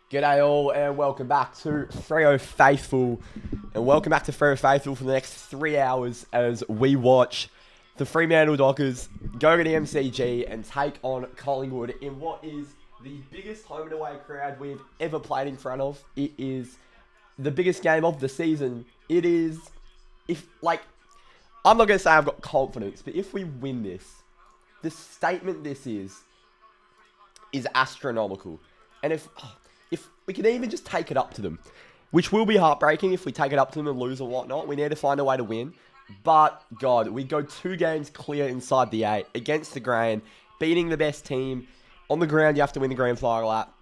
G'day all and welcome back to Freo Faithful. And welcome back to Freo Faithful for the next 3 hours as we watch the Fremantle Dockers go to the MCG and take on Collingwood in what is the biggest home and away crowd we've ever played in front of. It is the biggest game of the season. It is, I'm not going to say I've got confidence, but if we win this, the statement this is astronomical. And if we can even just take it up to them, which will be heartbreaking if we take it up to them and lose or whatnot. We need to find a way to win. But, God, we go 2 games clear inside the 8 against the grain, beating the best team. On the ground, you have to win the grand final lap.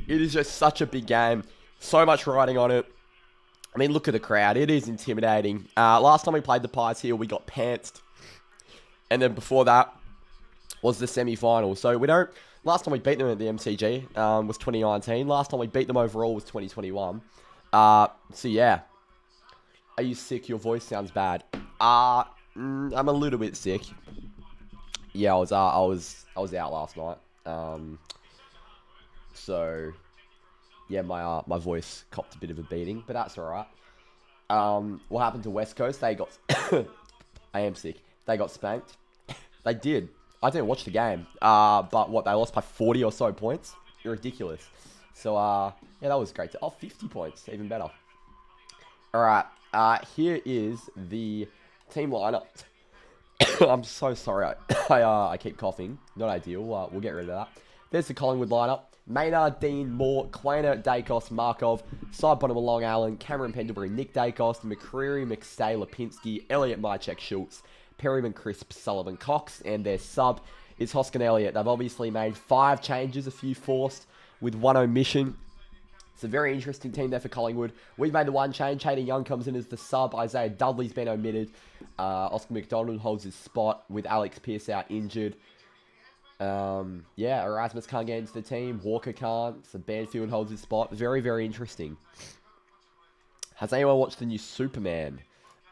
It is just such a big game. So much riding on it. I mean, look at the crowd. It is intimidating. Last time we played the Pies here, we got pantsed. And then before that was the semi-final. So we don't... Last time we beat them at the MCG was 2019. Last time we beat them overall was 2021. So yeah. Are you sick? Your voice sounds bad. I'm a little bit sick. Yeah, I was out last night. So yeah, my voice copped a bit of a beating, but that's alright. What happened to West Coast? They got I am sick. They got spanked. They did. I didn't watch the game, but what, they lost by 40 or so points? Ridiculous. So, yeah, that was great. 50 points, even better. Alright, here is the team lineup. I'm so sorry, I keep coughing. Not ideal, we'll get rid of that. There's the Collingwood lineup. Maynard, Dean, Moore, Kleiner, Dacos, Markov, side bottom Long Allen, Cameron Pendlebury, Nick Dacos, McCreary, McStay, Lipinski, Elliott, Mychek, Schultz, Perryman, Crisp, Sullivan, Cox, and their sub is Hoskin Elliott. They've obviously made 5 changes, a few forced, with 1 omission. It's a very interesting team there for Collingwood. We've made the 1 change. Hayden Young comes in as the sub. Isaiah Dudley's been omitted. Oscar McDonald holds his spot with Alex Pearce out injured. Yeah, Erasmus can't get into the team. Walker can't. So Banfield holds his spot. Very, very interesting. Has anyone watched the new Superman?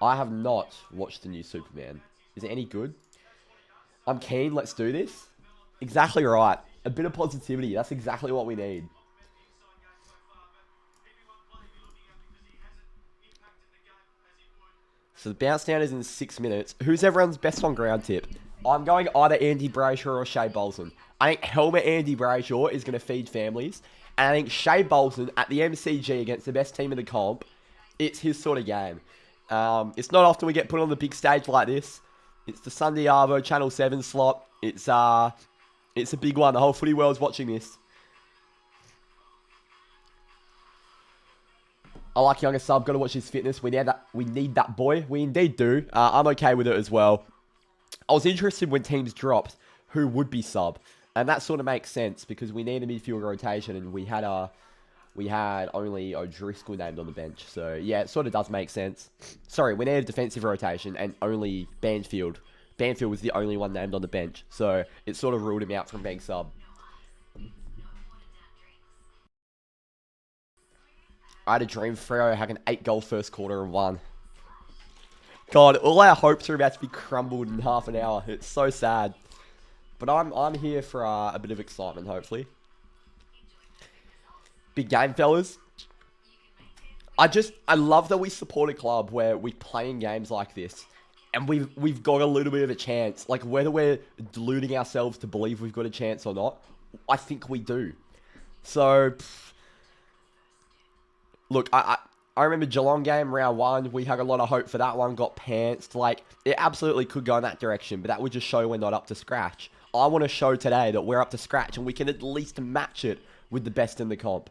I have not watched the new Superman. Is it any good? I'm keen. Let's do this. Exactly right. A bit of positivity. That's exactly what we need. So the bounce down is in 6 minutes. Who's everyone's best on ground tip? I'm going either Andy Brayshaw or Shea Bolton. I think helmet Andy Brayshaw is going to feed families. And I think Shea Bolton at the MCG against the best team in the comp, it's his sort of game. It's not often we get put on the big stage like this. It's the Sunday Arvo Channel 7 slot. It's a big one. The whole footy world's watching this. I like younger sub. Got to watch his fitness. We need that boy. We indeed do. I'm okay with it as well. I was interested when teams dropped who would be sub, and that sort of makes sense because we need a midfield rotation, and we had only O'Driscoll named on the bench. So, yeah, it sort of does make sense. Sorry, we needed a defensive rotation and only Banfield. Banfield was the only one named on the bench. So, it sort of ruled him out from being sub. I had a dream Freo had an 8-goal first quarter and won. God, all our hopes are about to be crumbled in half an hour. It's so sad. But I'm here for a bit of excitement, hopefully. Big game, fellas. I love that we support a club where we play in games like this, and we've got a little bit of a chance. Like, whether we're deluding ourselves to believe we've got a chance or not, I think we do. So, look, I remember Geelong game, round 1. We had a lot of hope for that one, got pantsed. Like, it absolutely could go in that direction, but that would just show we're not up to scratch. I want to show today that we're up to scratch, and we can at least match it with the best in the comp.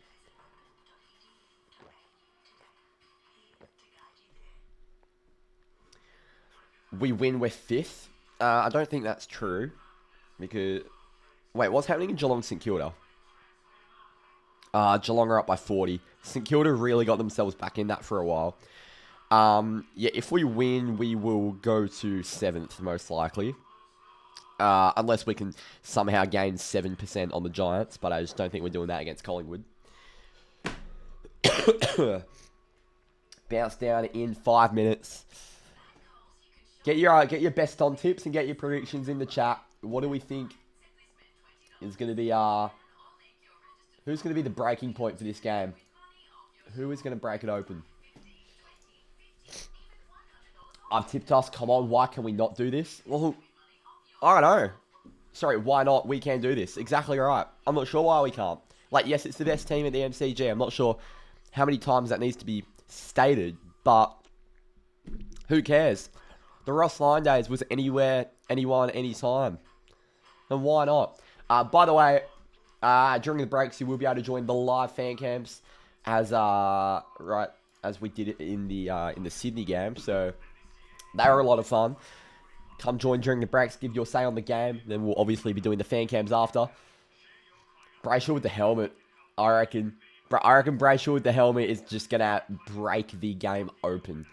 We win, we're 5th. I don't think that's true. Because... Wait, what's happening in Geelong St Kilda? Geelong are up by 40. St Kilda really got themselves back in that for a while. Yeah, if we win, we will go to 7th, most likely. Unless we can somehow gain 7% on the Giants. But I just don't think we're doing that against Collingwood. Bounce down in 5 minutes. Get your best on tips and get your predictions in the chat. What do we think is going to be Who's going to be the breaking point for this game? Who is going to break it open? I've tipped us. Come on, why can we not do this? Well, I don't know. Sorry, why not? We can do this. Exactly right. I'm not sure why we can't. Like, yes, it's the best team at the MCG. I'm not sure how many times that needs to be stated, but who cares? The Ross Lyon days was anywhere, anyone, anytime. And why not? By the way, during the breaks, you will be able to join the live fan camps as we did it in the Sydney game. So they were a lot of fun. Come join during the breaks, give your say on the game. Then we'll obviously be doing the fan cams after. Brayshaw with the helmet, I reckon Brayshaw with the helmet is just gonna break the game open.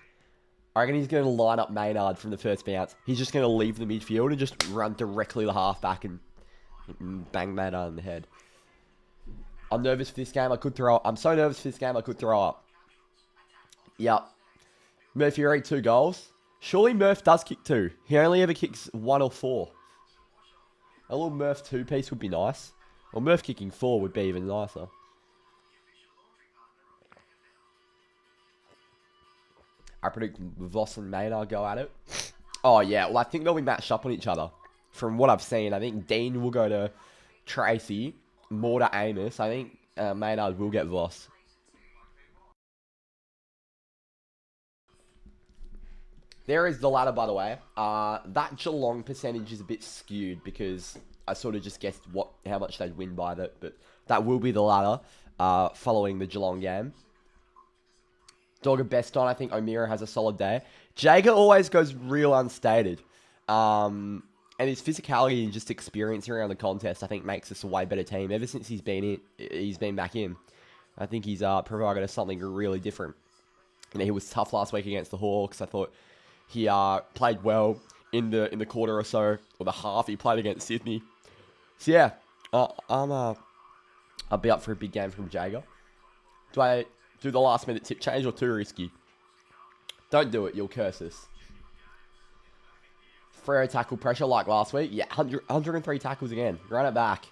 I reckon he's going to line up Maynard from the first bounce. He's just going to leave the midfield and just run directly to the halfback and bang Maynard in the head. I'm nervous for this game. I could throw up. I'm so nervous for this game, I could throw up. Yep. Murphy already 2 goals. Surely Murph does kick 2. He only ever kicks 1 or 4. A little Murph 2-piece would be nice. Or Murph kicking 4 would be even nicer. I predict Voss and Maynard go at it. Oh, yeah. Well, I think they'll be matched up on each other. From what I've seen, I think Dean will go to Tracy, more to Amos. I think Maynard will get Voss. There is the ladder, by the way. That Geelong percentage is a bit skewed because I sort of just guessed how much they'd win by that. But that will be the ladder following the Geelong game. Dogger best on. I think O'Meara has a solid day. Jager always goes real unstated. And his physicality and just experience around the contest, I think, makes us a way better team. Ever since he's been back in. I think he's provided us something really different. You know, he was tough last week against the Hawks. I thought he played well in the quarter or so, or the half he played against Sydney. So yeah, I'll be up for a big game from Jager. Do I do the last minute tip change or too risky? Don't do it, you'll curse us. Freo tackle pressure like last week. Yeah, 103 tackles again. Run it back.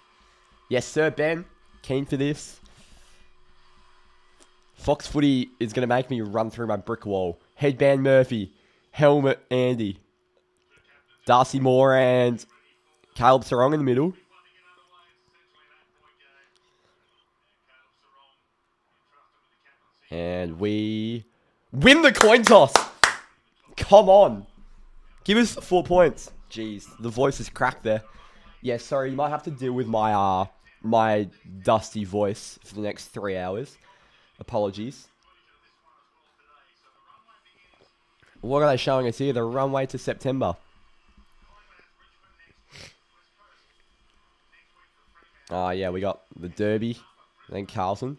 Yes, sir, Ben. Keen for this. Fox Footy is going to make me run through my brick wall. Headband Murphy. Helmet Andy. Darcy Moore and Caleb Sarong in the middle. And we win the coin toss. Come on. Give us 4 points. Jeez, the voice is cracked there. Yeah, sorry, you might have to deal with my my dusty voice for the next 3 hours. Apologies. What are they showing us here? The runway to September. Yeah, we got the Derby, and then Carlton.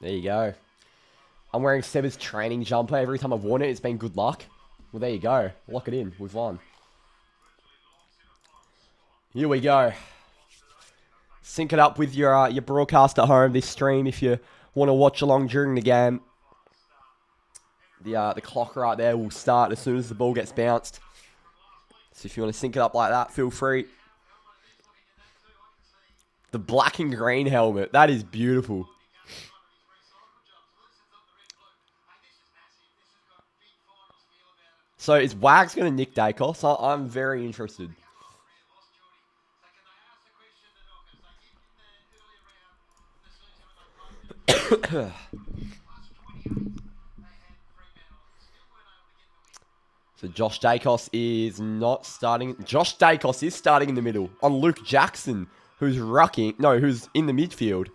There you go. I'm wearing Seba's training jumper. Every time I've worn it, it's been good luck. Well, there you go. Lock it in. We've won. Here we go. Sync it up with your broadcast at home, this stream, if you want to watch along during the game. The clock right there will start as soon as the ball gets bounced. So if you want to sync it up like that, feel free. The black and green helmet. That is beautiful. So is Wags going to nick Dacos? I'm very interested. So Josh Dacos is not starting. Josh Dacos is starting in the middle on Luke Jackson, who's who's in the midfield.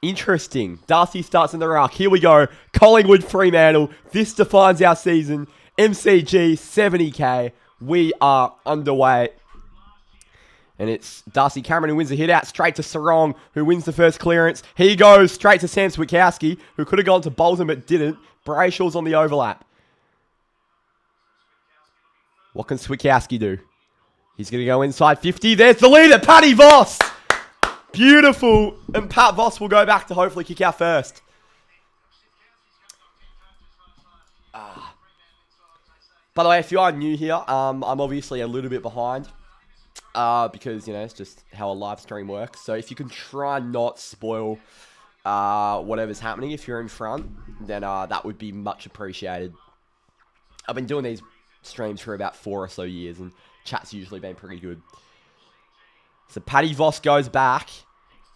Interesting. Darcy starts in the ruck. Here we go. Collingwood, Fremantle. This defines our season. MCG, 70k. We are underway. And it's Darcy Cameron who wins the hit out straight to Sarong, who wins the first clearance. He goes straight to Sam Swikowski, who could have gone to Bolton but didn't. Brayshaw's on the overlap. What can Swikowski do? He's going to go inside 50. There's the leader, Paddy Voss. Beautiful. And Pat Voss will go back to hopefully kick our first. By the way, if you are new here, I'm obviously a little bit behind. Because, you know, it's just how a live stream works. So if you can try not spoil whatever's happening if you're in front, then that would be much appreciated. I've been doing these streams for about 4 or so years, and chat's usually been pretty good. So Paddy Voss goes back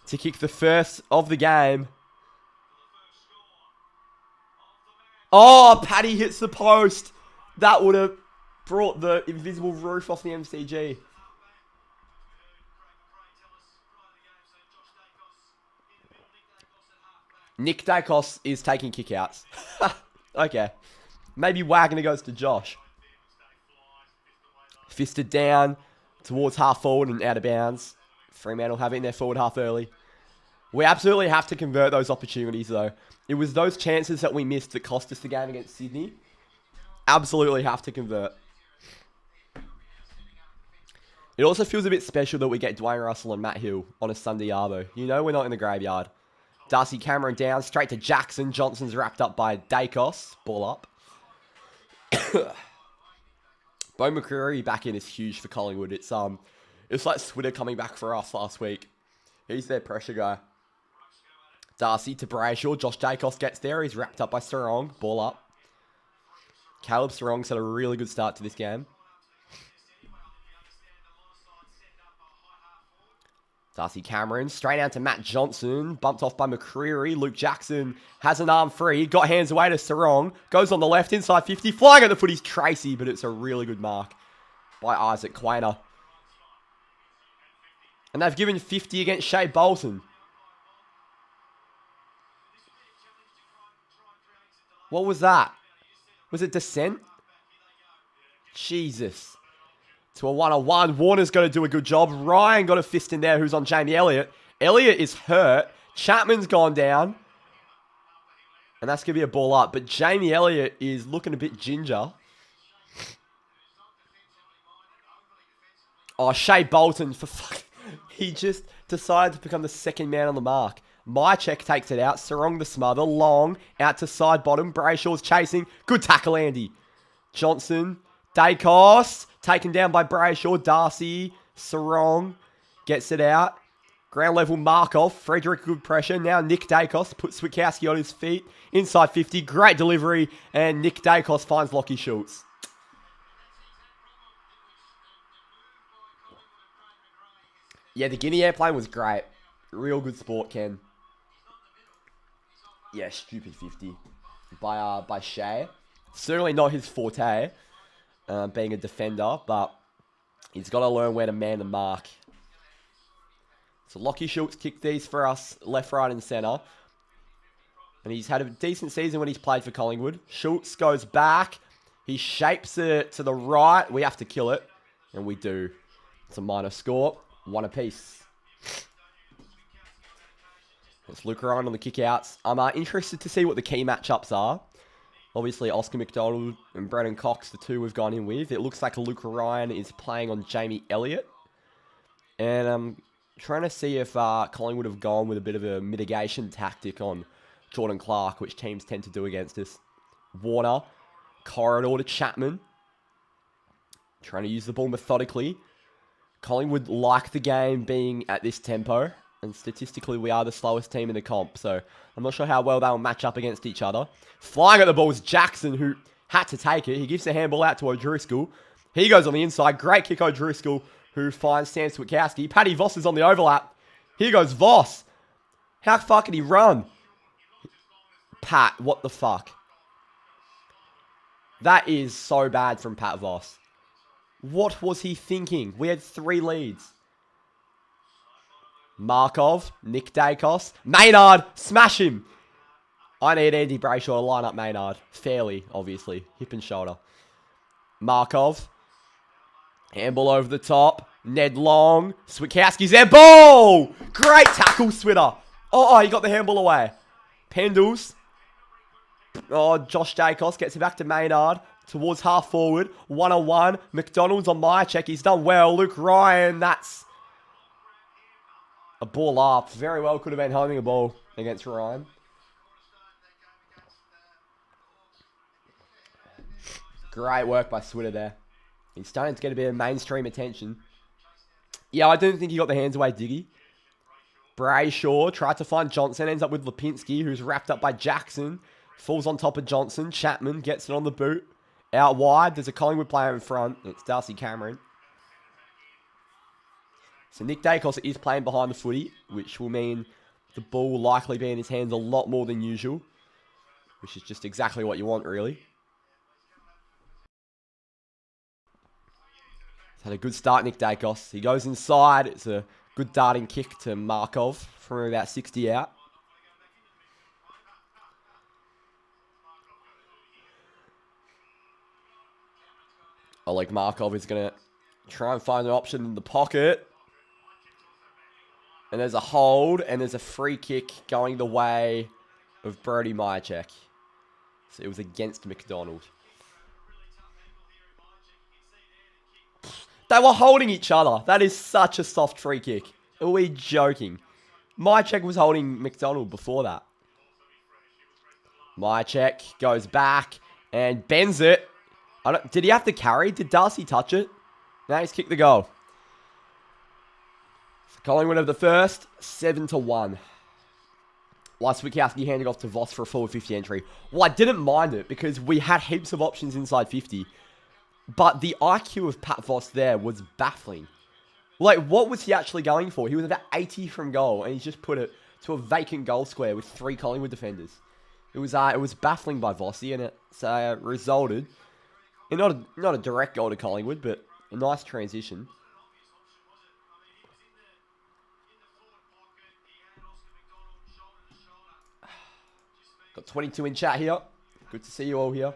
to kick the first of the game. Oh, Paddy hits the post. That would have brought the invisible roof off the MCG. Nick Dacos is taking kickouts. Okay. Maybe Wagner goes to Josh. Fisted down towards half forward and out of bounds. Fremantle have it in their forward half early. We absolutely have to convert those opportunities, though. It was those chances that we missed that cost us the game against Sydney. Absolutely have to convert. It also feels a bit special that we get Dwayne Russell and Matt Hill on a Sunday arvo. You know we're not in the graveyard. Darcy Cameron down, straight to Jackson. Johnson's wrapped up by Dacos. Ball up. Bo McCreary back in is huge for Collingwood. It's like Switter coming back for us last week. He's their pressure guy. Darcy to Brayshaw. Josh Dacos gets there. He's wrapped up by Sarong. Ball up. Caleb Sarong's had a really good start to this game. Darcy Cameron, straight down to Matt Johnson, bumped off by McCreary. Luke Jackson has an arm free, got hands away to Sarong, goes on the left, inside 50, flying at the footies Tracy, but it's a really good mark by Isaac Quainer. And they've given 50 against Shea Bolton. What was that? Was it descent? Jesus. To a 1-on-1. Warner's got to do a good job. Ryan got a fist in there who's on Jamie Elliott. Elliott is hurt. Chapman's gone down. And that's going to be a ball up. But Jamie Elliott is looking a bit ginger. Oh, Shea Bolton, for fuck. He just decided to become the second man on the mark. Mychek takes it out. Sarong the smother. Long. Out to side bottom. Brayshaw's chasing. Good tackle, Andy. Johnson. Dacos. Taken down by Brayshaw. Darcy. Sarong. Gets it out. Ground level Markov. Frederick, good pressure. Now Nick Dacos puts Swikowski on his feet. Inside 50. Great delivery. And Nick Dacos finds Lockie Schultz. Yeah, the Guinea airplane was great. Real good sport, Ken. Yeah, stupid 50 by Shea. Certainly not his forte, being a defender, but he's got to learn where to man the mark. So Lockie Schultz kicked these for us, left, right, and centre. And he's had a decent season when he's played for Collingwood. Schultz goes back. He shapes it to the right. We have to kill it. And we do. It's a minor score. 1 apiece. It's Luke Ryan on the kickouts. I'm interested to see what the key matchups are. Obviously, Oscar McDonald and Brennan Cox, the two we've gone in with. It looks like Luke Ryan is playing on Jamie Elliott. And I'm trying to see if Collingwood have gone with a bit of a mitigation tactic on Jordan Clark, which teams tend to do against us. Warner, corridor to Chapman. Trying to use the ball methodically. Collingwood like the game being at this tempo. And statistically, we are the slowest team in the comp. So I'm not sure how well they'll match up against each other. Flying at the ball is Jackson, who had to take it. He gives the handball out to O'Driscoll. He goes on the inside. Great kick, O'Driscoll, who finds Sam Swikowski. Paddy Voss is on the overlap. Here goes Voss. How far can he run? Pat, what the fuck? That is so bad from Pat Voss. What was he thinking? We had 3 leads. Markov, Nick Dacos, Maynard, smash him. I need Andy Brayshaw to line up Maynard. Fairly, obviously. Hip and shoulder. Markov. Handball over the top. Ned Long. Swikowski's there. Ball! Great tackle, Switter. Oh, he got the handball away. Pendles. Oh, Josh Dacos gets it back to Maynard. Towards half forward. 1-on-1. McDonald's on my check. He's done well. Luke Ryan, that's a ball up. Very well could have been holding a ball against Ryan. Great work by Switter there. He's starting to get a bit of mainstream attention. Yeah, I didn't think he got the hands away, Diggy. Brayshaw tried to find Johnson. Ends up with Lipinski, who's wrapped up by Jackson. Falls on top of Johnson. Chapman gets it on the boot. Out wide. There's a Collingwood player in front. It's Darcy Cameron. So Nick Dacos is playing behind the footy, which will mean the ball will likely be in his hands a lot more than usual, which is just exactly what you want, really. He's had a good start, Nick Dacos. He goes inside. It's a good darting kick to Markov from about 60 out. Oleg Markov is going to try and find an option in the pocket. And there's a hold, and there's a free kick going the way of Brody Myercheck. So it was against McDonald. They were holding each other. That is such a soft free kick. Are we joking? Myercheck was holding McDonald before that. Myercheck goes back and bends it. Did he have to carry? Did Darcy touch it? No, he's kicked the goal. Collingwood of the first, 7-1. Wikowski handed off to Voss for a forward 50 entry. Well, I didn't mind it because we had heaps of options inside 50. But the IQ of Pat Voss there was baffling. Like, what was he actually going for? He was about 80 from goal, and he's just put it to a vacant goal square with 3 Collingwood defenders. It was baffling by Vossi, and it resulted in not a direct goal to Collingwood, but a nice transition. Got 22 in chat here. Good to see you all here.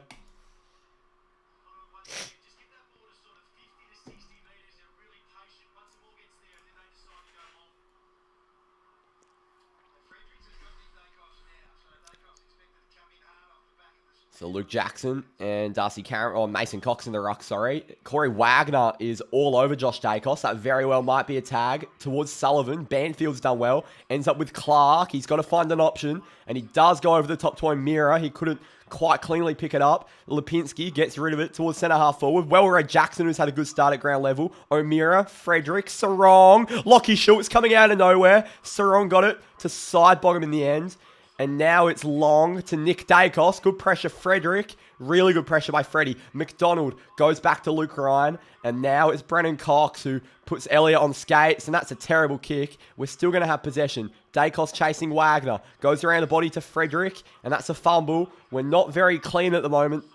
So Luke Jackson and Darcy Cameron, or Mason Cox in the ruck, sorry. Corey Wagner is all over Josh Dacos. That very well might be a tag towards Sullivan. Banfield's done well. Ends up with Clark. He's got to find an option. And he does go over the top to O'Meara. He couldn't quite cleanly pick it up. Lipinski gets rid of it towards centre half forward. Well-read Jackson, who's had a good start at ground level. O'Meara, Frederick, Sarong. Lockie Schultz coming out of nowhere. Sarong got it to side bottom in the end. And now it's long to Nick Dacos. Good pressure, Frederick. Really good pressure by Freddie. McDonald goes back to Luke Ryan. And now it's Brennan Cox who puts Elliott on skates. And that's a terrible kick. We're still going to have possession. Dacos chasing Wagner. Goes around the body to Frederick. And that's a fumble. We're not very clean at the moment,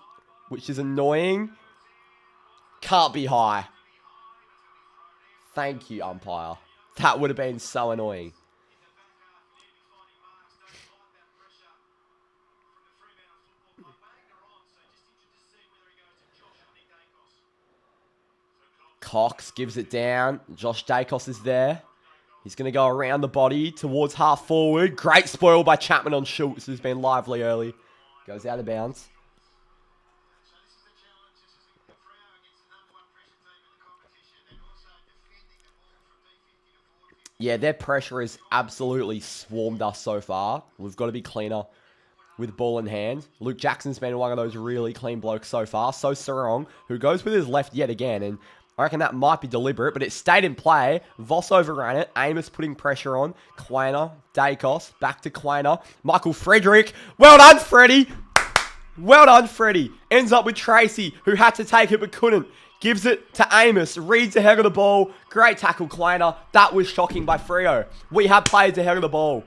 which is annoying. Can't be high. Thank you, umpire. That would have been so annoying. Cox gives it down. Josh Dacos is there. He's going to go around the body towards half forward. Great spoil by Chapman on Schultz, who's been lively early. Goes out of bounds. Yeah, their pressure has absolutely swarmed us so far. We've got to be cleaner with ball in hand. Luke Jackson's been one of those really clean blokes so far. So Sarong, who goes with his left yet again, and I reckon that might be deliberate, but it stayed in play. Voss overran it. Amos putting pressure on. Quainer, Dacos, back to Quainer. Michael Frederick. Well done, Freddie. Well done, Freddie. Ends up with Tracy, who had to take it but couldn't. Gives it to Amos. Reads ahead of the ball. Great tackle, Quainer. That was shocking by Freo. We had players ahead of the ball.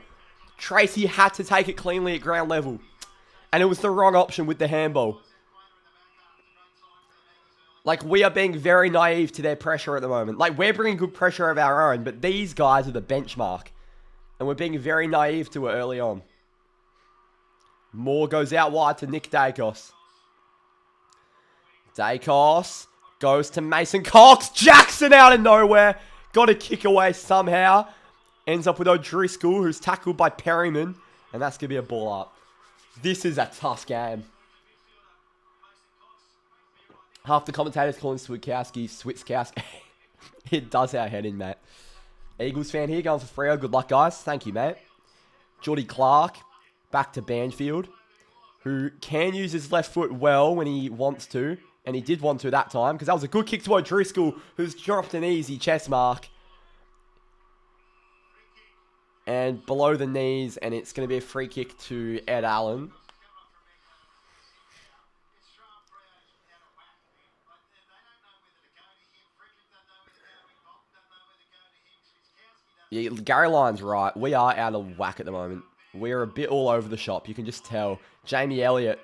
Tracy had to take it cleanly at ground level. And it was the wrong option with the handball. Like, we are being very naive to their pressure at the moment. Like, we're bringing good pressure of our own, but these guys are the benchmark. And we're being very naive to it early on. Moore goes out wide to Nick Dacos. Dacos goes to Mason Cox. Jackson out of nowhere. Got a kick away somehow. Ends up with O'Driscoll, who's tackled by Perryman. And that's going to be a ball up. This is a tough game. Half the commentators calling Switzkowski. It does our head in, mate. Eagles fan here going for Freo. Good luck, guys. Thank you, mate. Geordie Clark back to Banfield, who can use his left foot well when he wants to. And he did want to that time, because that was a good kick to O'Driscoll, who's dropped an easy chest mark. And below the knees, and it's going to be a free kick to Ed Allen. Yeah, Gary Lyon's right. We are out of whack at the moment. We're a bit all over the shop. You can just tell. Jamie Elliott,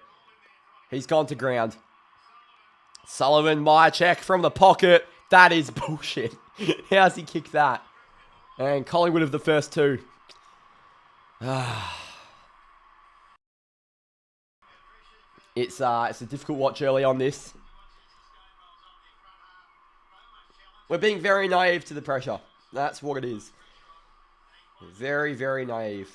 he's gone to ground. Sullivan, Myercheck from the pocket. That is bullshit. How's he kicked that? And Collingwood of the first two. It's a difficult watch early on this. We're being very naive to the pressure. That's what it is. Very, very naive.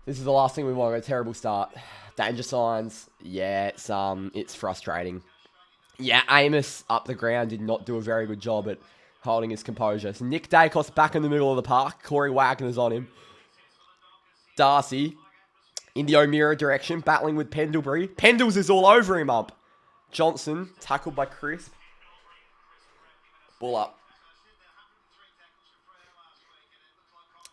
This is the last thing we want. A terrible start. Danger signs. Yeah, it's frustrating. Yeah, Amos up the ground did not do a very good job at holding his composure. So Nick Dacos back in the middle of the park. Corey Wagner's on him. Darcy in the O'Meara direction, battling with Pendlebury. Pendles is all over him up. Johnson, tackled by Crisp. Ball up.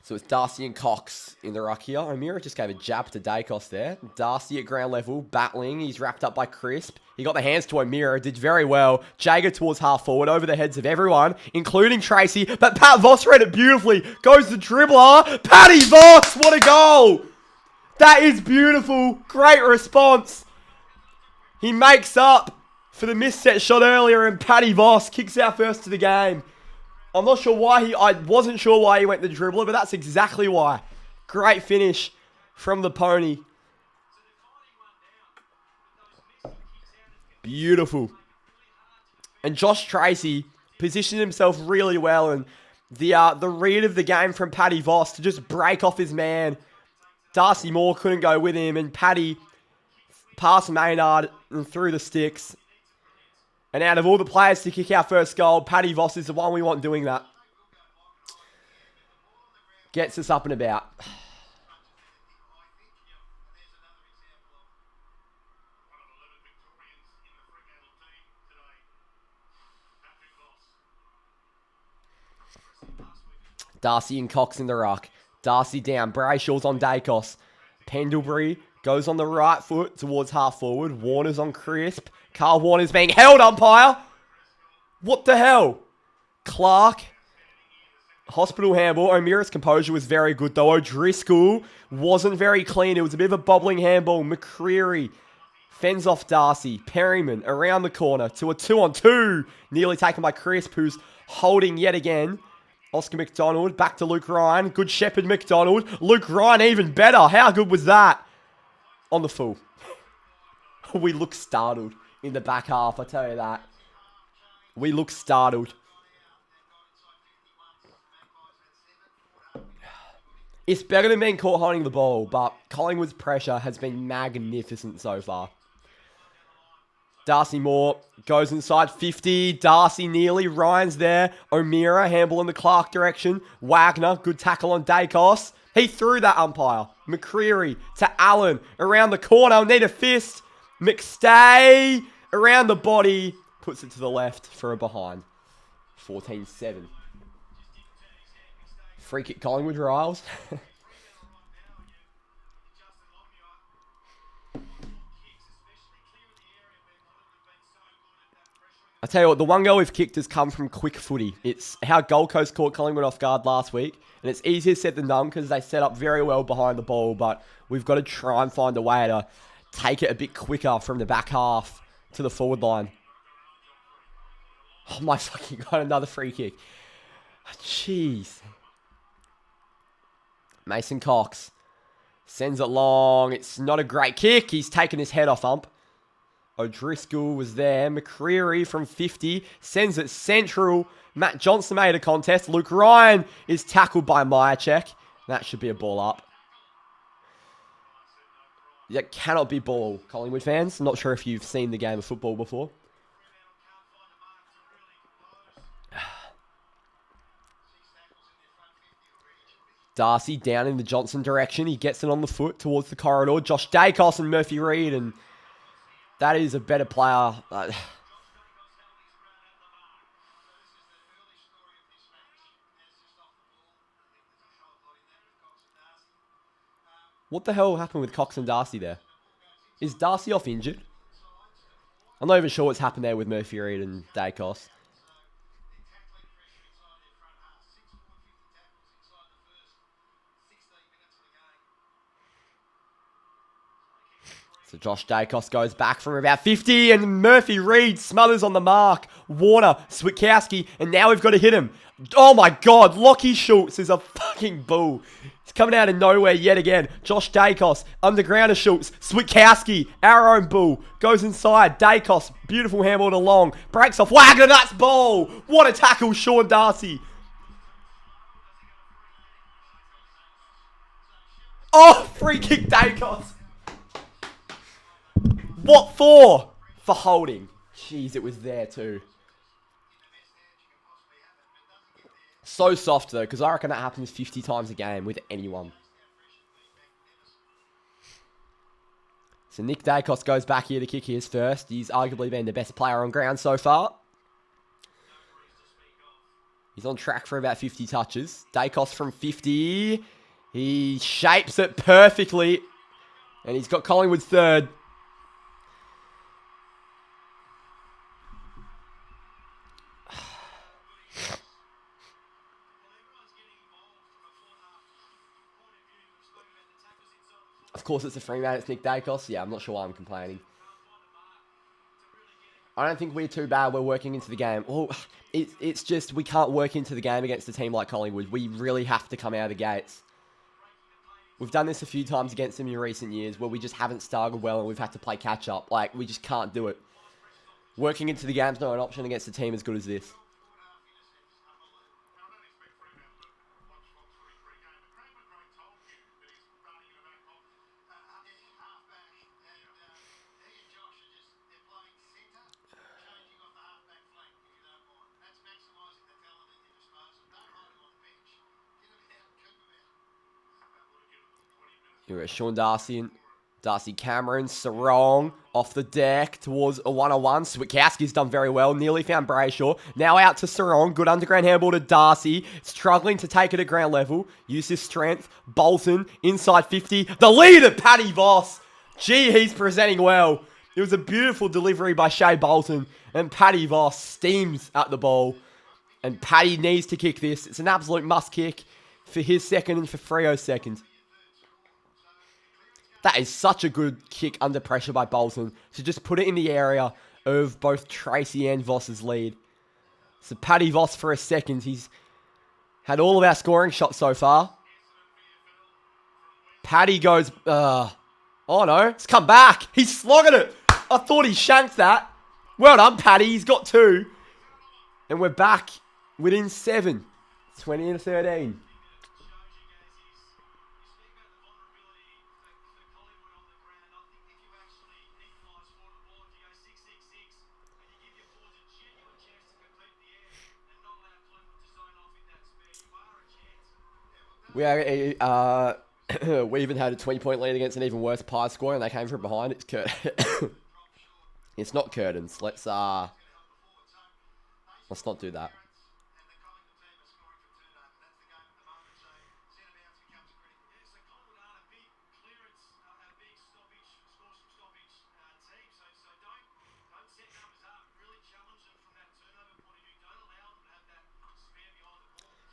So it's Darcy and Cox in the ruck here. O'Meara just gave a jab to Dacos there. Darcy at ground level, battling. He's wrapped up by Crisp. He got the hands to O'Meara, did very well. Jager towards half forward, over the heads of everyone, including Tracy. But Pat Voss read it beautifully. Goes the dribbler. Paddy Voss, what a goal! That is beautiful. Great response. He makes up for the misset shot earlier, and Paddy Voss kicks out first to the game. I'm not sure why I wasn't sure why he went the dribbler, but that's exactly why. Great finish from the pony. Beautiful. And Josh Tracy positioned himself really well, and the read of the game from Paddy Voss to just break off his man. Darcy Moore couldn't go with him, and Paddy passed Maynard and through the sticks. And out of all the players to kick our first goal, Paddy Voss is the one we want doing that. Gets us up and about. Darcy and Cox in the ruck. Darcy down. Brayshaw's on Dacos. Pendlebury goes on the right foot towards half forward. Warner's on Crisp. Carl Warner's being held, umpire. What the hell? Clark. Hospital handball. O'Meara's composure was very good, though. O'Driscoll wasn't very clean. It was a bit of a bobbling handball. McCreary fends off Darcy. Perryman around the corner to a 2-on-2. Nearly taken by Crisp, who's holding yet again. Oscar McDonald back to Luke Ryan. Good Shepherd McDonald. Luke Ryan even better. How good was that? On the full. We look startled in the back half, I tell you that. We look startled. It's better than being caught holding the ball, but Collingwood's pressure has been magnificent so far. Darcy Moore goes inside 50. Darcy nearly. Ryan's there. O'Meara, handball in the Clark direction. Wagner, good tackle on Dacos. He threw that, umpire. McCreary to Allen. Around the corner. Need a fist. McStay around the body. Puts it to the left for a behind. 14-7. Free kick Collingwood, Riles. I tell you what, the one goal we've kicked has come from quick footy. It's how Gold Coast caught Collingwood off guard last week. And it's easier said than done because they set up very well behind the ball. But we've got to try and find a way to take it a bit quicker from the back half to the forward line. Oh my fucking god, another free kick. Jeez. Mason Cox sends it long. It's not a great kick. He's taken his head off ump. O'Driscoll was there. McCreary from 50 sends it central. Matt Johnson made a contest. Luke Ryan is tackled by Myercheck. That should be a ball up. That cannot be ball, Collingwood fans. Not sure if you've seen the game of football before. Darcy down in the Johnson direction. He gets it on the foot towards the corridor. Josh Dacos and Murphy Reid, and that is a better player. What the hell happened with Cox and Darcy there? Is Darcy off injured? I'm not even sure what's happened there with Murphy Reid and Dacos. So Josh Dacos goes back from about 50 and Murphy Reid smothers on the mark. Warner, Switkowski, and now we've got to hit him. Oh my God, Lockie Schultz is a fucking bull. He's coming out of nowhere yet again. Josh Dacos, underground to Schultz. Switkowski, our own bull, goes inside. Dacos, beautiful handball to Long. Breaks off Wagner, that's ball. What a tackle, Sean Darcy. Oh, free kick Dacos. What for? For holding. Jeez, it was there too. So soft though, because I reckon that happens 50 times a game with anyone. So Nick Dacos goes back here to kick his first. He's arguably been the best player on ground so far. He's on track for about 50 touches. Dacos from 50. He shapes it perfectly. And he's got Collingwood's third. Of course, it's a Fremantle. It's Nick Dacos. Yeah, I'm not sure why I'm complaining. I don't think we're too bad. We're working into the game. Oh, it's just we can't work into the game against a team like Collingwood. We really have to come out of the gates. We've done this a few times against them in recent years where we just haven't started well and we've had to play catch up. Like, we just can't do it. Working into the game's not an option against a team as good as this. Here is Sean Darcy and Darcy Cameron. Sarong off the deck towards a 1-on-1. Switkowski's done very well. Nearly found Brayshaw. Now out to Sarong. Good underground handball to Darcy. Struggling to take it at ground level. Use his strength. Bolton inside 50. The leader, Paddy Voss. Gee, he's presenting well. It was a beautiful delivery by Shea Bolton. And Paddy Voss steams at the ball. And Paddy needs to kick this. It's an absolute must kick for his second and for Freo's second. That is such a good kick under pressure by Bolton to just put it in the area of both Tracy and Voss's lead. So Paddy Voss for a second. He's had all of our scoring shots so far. Paddy goes, oh no, it's come back. He's slogging it. I thought he shanked that. Well done, Paddy. He's got 2. And we're back within 7. 20-13. We even had a 20-point lead against an even worse Pies score, and they came from behind. It's it's not curtains. Let's not do that.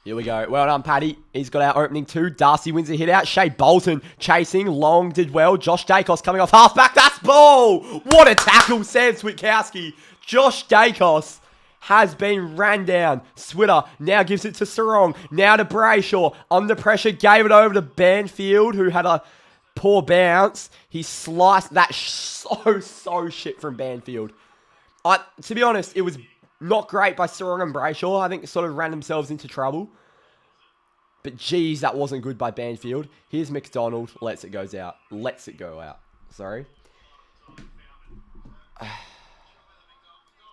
Here we go. Well done, Paddy. He's got our opening 2. Darcy wins a hit out. Shea Bolton chasing. Long did well. Josh Dacos coming off halfback. That's ball. What a tackle, Sam Switkowski. Josh Dacos has been ran down. Switter now gives it to Sarong. Now to Brayshaw. Under pressure. Gave it over to Banfield, who had a Poor bounce. He sliced that so shit from Banfield. To be honest, it was not great by Sarong and Brayshaw. I think sort of ran themselves into trouble. But geez, that wasn't good by Banfield. Here's McDonald. Lets it go out. Sorry.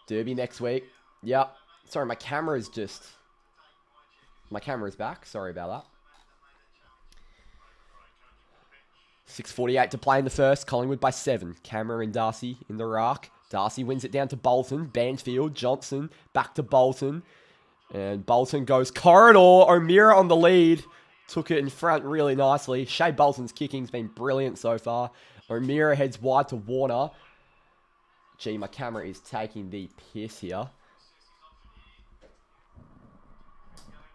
Derby next week. Yep. Sorry, my camera's back. Sorry about that. 6:48 to play in the first. Collingwood by 7. Camera and Darcy in the ruck. Darcy wins it down to Bolton. Banfield. Johnson. Back to Bolton. And Bolton goes corridor. O'Meara on the lead. Took it in front really nicely. Shea Bolton's kicking's been brilliant so far. O'Meara heads wide to Warner. Gee, my camera is taking the piss here.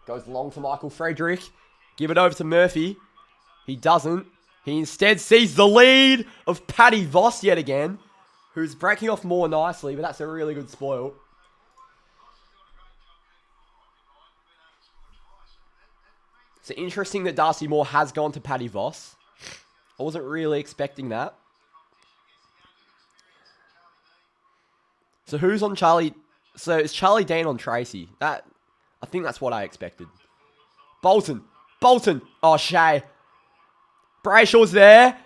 Goes long to Michael Frederick. Give it over to Murphy. He doesn't. He instead sees the lead of Paddy Voss yet again, who's breaking off more nicely, but that's a really good spoil. It's interesting that Darcy Moore has gone to Paddy Voss. I wasn't really expecting that. So who's on Charlie? So it's Charlie Dean on Tracy. I think that's what I expected. Bolton. Oh, Shea. Brayshaw's there.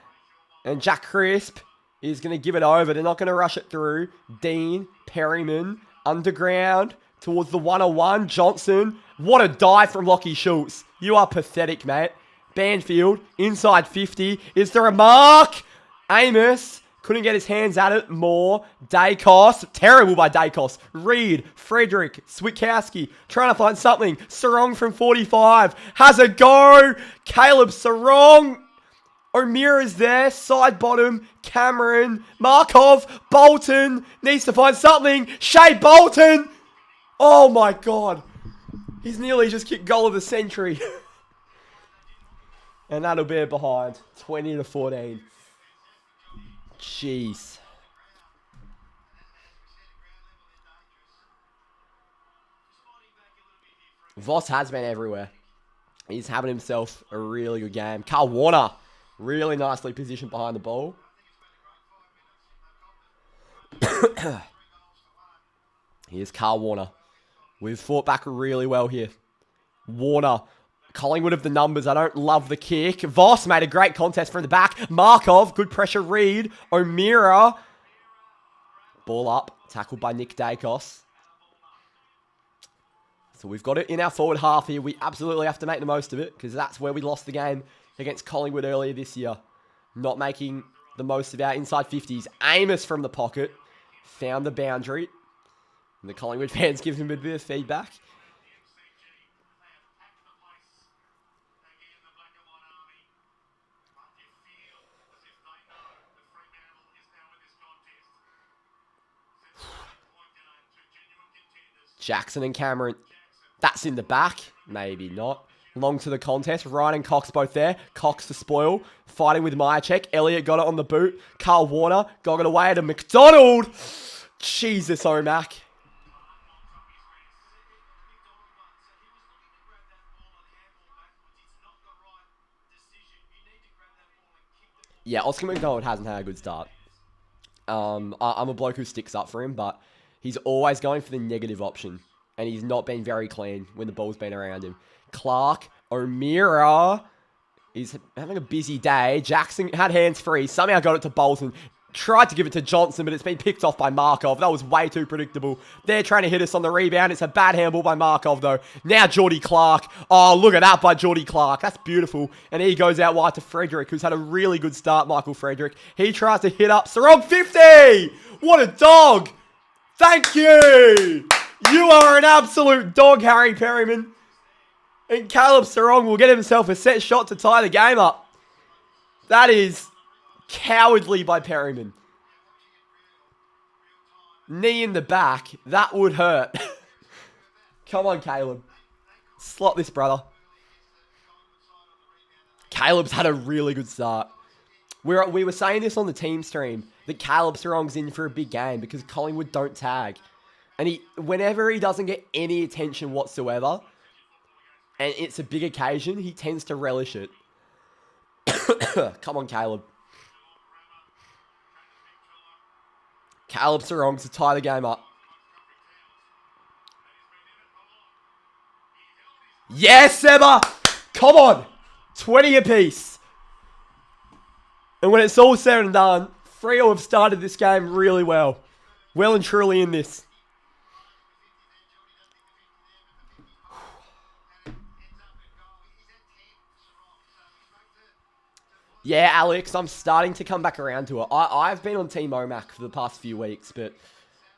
And Jack Crisp is going to give it over. They're not going to rush it through. Dean, Perryman, underground, towards the 101. Johnson. What a dive from Lockie Schultz. You are pathetic, mate. Banfield, inside 50. Is there a mark? Amos couldn't get his hands at it. Moore, Dacos. Terrible by Dacos. Reed, Frederick, Switkowski. Trying to find something. Sarong from 45. Has a go. Caleb Sarong. O'Meara's there. Side bottom. Cameron. Markov. Bolton. Needs to find something. Shea Bolton. Oh my God. He's nearly just kicked goal of the century. And that'll be behind. 20-14. Jeez. Voss has been everywhere. He's having himself a really good game. Carl Warner. Really nicely positioned behind the ball. Here's Carl Warner. We've fought back really well here. Warner. Collingwood of the numbers. I don't love the kick. Voss made a great contest from the back. Markov. Good pressure. Reed. O'Meara. Ball up. Tackled by Nick Dacos. So we've got it in our forward half here. We absolutely have to make the most of it, because that's where we lost the game against Collingwood earlier this year. Not making the most of our inside 50s. Amos from the pocket. Found the boundary. And the Collingwood fans give him a bit of feedback. Jackson and Cameron. That's in the back. Maybe not. Long to the contest. Ryan and Cox both there. Cox to spoil. Fighting with Myercheck. Elliott got it on the boot. Carl Warner got it away to McDonald. Jesus, Omac. Yeah, Oscar McDonald hasn't had a good start. I'm a bloke who sticks up for him, but he's always going for the negative option. And he's not been very clean when the ball's been around him. Clark, O'Meara is having a busy day. Jackson had hands free. Somehow got it to Bolton. Tried to give it to Johnson, but it's been picked off by Markov. That was way too predictable. They're trying to hit us on the rebound. It's a bad handball by Markov, though. Now Geordie Clark. Oh, look at that by Geordie Clark. That's beautiful. And he goes out wide to Frederick, who's had a really good start, Michael Frederick. He tries to hit up. Sarong 50! What a dog! Thank you! You are an absolute dog, Harry Perryman. And Caleb Sarong will get himself a set shot to tie the game up. That is cowardly by Perryman. Knee in the back. That would hurt. Come on, Caleb. Slot this, brother. Caleb's had a really good start. We were saying this on the team stream, that Caleb Sarong's in for a big game because Collingwood don't tag. And whenever he doesn't get any attention whatsoever, and it's a big occasion, he tends to relish it. Come on, Caleb. Caleb Sarong to tie the game up. Yes, Seba! Come on! 20 apiece. And when it's all said and done, Freo have started this game really well. Well and truly in this. Yeah, Alex, I'm starting to come back around to it. I've been on Team OMAC for the past few weeks, but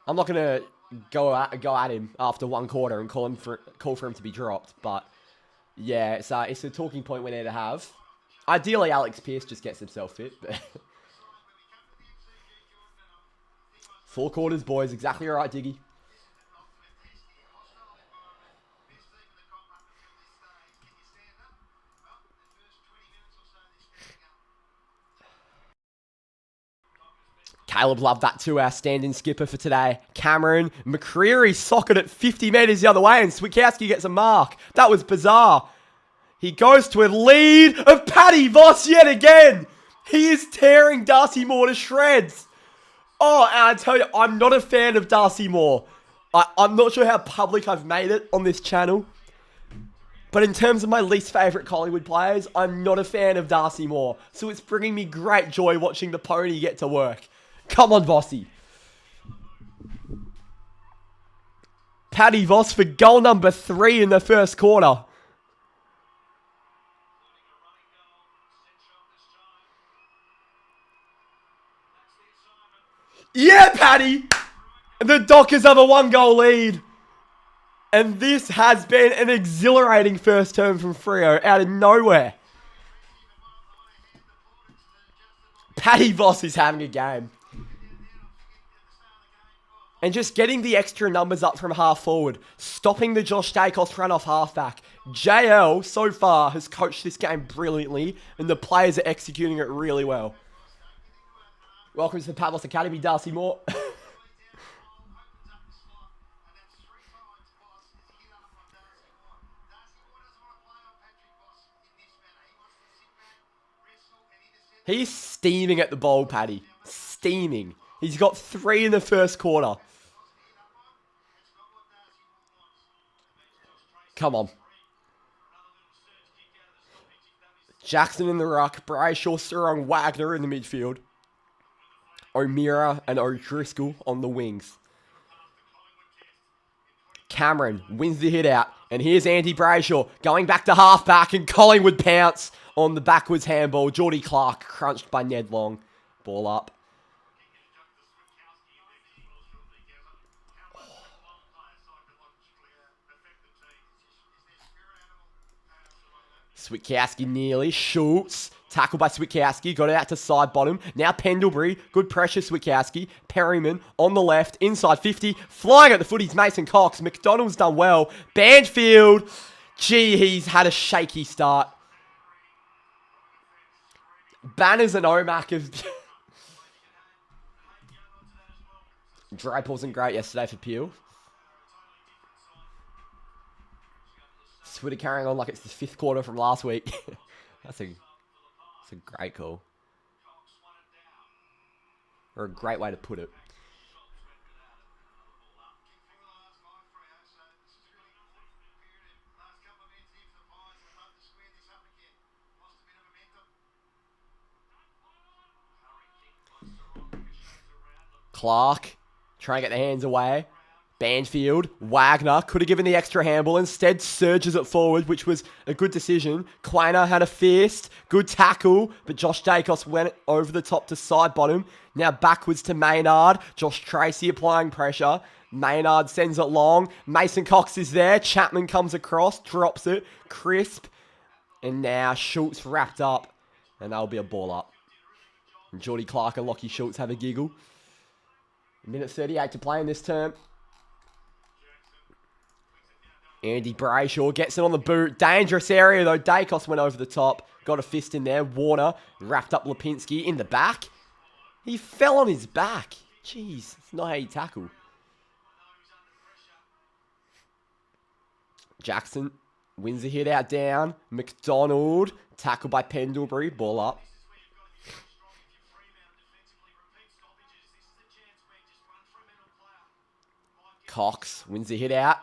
I'm not going to go at him after one quarter and call for him to be dropped. But yeah, it's a talking point we need to have. Ideally, Alex Pearce just gets himself fit. But 4 quarters, boys. Exactly right, Diggy. Caleb loved that too, our stand-in skipper for today. Cameron McCreary socket at 50 metres the other way, and Switkowski gets a mark. That was bizarre. He goes to a lead of Paddy Voss yet again. He is tearing Darcy Moore to shreds. Oh, and I tell you, I'm not a fan of Darcy Moore. I'm not sure how public I've made it on this channel. But in terms of my least favourite Collingwood players, I'm not a fan of Darcy Moore. So it's bringing me great joy watching the pony get to work. Come on, Vossy. Paddy Voss for goal number 3 in the first quarter. Yeah, Paddy! The Dockers have a 1-goal lead. And this has been an exhilarating first term from Freo out of nowhere. Paddy Voss is having a game. And just getting the extra numbers up from half forward. Stopping the Josh Dacos run off halfback. JL, so far, has coached this game brilliantly. And the players are executing it really well. Welcome to the Pavlos Academy, Darcy Moore. He's steaming at the bowl, Paddy. Steaming. He's got 3 in the first quarter. Come on. Jackson in the ruck. Brayshaw, Sarong, Wagner in the midfield. O'Meara and O'Driscoll on the wings. Cameron wins the hit out. And here's Andy Brayshaw going back to halfback, and Collingwood pounce on the backwards handball. Geordie Clark crunched by Ned Long. Ball up. Switkowski nearly. Schultz. Tackled by Switkowski. Got it out to side bottom. Now Pendlebury. Good pressure, Switkowski. Perryman on the left. Inside 50. Flying at the footies, Mason Cox. McDonald's done well. Banfield. Gee, he's had a shaky start. Banners and OMAC have... Drape wasn't great yesterday for Peel. Twitter carrying on like it's the 5th quarter from last week. That's a great call. Or a great way to put it. Clark trying to get the hands away. Banfield, Wagner could have given the extra handball, instead surges it forward, which was a good decision. Quainer had a fist, good tackle, but Josh Dacos went over the top to side bottom. Now backwards to Maynard. Josh Tracy applying pressure. Maynard sends it long. Mason Cox is there. Chapman comes across, drops it. Crisp. And now Schultz wrapped up. And that'll be a ball up. And Geordie Clark and Lockie Schultz have a giggle. Minute 38 to play in this term. Andy Brayshaw gets it on the boot. Dangerous area though. Dacos went over the top. Got a fist in there. Warner wrapped up Lipinski in the back. He fell on his back. Jeez, it's not how you tackle. Jackson wins the hit out down. McDonald. Tackled by Pendlebury. Ball up. Cox wins the hit out.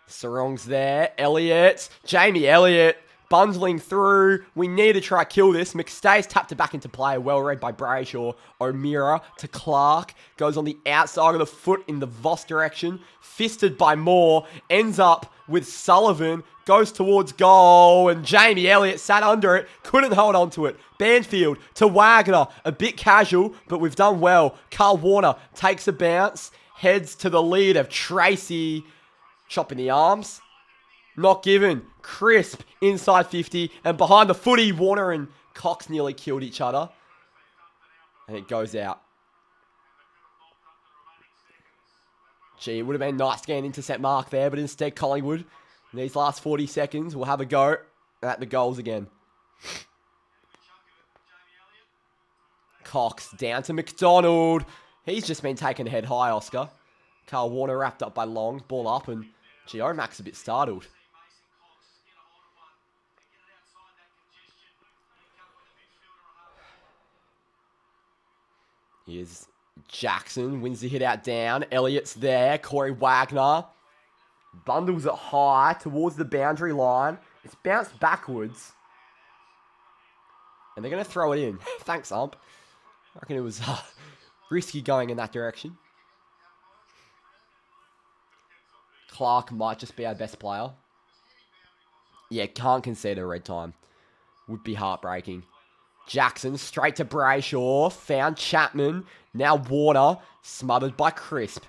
Sarong's there. Elliott. Jamie Elliott bundling through. We need to try kill this. McStay's tapped it back into play. Well read by Brayshaw. O'Meara to Clark. Goes on the outside of the foot in the Voss direction. Fisted by Moore. Ends up with Sullivan. Goes towards goal. And Jamie Elliott sat under it. Couldn't hold on to it. Banfield to Wagner. A bit casual, but we've done well. Carl Warner takes a bounce. Heads to the lead of Tracy. Chopping the arms. Not given. Crisp inside 50. And behind the footy, Warner and Cox nearly killed each other. And it goes out. Gee, it would have been nice to get an intercept mark there. But instead, Collingwood, in these last 40 seconds, will have a go at the goals again. Cox down to McDonald. He's just been taken head high, Oscar. Carl Warner wrapped up by Long. Ball up and Geomac's a bit startled. Here's Jackson. Wins the hit out down. Elliott's there. Corey Wagner. Bundles it high towards the boundary line. It's bounced backwards. And they're going to throw it in. Thanks, ump. I reckon it was risky going in that direction. Clark might just be our best player. Yeah, can't concede a red time. Would be heartbreaking. Jackson straight to Brayshaw. Found Chapman. Now Warner. Smothered by Crisp.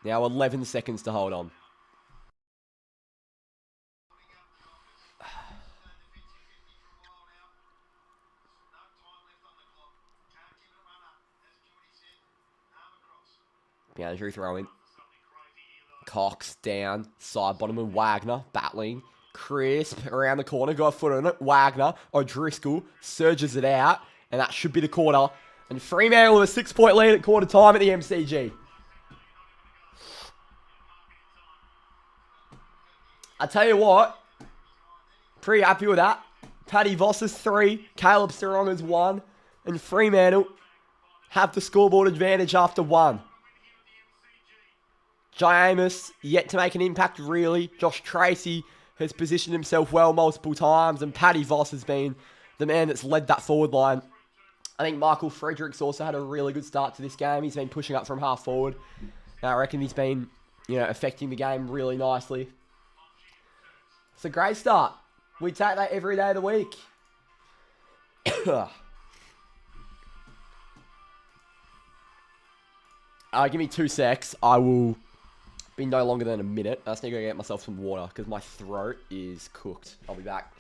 Now 11 seconds to hold on. Boundary throw in. Cox down. Side bottom and Wagner. Battling. Crisp around the corner. Got a foot on it. Wagner. O'Driscoll surges it out. And that should be the quarter. And Fremantle with a 6-point lead at quarter time at the MCG. I tell you what. Pretty happy with that. Paddy Voss is 3. Caleb Sarong is 1. And Fremantle have the scoreboard advantage after 1. Jai Amos, yet to make an impact, really. Josh Tracy has positioned himself well multiple times, and Paddy Voss has been the man that's led that forward line. I think Michael Fredericks also had a really good start to this game. He's been pushing up from half forward. And I reckon he's been, affecting the game really nicely. It's a great start. We take that every day of the week. Give me 2 secs. I will be no longer than a minute. I just need to go get myself some water because my throat is cooked. I'll be back.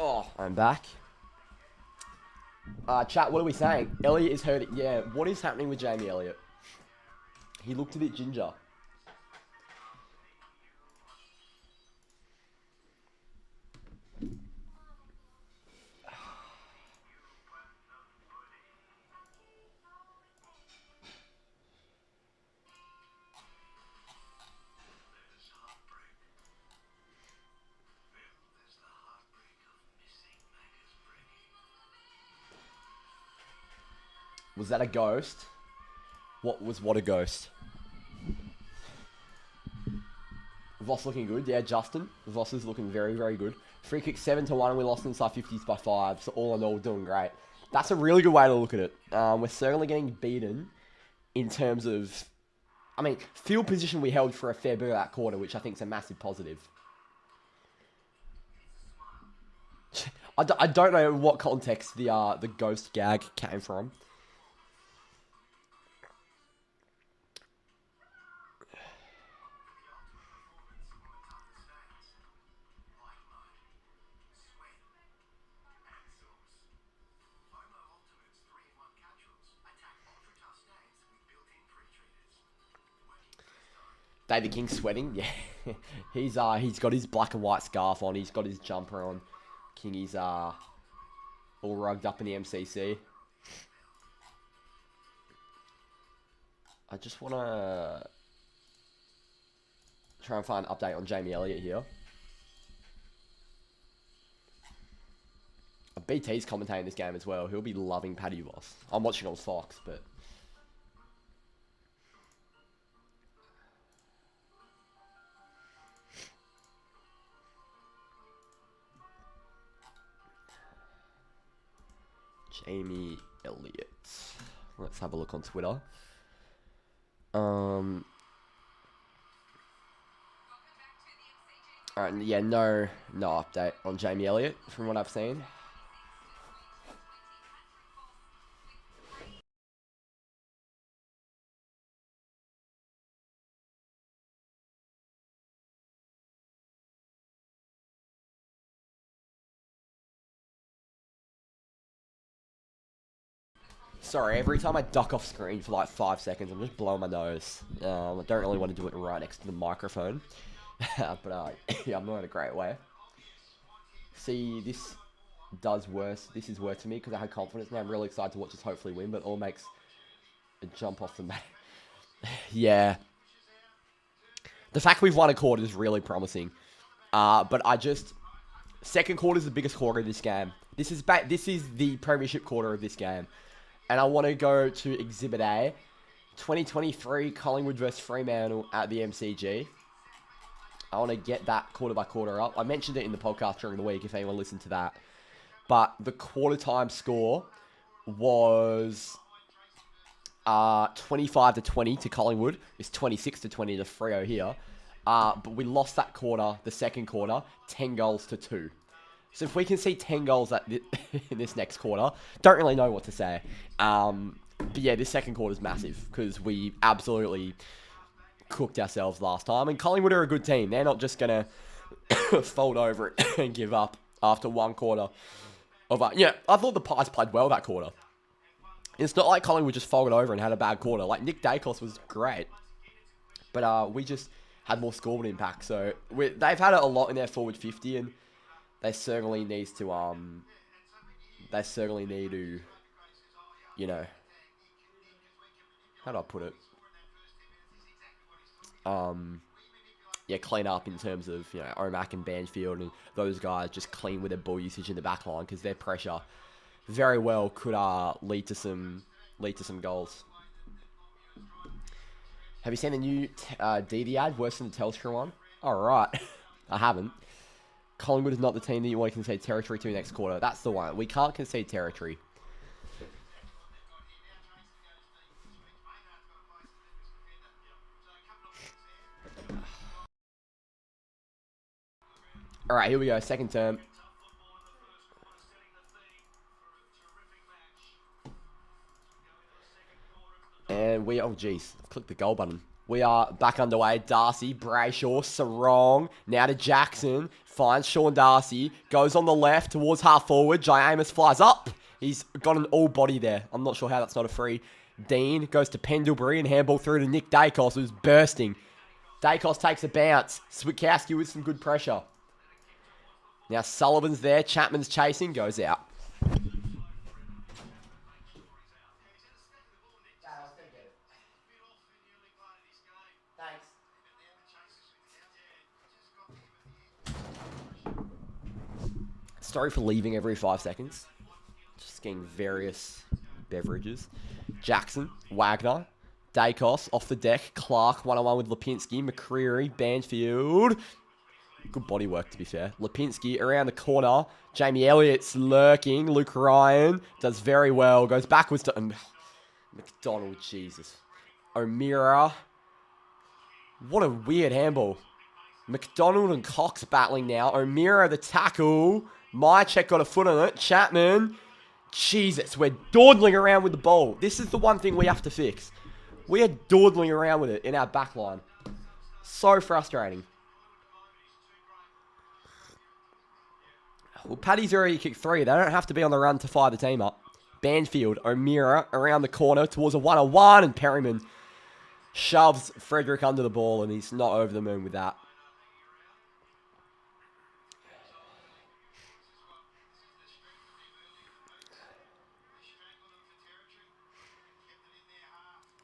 Oh, I'm back. Chat, what are we saying? Elliott is hurt. Yeah, what is happening with Jamie Elliott? He looked a bit ginger. Was that a ghost? What a ghost? Voss looking good. Yeah, Justin. Voss is looking very, very good. Free kick 7-1 and we lost inside 50s by 5. So all in all, doing great. That's a really good way to look at it. We're certainly getting beaten in terms of... field position we held for a fair bit of that quarter, which I think is a massive positive. I don't know what context the ghost gag came from. David King sweating, yeah. He's got his black and white scarf on. He's got his jumper on. Kingy's all rugged up in the MCC. I just want to try and find an update on Jamie Elliott here. BT's commentating this game as well. He'll be loving Paddy Boss. I'm watching on Fox, but... Jamie Elliott. Let's have a look on Twitter. Alright, yeah, no update on Jamie Elliott from what I've seen. Sorry, every time I duck off screen for like 5 seconds, I'm just blowing my nose. I don't really want to do it right next to the microphone. But yeah, I'm not in a great way. See, this does worse. This is worse for me because I had confidence. Now I'm really excited to watch this hopefully win, but all makes a jump off the mat. Yeah. The fact we've won a quarter is really promising. But second quarter is the biggest quarter of this game. This is the premiership quarter of this game. And I want to go to Exhibit A, 2023 Collingwood versus Fremantle at the MCG. I want to get that quarter by quarter up. I mentioned it in the podcast during the week if anyone listened to that. But the quarter time score was 25-20 to Collingwood. It's 26-20 to Freo here. But we lost that quarter, the second quarter, 10 goals to 2. So if we can see 10 goals in this next quarter, don't really know what to say. But yeah, this second quarter is massive because we absolutely cooked ourselves last time. And Collingwood are a good team. They're not just going to fold over it and give up after one quarter. Yeah, I thought the Pies played well that quarter. It's not like Collingwood just folded over and had a bad quarter. Like, Nick Dacos was great. But we just had more scoreboard impact. So they've had it a lot in their forward 50 and... They certainly need to, you know, how do I put it? Yeah, clean up in terms of, you know, Omac and Banfield and those guys just clean with their ball usage in the back line because their pressure very well could lead to some goals. Have you seen the new DD ad, worse than the Telstra one? All right, I haven't. Collingwood is not the team that you want to concede territory to next quarter. That's the one. We can't concede territory. All right, here we go. Second term. And oh geez, I've clicked the goal button. We are back underway. Darcy, Brayshaw, Sarong, now to Jackson. Finds Sean Darcy. Goes on the left towards half forward. Jai Amos flies up. He's got an all body there. I'm not sure how that's not a free. Dean goes to Pendlebury and handball through to Nick Dacos, who's bursting. Dacos takes a bounce. Switkowski with some good pressure. Now Sullivan's there. Chapman's chasing. Goes out. Sorry for leaving every 5 seconds. Just getting various beverages. Jackson, Wagner, Dacos off the deck. Clark, one-on-one with Lipinski. McCreary, Banfield. Good body work, to be fair. Lipinski around the corner. Jamie Elliott's lurking. Luke Ryan does very well. Goes backwards to... McDonald, Jesus. O'Meara. What a weird handball. McDonald and Cox battling now. O'Meara the tackle. My check got a foot on it. Chapman. Jesus, we're dawdling around with the ball. This is the one thing we have to fix. We are dawdling around with it in our back line. So frustrating. Well, Paddy's already kicked 3. They don't have to be on the run to fire the team up. Banfield, O'Meara around the corner towards a 1-on-1, and Perryman shoves Frederick under the ball, and he's not over the moon with that.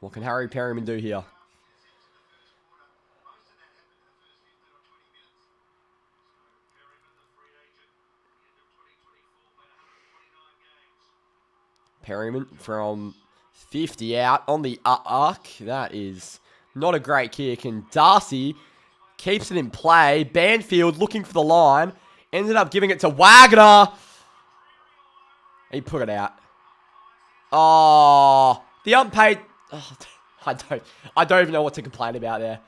What can Harry Perryman do here? Perryman from 50 out on the arc. That is not a great kick. And Darcy keeps it in play. Banfield looking for the line. Ended up giving it to Wagner. He put it out. Oh, the unpaid. Oh, I don't even know what to complain about there.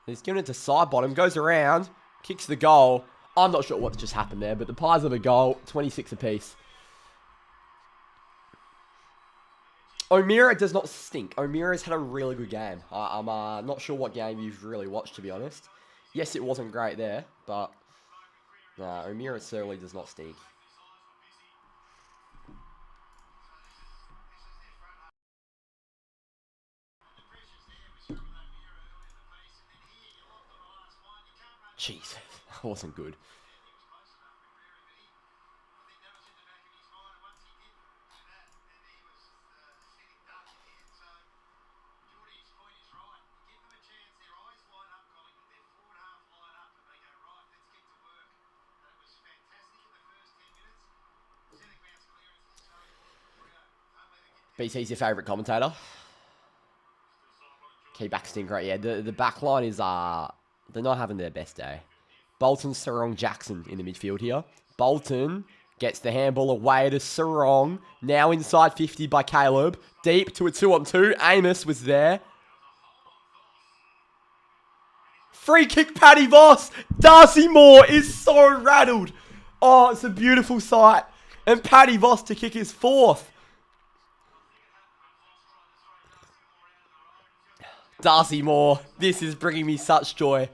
He's giving it to side bottom. Goes around. Kicks the goal. I'm not sure what just happened there, but the Pies of a goal, 26 apiece. O'Meara does not stink. O'Meara's had a really good game. I'm not sure what game you've really watched, to be honest. Yes, it wasn't great there, but O'Meara certainly does not stink. Jesus, that wasn't good. BC's your favourite commentator? Key back stink, right? Yeah, the back line is, they're not having their best day. Bolton, Sarong, Jackson in the midfield here. Bolton gets the handball away to Sarong. Now inside 50 by Caleb. Deep to a 2-on-2. Amos was there. Free kick, Paddy Voss. Darcy Moore is so rattled. Oh, it's a beautiful sight. And Paddy Voss to kick his 4th. Darcy Moore. This is bringing me such joy.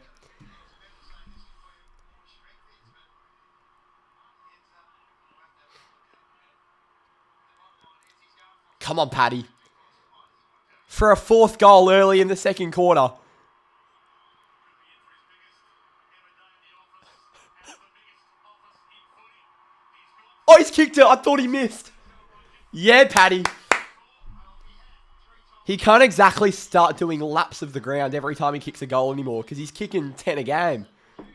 Come on, Paddy. For a 4th goal early in the second quarter. Oh, he's kicked it. I thought he missed. Yeah, Paddy. He can't exactly start doing laps of the ground every time he kicks a goal anymore because he's kicking 10 a game.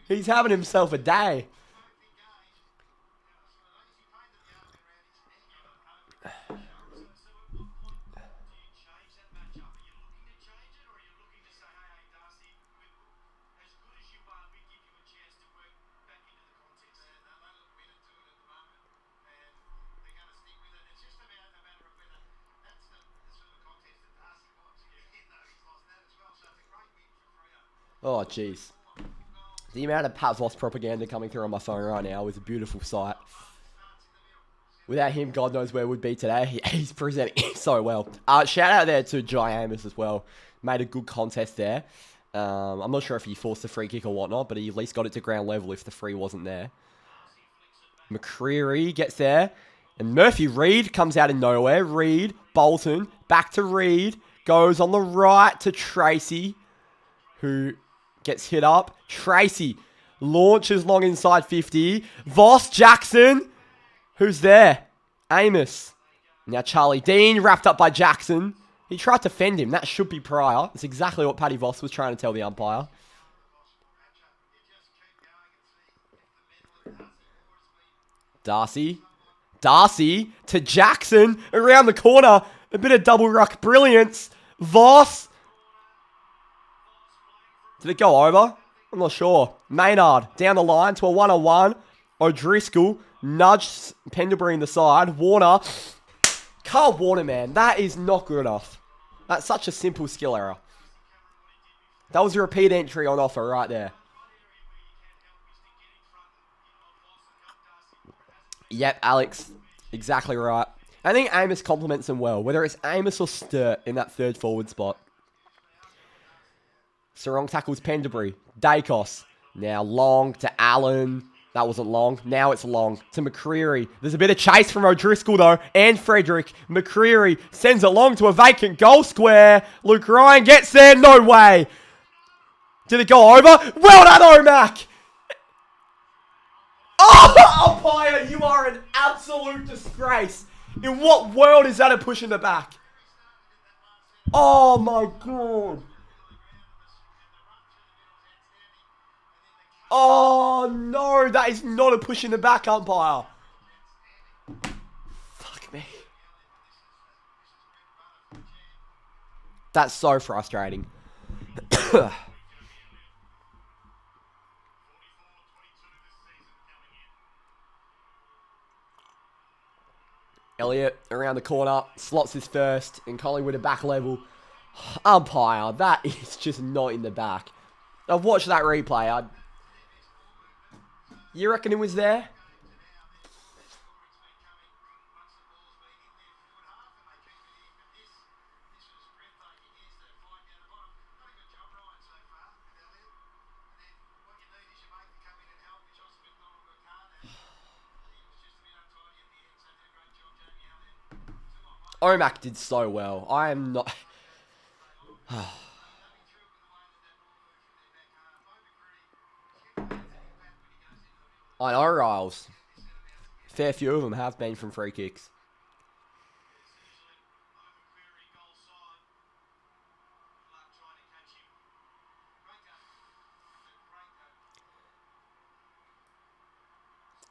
He's having himself a day. Oh, jeez. The amount of Pat Voss propaganda coming through on my phone right now is a beautiful sight. Without him, God knows where we'd be today. He's presenting so well. Shout out there to Jai Amos as well. Made a good contest there. I'm not sure if he forced the free kick or whatnot, but he at least got it to ground level if the free wasn't there. McCreary gets there. And Murphy Reed comes out of nowhere. Reed, Bolton, back to Reed. Goes on the right to Tracy, who gets hit up. Tracy launches long inside 50. Voss, Jackson. Who's there? Amos. Now Charlie Dean wrapped up by Jackson. He tried to fend him. That should be Pryor. That's exactly what Paddy Voss was trying to tell the umpire. Darcy. Darcy to Jackson around the corner. A bit of double ruck brilliance. Voss. Did it go over? I'm not sure. Maynard down the line to a 1-on-1. O'Driscoll nudged Pendlebury in the side. Warner. Carl Warner, man. That is not good enough. That's such a simple skill error. That was a repeat entry on offer right there. Yep, Alex. Exactly right. I think Amos complements him well, whether it's Amos or Sturt in that third forward spot. Sarong tackles Pendlebury. Dacos. Now long to Allen. That wasn't long. Now it's long to McCreary. There's a bit of chase from O'Driscoll, though, and Frederick. McCreary sends it long to a vacant goal square. Luke Ryan gets there. No way. Did it go over? Well done, Omac. Oh, umpire, you are an absolute disgrace. In what world is that a push in the back? Oh, my God. Oh, no, that is not a push in the back, umpire. Fuck me. That's so frustrating. Elliott around the corner, slots his first, and Collingwood at back level. Umpire, that is just not in the back. I've watched that replay. You reckon it was there? Omac did so well. I am not... I know, Riles. Fair few of them have been from free kicks.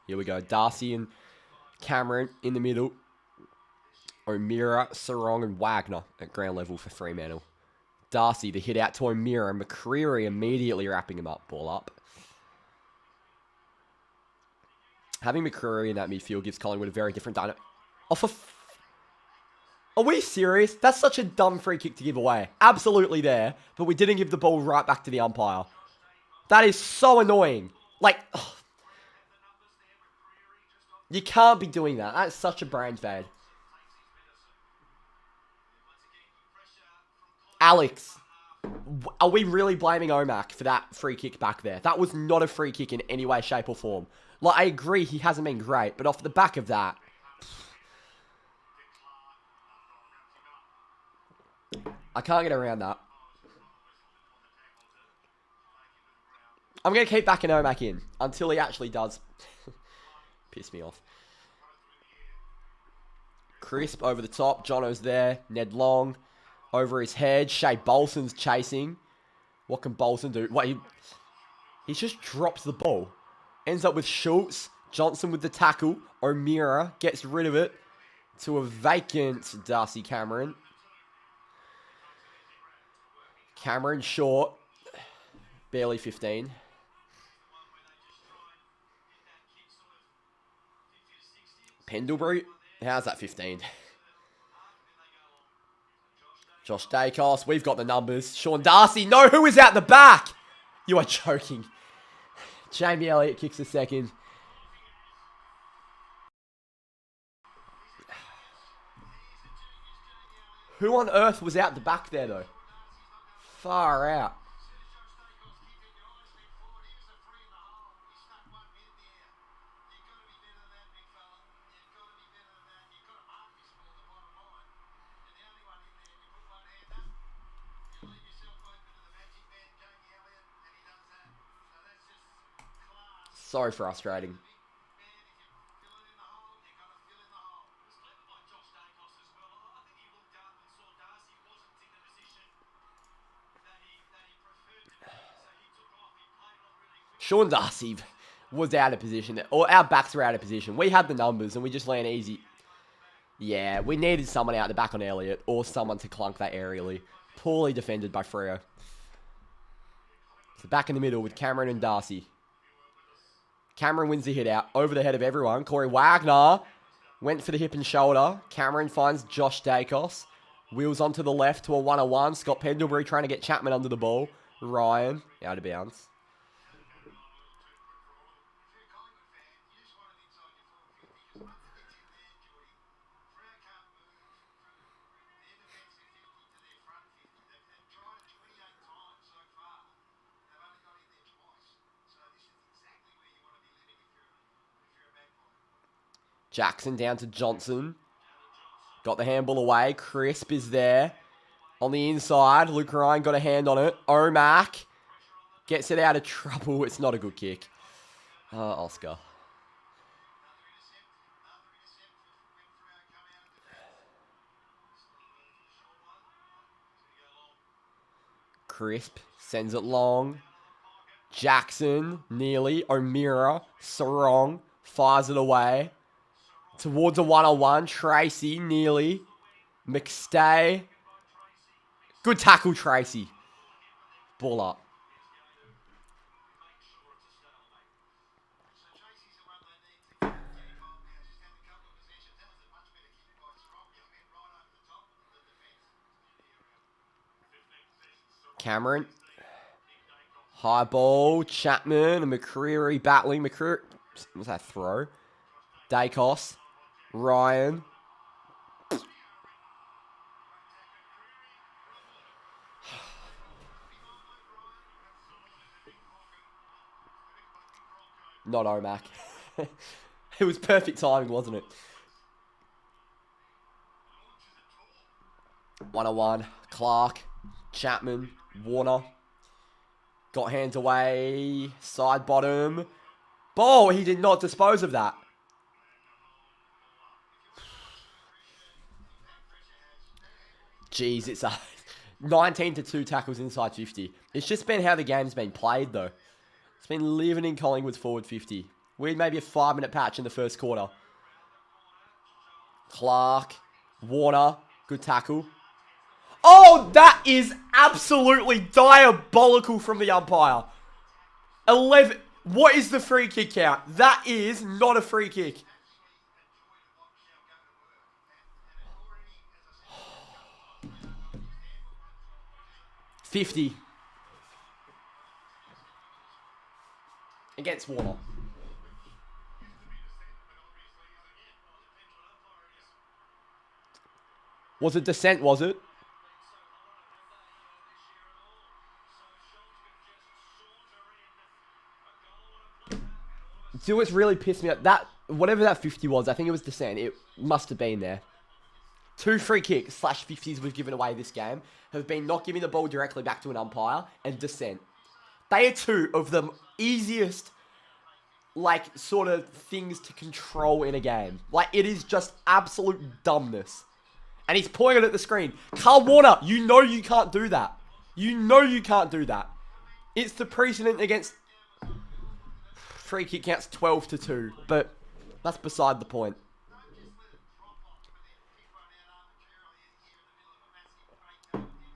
Here we go. Darcy and Cameron in the middle. O'Meara, Sarong, and Wagner at ground level for Fremantle. Darcy, the hit out to O'Meara. McCreary immediately wrapping him up. Ball up. Having McCreary in that midfield gives Collingwood a very different dynamic. Are we serious? That's such a dumb free kick to give away. Absolutely there. But we didn't give the ball right back to the umpire. That is so annoying. Like, ugh. You can't be doing that. That's such a brain fade. Alex, are we really blaming Omac for that free kick back there? That was not a free kick in any way, shape, or form. Like, I agree he hasn't been great, but off the back of that... I can't get around that. I'm going to keep backing Omac in until he actually does piss me off. Crisp over the top. Jono's there. Ned Long over his head. Shea Bolson's chasing. What can Bolson do? What, he just drops the ball. Ends up with Schultz. Johnson with the tackle. O'Meara gets rid of it to a vacant Darcy Cameron. Cameron short. Barely 15. Pendlebury. How's that 15? Josh Dacos. We've got the numbers. Sean Darcy. No, who is out the back? You are joking. Jamie Elliott kicks a second. Who on earth was out the back there, though? Far out. So frustrating. Sean Darcy was out of position. Or our backs were out of position. We had the numbers and we just ran easy. Yeah, we needed someone out the back on Elliott or someone to clunk that aerially. Poorly defended by Freo. So back in the middle with Cameron and Darcy. Cameron wins the hit out over the head of everyone. Corey Wagner went for the hip and shoulder. Cameron finds Josh Dacos. Wheels onto the left to a 1-on-1. Scott Pendlebury trying to get Chapman under the ball. Ryan out of bounds. Jackson down to Johnson. Got the handball away. Crisp is there. On the inside, Luke Ryan got a hand on it. Omac gets it out of trouble. It's not a good kick. Oscar. Crisp sends it long. Jackson, nearly. O'Meara, Sarong, fires it away. Towards a one-on-one. Tracy, nearly. McStay. Good tackle, Tracy. Ball up. Cameron. High ball. Chapman and McCreary battling. McCreary. What's that throw? Dacos. Ryan. Not Omac. It was perfect timing, wasn't it? 1-on-1. Clark. Chapman. Warner. Got hands away. Side bottom. Ball. He did not dispose of that. Jeez, it's 19 to 2 tackles inside 50. It's just been how the game's been played, though. It's been living in Collingwood's forward 50. We had maybe a 5-minute patch in the first quarter. Clark. Warner. Good tackle. Oh, that is absolutely diabolical from the umpire. 11. What is the free kick count? That is not a free kick. $50. Against Warner. Was it dissent, was it? See what's really pissed me off? That, whatever that 50 was, I think it was dissent. It must have been there. 2 free kicks / 50s we've given away this game have been not giving the ball directly back to an umpire and dissent. They are 2 of the easiest, like, sort of things to control in a game. Like, it is just absolute dumbness. And he's pointing at the screen. Carl Warner, you know you can't do that. You know you can't do that. It's the precedent against... Free kick counts 12 to 2, but that's beside the point.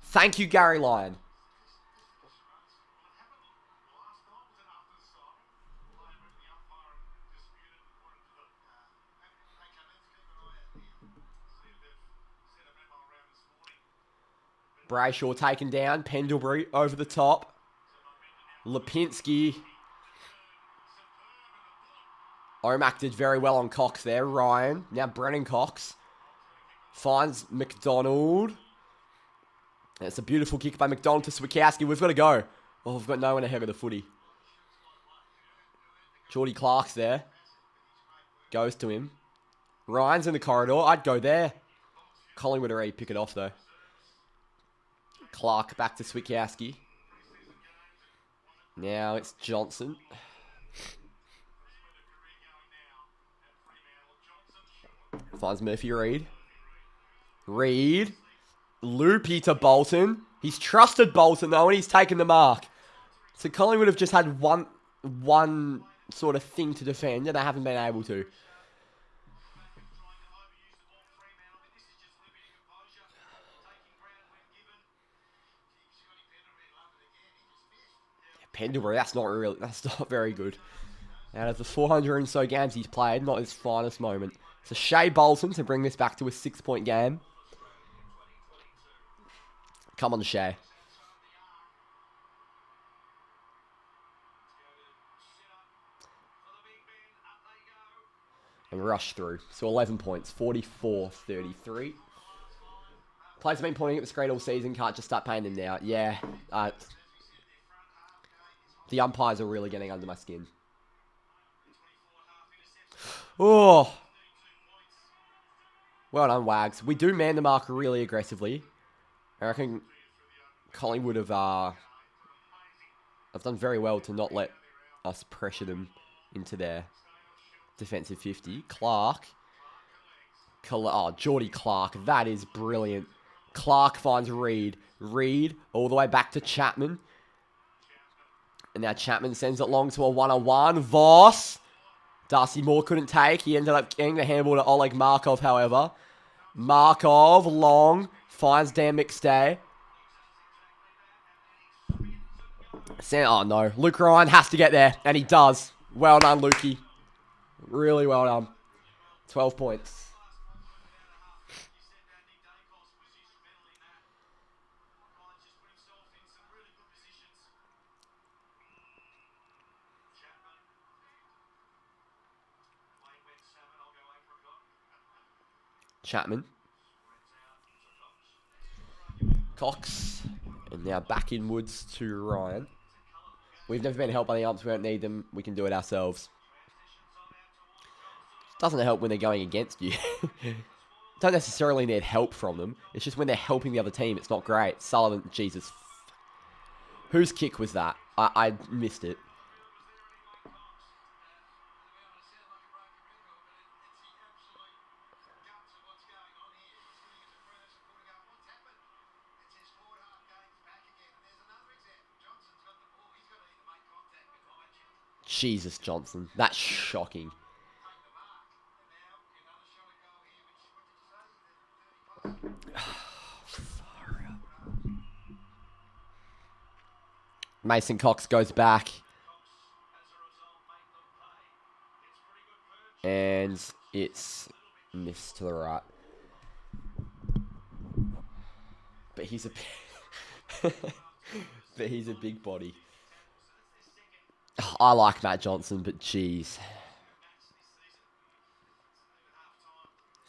Thank you, Gary Lyon. Brayshaw taken down. Pendlebury over the top. Lipinski. Omac did very well on Cox there. Ryan. Now Brennan Cox. Finds McDonald. And it's a beautiful kick by McDonald to Swikowski. We've got to go. Oh, we've got no one ahead of the footy. Geordie Clark's there. Goes to him. Ryan's in the corridor. I'd go there. Collingwood already pick it off, though. Clark back to Swikowski. Now it's Johnson. Finds Murphy Reid. Reid. Loopy to Bolton. He's trusted Bolton, though, and he's taken the mark. So Collingwood have just had one sort of thing to defend, and they haven't been able to. Pendlebury, that's not very good. Out of the 400 and so games he's played, not his finest moment. So Shea Bolton to bring this back to a 6-point game. Come on, Shea. And rush through. So 11 points, 44-33. Players have been pointing at the screen all season, can't just start paying them now. Yeah, the umpires are really getting under my skin. Oh. Well done, Wags. We do man the mark really aggressively. I reckon Collingwood have done very well to not let us pressure them into their defensive 50. Clark. Geordie Clark. That is brilliant. Clark finds Reed. Reed all the way back to Chapman. And now Chapman sends it long to a one-on-one. Voss. Darcy Moore couldn't take. He ended up getting the handball to Oleg Markov, however. Markov, long. Finds Dan McStay. Oh, no. Luke Ryan has to get there. And he does. Well done, Lukey. Really well done. 12 points. Chapman. Cox. And now back inwards to Ryan. We've never been helped by the umps. We don't need them. We can do it ourselves. Doesn't help when they're going against you. Don't necessarily need help from them. It's just when they're helping the other team, it's not great. Sullivan, Jesus. Whose kick was that? I missed it. Jesus, Johnson. That's shocking. Mason Cox goes back. And it's missed to the right. But he's a but he's a big body. I like Matt Johnson, but geez.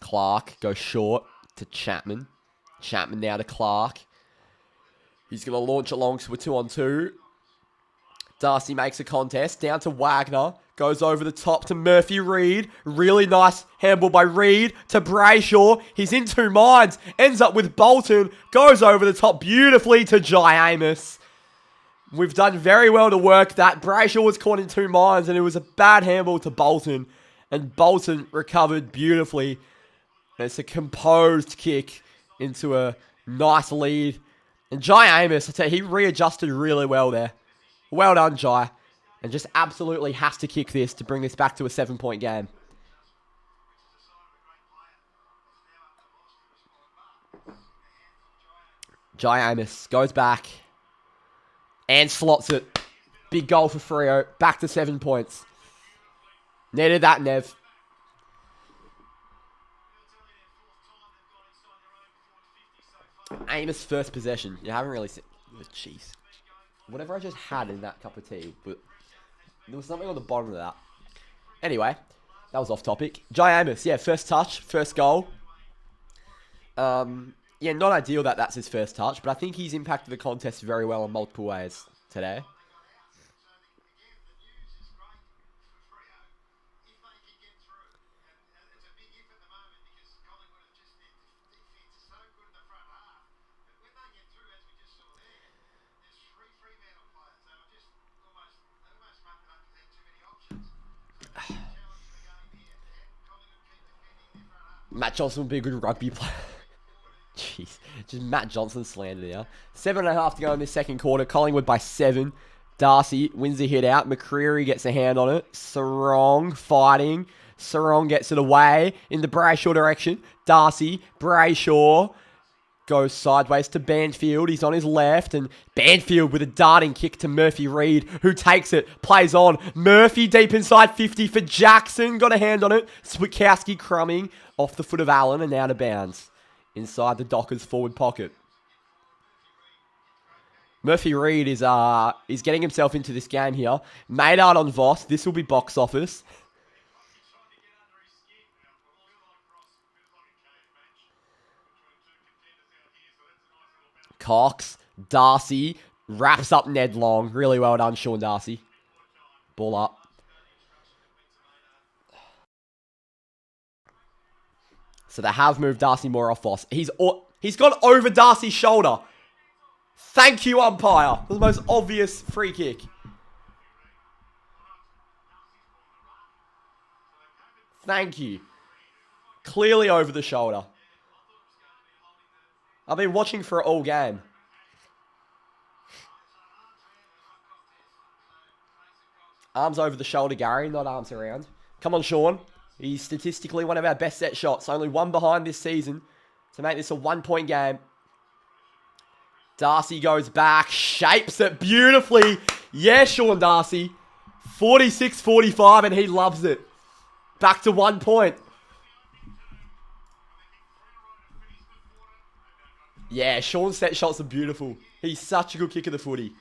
Clark goes short to Chapman. Chapman now to Clark. He's going to launch it long to a 2-on-2. Darcy makes a contest. Down to Wagner. Goes over the top to Murphy Reed. Really nice handball by Reed to Brayshaw. He's in two minds. Ends up with Bolton. Goes over the top beautifully to Jai Amos. We've done very well to work that. Brayshaw was caught in two minds and it was a bad handball to Bolton. And Bolton recovered beautifully. And it's a composed kick into a nice lead. And Jai Amos, I tell you, he readjusted really well there. Well done, Jai. And just absolutely has to kick this to bring this back to a 7-point game. Jai Amos goes back. And slots it. Big goal for Freo. Back to 7 points. Needed that, Nev. Amos' first possession. You haven't really seen... Oh, jeez. Whatever I just had in that cup of tea. But there was something on the bottom of that. Anyway. That was off topic. Jai Amos. Yeah, first touch. First goal. Yeah, not ideal that that's his first touch, but I think he's impacted the contest very well in multiple ways today. Matt Johnson would be a good rugby player. Jeez. Just Matt Johnson slander there. 7.5 to go in this second quarter. Collingwood by 7. Darcy wins the hit out. McCreary gets a hand on it. Sarong fighting. Sarong gets it away in the Brayshaw direction. Darcy, Brayshaw goes sideways to Banfield. He's on his left. And Banfield with a darting kick to Murphy Reed, who takes it, plays on. Murphy deep inside 50 for Jackson. Got a hand on it. Switkowski crumbing off the foot of Allen and out of bounds. Inside the Dockers forward pocket. Murphy Reed is getting himself into this game here. Maynard on Voss. This will be box office. Cox. Darcy. Wraps up Ned Long. Really well done, Sean Darcy. Ball up. So they have moved Darcy Moore off Voss. He's gone over Darcy's shoulder. Thank you, umpire. The most obvious free kick. Thank you. Clearly over the shoulder. I've been watching for it all game. Arms over the shoulder, Gary, not arms around. Come on, Sean. He's statistically one of our best set shots. Only one behind this season to make this a 1-point game. Darcy goes back, shapes it beautifully. Yeah, Sean Darcy. 46-45, and he loves it. Back to 1 point. Yeah, Sean's set shots are beautiful. He's such a good kick of the footy.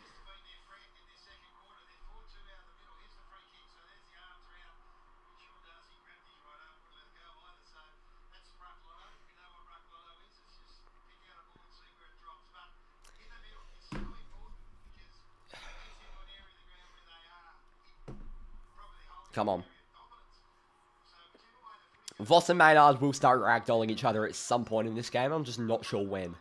Come on. Voss and Maynard will start ragdolling each other at some point in this game. I'm just not sure when.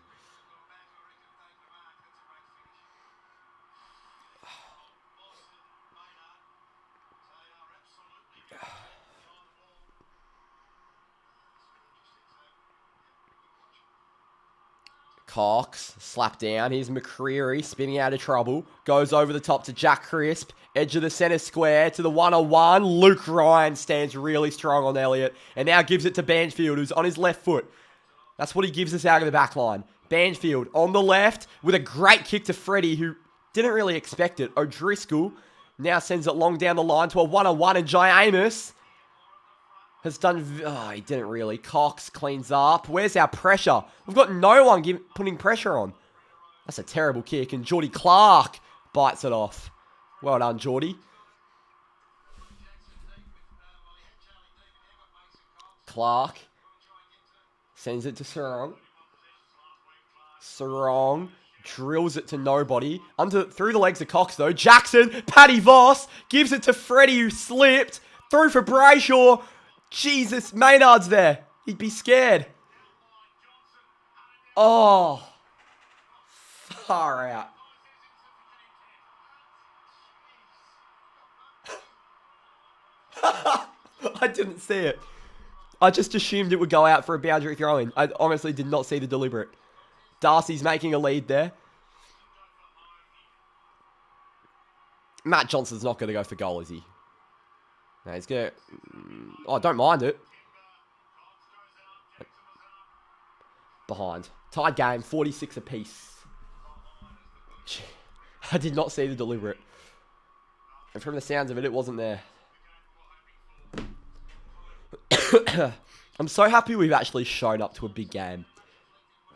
Cox, slap down. Here's McCreary, spinning out of trouble. Goes over the top to Jack Crisp. Edge of the centre square to the 1-on-1. Luke Ryan stands really strong on Elliott. And now gives it to Banfield, who's on his left foot. That's what he gives us out of the back line. Banfield on the left with a great kick to Freddie, who didn't really expect it. O'Driscoll now sends it long down the line to a 1-on-1. And Jai Amos has done... Oh, he didn't really. Cox cleans up. Where's our pressure? We've got no one putting pressure on. That's a terrible kick. And Geordie Clark bites it off. Well done, Geordie. Clark sends it to Sarong. Sarong drills it to nobody. Through the legs of Cox, though. Jackson, Paddy Voss, gives it to Freddie, who slipped. Through for Brayshaw. Jesus, Maynard's there. He'd be scared. Oh. Far out. I didn't see it. I just assumed it would go out for a boundary throw-in. I honestly did not see the deliberate. Darcy's making a lead there. Matt Johnson's not going to go for goal, is he? No, he's going to... Oh, I don't mind it. Behind. Tied game, 46 apiece. I did not see the deliberate. And from the sounds of it, it wasn't there. I'm so happy we've actually shown up to a big game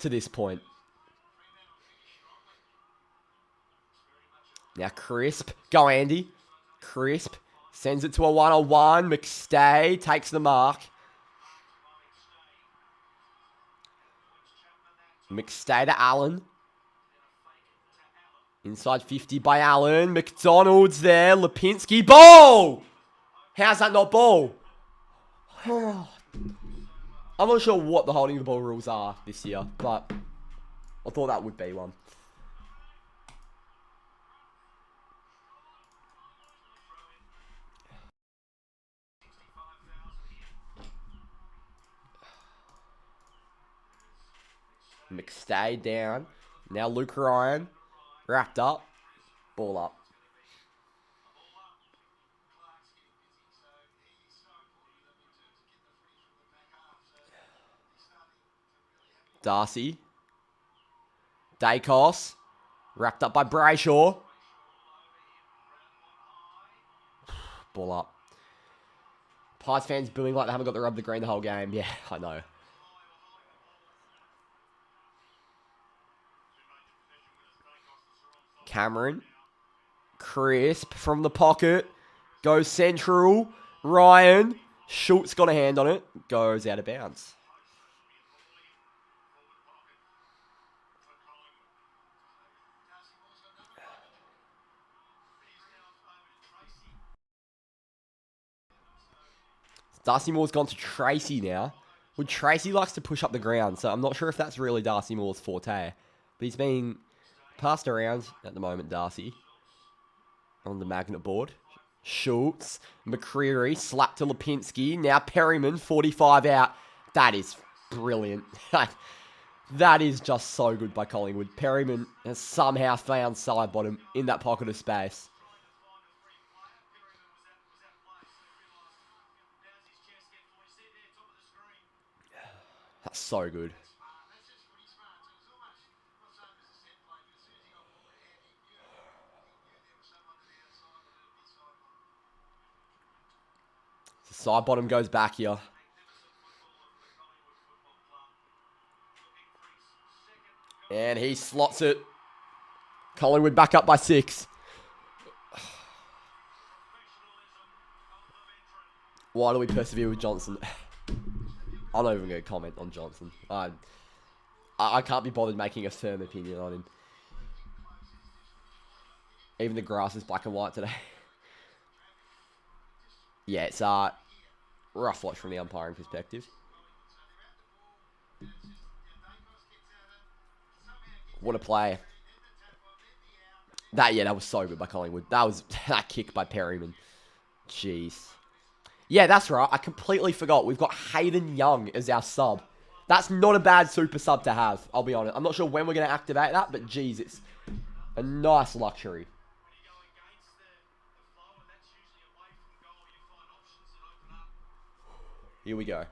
to this point. Now Crisp. Go Andy. Crisp. Sends it to a 1-on-1. McStay takes the mark. McStay to Allen. Inside 50 by Allen. McDonald's there. Lipinski. Ball! How's that not ball? I'm not sure what the holding the ball rules are this year, but I thought that would be one. McStay down. Now Luke Ryan. Wrapped up. Ball up. Darcy. Dacos. Wrapped up by Brayshaw. Ball up. Pies fans booing like they haven't got the rub of the green the whole game. Yeah, I know. Cameron. Crisp from the pocket. Goes central. Ryan. Schultz got a hand on it. Goes out of bounds. Darcy Moore's gone to Tracy now. Well, Tracy likes to push up the ground, so I'm not sure if that's really Darcy Moore's forte. But he's being passed around at the moment, Darcy. On the magnet board. Schultz, McCreary, slap to Lipinski. Now Perryman, 45 out. That is brilliant. That is just so good by Collingwood. Perryman has somehow found side bottom in that pocket of space. That's so good. The side bottom goes back here. And he slots it. Collingwood back up by 6. Why do we persevere with Johnson? I'm not even going to comment on Johnson. I can't be bothered making a firm opinion on him. Even the grass is black and white today. Yeah, it's rough watch from the umpiring perspective. What a play. That was so good by Collingwood. That kick by Perryman. Jeez. Yeah, that's right. I completely forgot. We've got Hayden Young as our sub. That's not a bad super sub to have, I'll be honest. I'm not sure when we're going to activate that, but geez, it's a nice luxury. Here we go.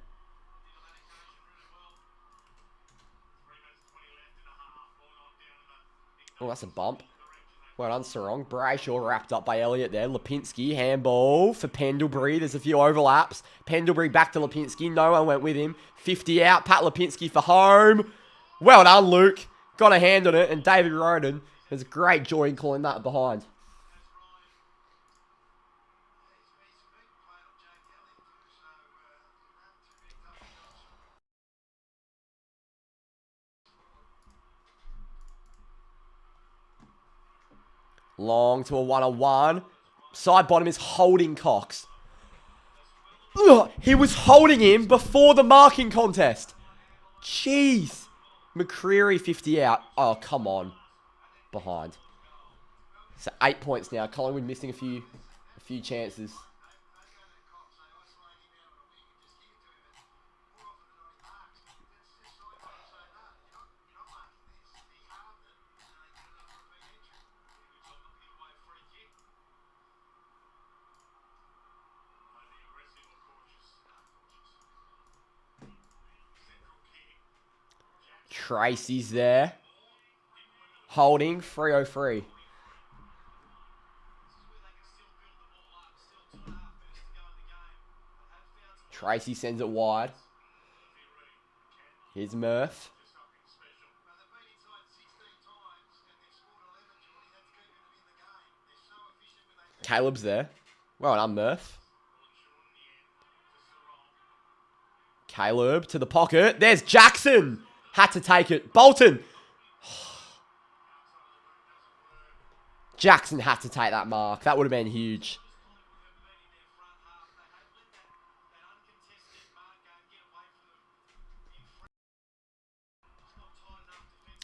Oh, that's a bump. Well done, Sarong. Brayshaw wrapped up by Elliott there. Lipinski, handball for Pendlebury. There's a few overlaps. Pendlebury back to Lipinski. No one went with him. 50 out. Pat Lipinski for home. Well done, Luke. Got a hand on it. And David Roden has great joy in calling that behind. Long to a 1-on-1. Side bottom is holding Cox. Ugh, he was holding him before the marking contest. Jeez. McCreary 50 out. Oh, come on. Behind. So 8 points now. Collingwood missing a few chances. Tracy's there. Holding. Freo free. Tracy sends it wide. Here's Murph. Caleb's there. Well done, Murph. Caleb to the pocket. There's Jackson. Had to take it. Bolton. Jackson had to take that mark. That would have been huge.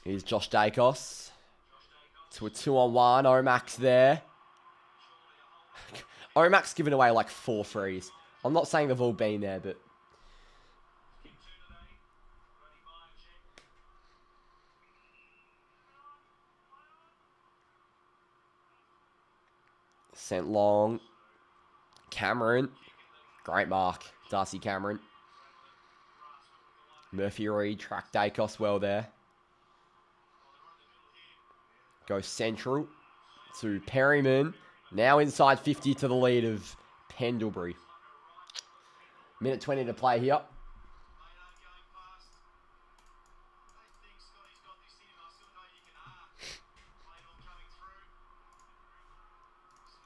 Here's Josh Dacos. To a 2-on-1. Omax there. Omax giving away like 4 frees. I'm not saying they've all been there, but... Sent long. Cameron. Great mark. Darcy Cameron. Murphy Reed tracked Dacos well there. Goes central to Perryman. Now inside 50 to the lead of Pendlebury. Minute 20 to play here.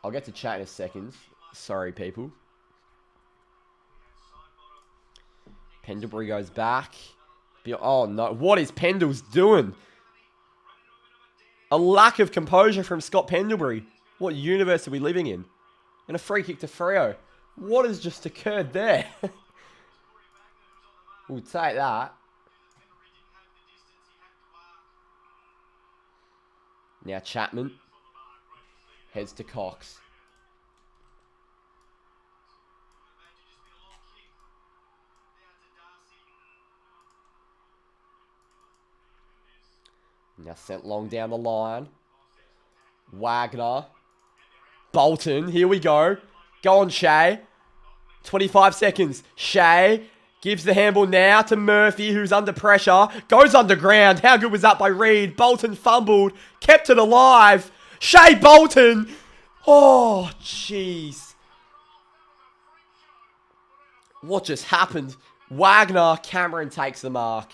I'll get to chat in a second. Sorry, people. Pendlebury goes back. Oh, no. What is Pendles doing? A lack of composure from Scott Pendlebury. What universe are we living in? And a free kick to Freo. What has just occurred there? We'll take that. Now Chapman heads to Cox. Now sent long down the line. Wagner. Bolton. Here we go. Go on, Shea. 25 seconds. Shea gives the handball now to Murphy, who's under pressure. Goes underground. How good was that by Reed? Bolton fumbled. Kept it alive. Shea Bolton. Oh, jeez. What just happened? Wagner. Cameron takes the mark.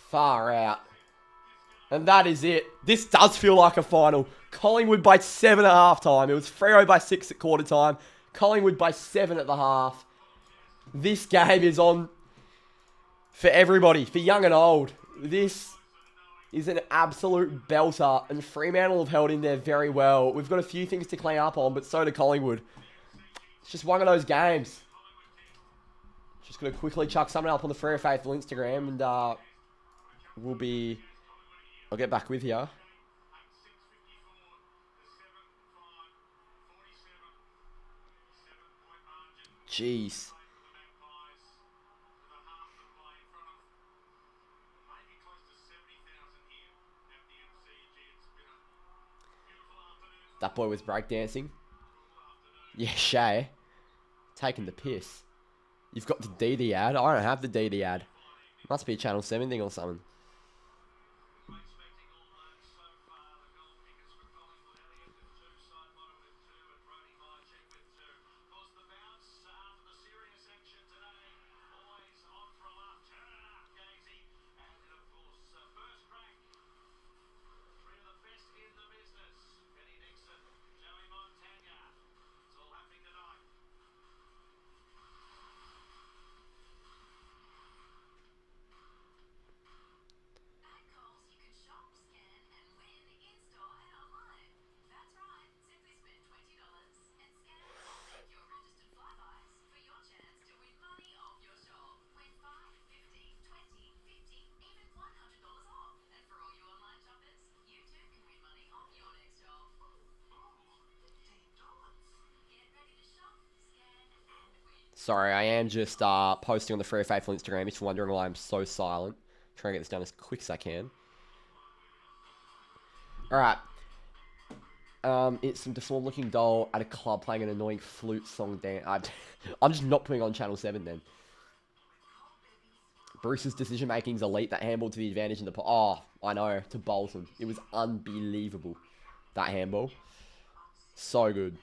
Far out. And that is it. This does feel like a final. Collingwood by 7 at halftime. It was Freo by 6 at quarter time. Collingwood by 7 at the half. This game is on for everybody, for young and old. This is an absolute belter, and Fremantle have held in there very well. We've got a few things to clean up on, but so do Collingwood. It's just one of those games. Just going to quickly chuck something up on the Freo Faithful Instagram, and I'll get back with you. Jeez. That boy was breakdancing. Yeah, Shay. Taking the piss. You've got the DD ad. I don't have the DD ad. Must be a Channel 7 thing or something. Sorry, I am just posting on the Freo Faithful Instagram if you're wondering why I'm so silent. Trying to get this done as quick as I can. Alright. It's some deformed looking doll at a club playing an annoying flute song dance. I'm just not putting on Channel 7 then. Bruce's decision making's elite. That handball to the advantage in the... Oh, I know. To Bolton. It was unbelievable. That handball. So good.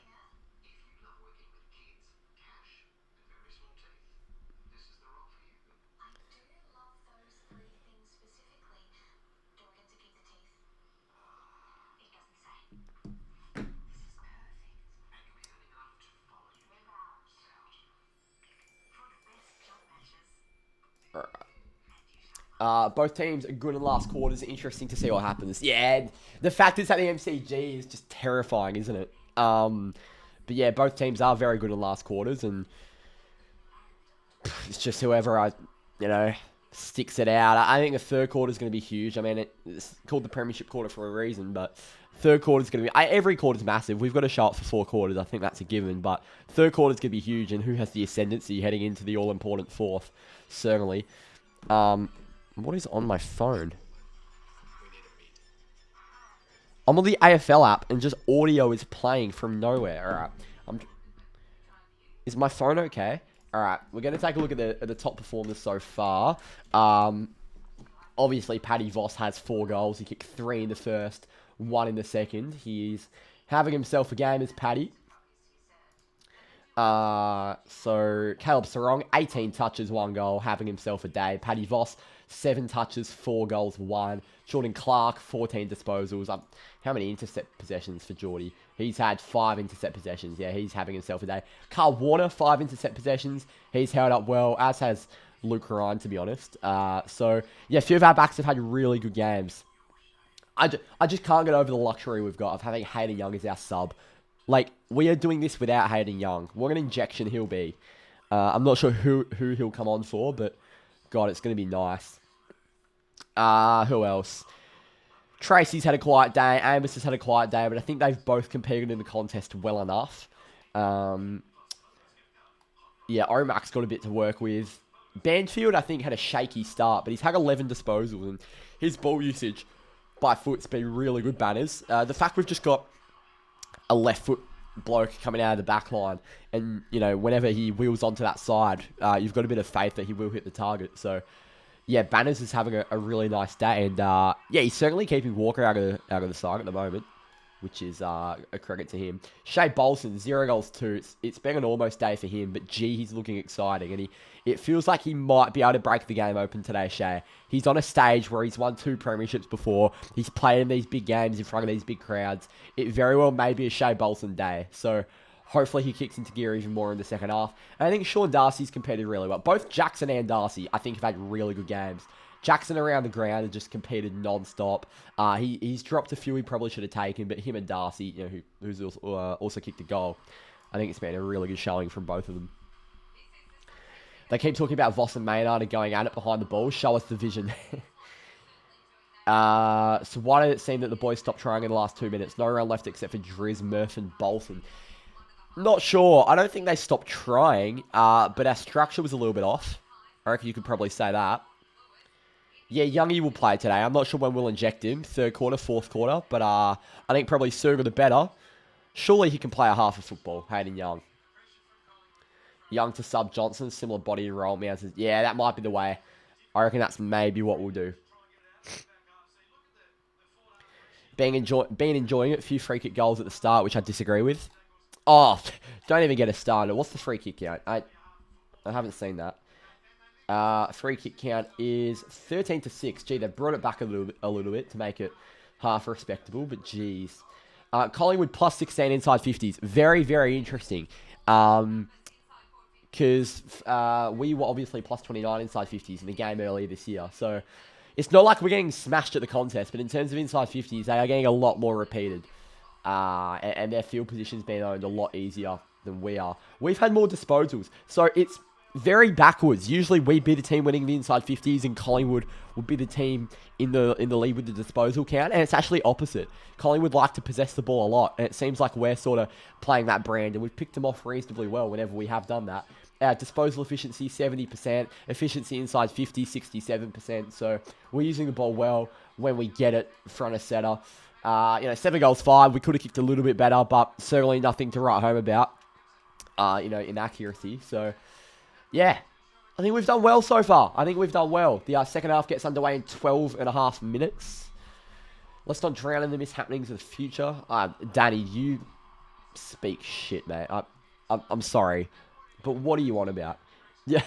Both teams are good in the last quarters. Interesting to see what happens. Yeah, the fact it's at the MCG is just terrifying, isn't it? But yeah, both teams are very good in the last quarters, and it's just whoever sticks it out. I think the third quarter is going to be huge. I mean, it's called the Premiership quarter for a reason, but third quarter is going to be... every quarter is massive. We've got to show up for 4 quarters. I think that's a given, but third quarter is going to be huge, and who has the ascendancy heading into the all-important fourth? Certainly. What is on my phone? I'm on the AFL app and just audio is playing from nowhere. Alright. Is my phone okay? Alright, we're going to take a look at the top performers so far. Obviously, Paddy Voss has 4 goals. He kicked 3 in the first, 1 in the second. He's having himself a game as Paddy. So Caleb Sarong, 18 touches, 1 goal, having himself a day. Paddy Voss, 7 touches, 4 goals, 1. Jordan Clark, 14 disposals. How many intercept possessions for Geordie? He's had 5 intercept possessions. Yeah, he's having himself a day. Carl Warner, 5 intercept possessions. He's held up well, as has Luke Ryan, to be honest. So, yeah, a few of our backs have had really good games. I just can't get over the luxury we've got of having Hayden Young as our sub. Like, we are doing this without Hayden Young. What an injection he'll be. I'm not sure who he'll come on for, but God, it's going to be nice. Who else? Tracy's had a quiet day. Amos has had a quiet day, but I think they've both competed in the contest well enough. Yeah, Omac's got a bit to work with. Banfield, I think, had a shaky start, but he's had 11 disposals, and his ball usage by foot's been really good, Banners. The fact we've just got a left foot bloke coming out of the back line, and, you know, whenever he wheels onto that side, you've got a bit of faith that he will hit the target. So, yeah, Banners is having a really nice day, and, yeah, he's certainly keeping Walker out of the side at the moment, which is a credit to him. Shea Bolson, 0 goals, 2. It's been an almost day for him, but gee, he's looking exciting. And it feels like he might be able to break the game open today, Shea. He's on a stage where he's won 2 premierships before. He's played in these big games in front of these big crowds. It very well may be a Shea Bolson day. So hopefully he kicks into gear even more in the second half. And I think Sean Darcy's competed really well. Both Jackson and Darcy, I think, have had really good games. Jackson around the ground and just competed non-stop. He's dropped a few he probably should have taken, but him and Darcy, you know, who's also kicked a goal, I think it's been a really good showing from both of them. They keep talking about Voss and Maynard and going at it behind the ball. Show us the vision. So why did it seem that the boys stopped trying in the last 2 minutes? No run left except for Driz, Murph, and Bolton. Not sure. I don't think they stopped trying, but our structure was a little bit off. I reckon you could probably say that. Yeah, Youngie will play today. I'm not sure when we'll inject him. 3rd quarter, 4th quarter. But I think probably sooner the better. Surely he can play a half of football, Hayden Young. Young to sub Johnson, similar body and role. Yeah, that might be the way. I reckon that's maybe what we'll do. Been enjoying it. A few free kick goals at the start, which I disagree with. Oh, don't even get us started. What's the free kick count? I haven't seen that. Free kick count is 13-6. Gee, they brought it back a little bit to make it half respectable, but geez. Collingwood plus 16 inside 50s. Very, very interesting. Because we were obviously plus 29 inside 50s in the game earlier this year. So it's not like we're getting smashed at the contest, but in terms of inside 50s, they are getting a lot more repeated. And their field position's been owned a lot easier than we are. We've had more disposals. So it's very backwards. Usually we'd be the team winning the inside 50s and Collingwood would be the team in the lead with the disposal count, and it's actually opposite. Collingwood like to possess the ball a lot, and it seems like we're sort of playing that brand, and we've picked them off reasonably well whenever we have done that. Disposal efficiency 70%, efficiency inside 50, 67%, so we're using the ball well when we get it front of setter. 7 goals, 5. We could have kicked a little bit better, but certainly nothing to write home about, in accuracy. So yeah, I think we've done well so far. I think we've done well. The second half gets underway in 12.5 minutes. Let's not drown in the mishappenings of the future. Danny, you speak shit, mate. I'm sorry, but what are you on about? Yeah.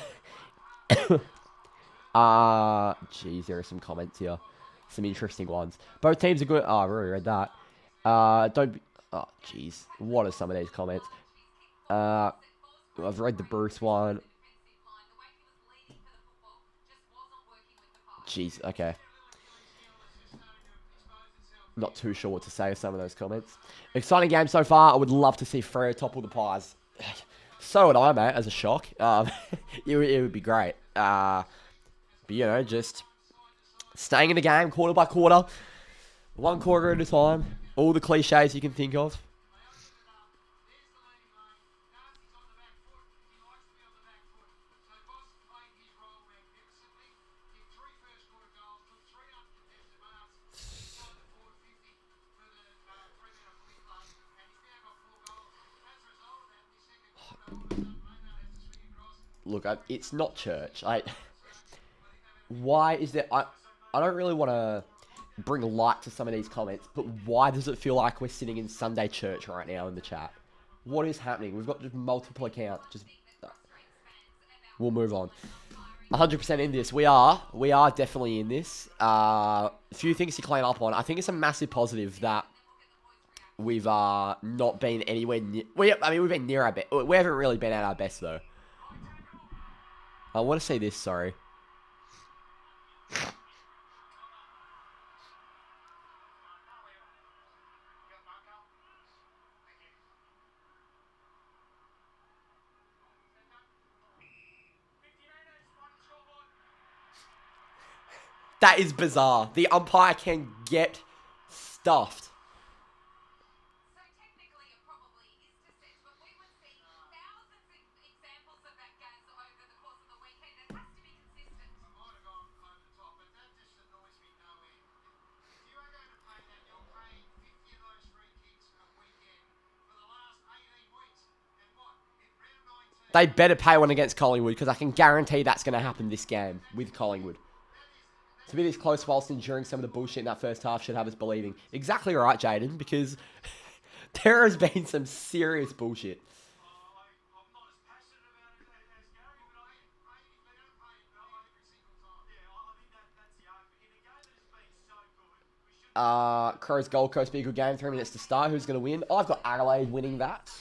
Geez, there are some comments here. Some interesting ones. Both teams are good. Oh, I already read that. Oh, jeez. What are some of these comments? I've read the Bruce one. Jeez, okay. Not too sure what to say of some of those comments. Exciting game so far. I would love to see Freo topple the Pies. So would I, mate, as a shock. It would be great. But, just staying in the game quarter by quarter. 1 quarter at a time. All the cliches you can think of. Look, it's not church. Why is there... I don't really want to bring light to some of these comments, but why does it feel like we're sitting in Sunday church right now in the chat? What is happening? We've got just multiple accounts. We'll move on. 100% in this. We are definitely in this. A few things to clean up on. I think it's a massive positive that we've not been anywhere near... we've been near our best. We haven't really been at our best, though. I want to say this, sorry. That is bizarre. The umpire can get stuffed. They better pay one against Collingwood because I can guarantee that's going to happen this game with Collingwood. To be this close whilst enduring some of the bullshit in that first half should have us believing. Exactly right, Jaden, because there has been some serious bullshit. Crows Gold Coast be a good game. 3 minutes to start. Who's going to win? I've got Adelaide winning that.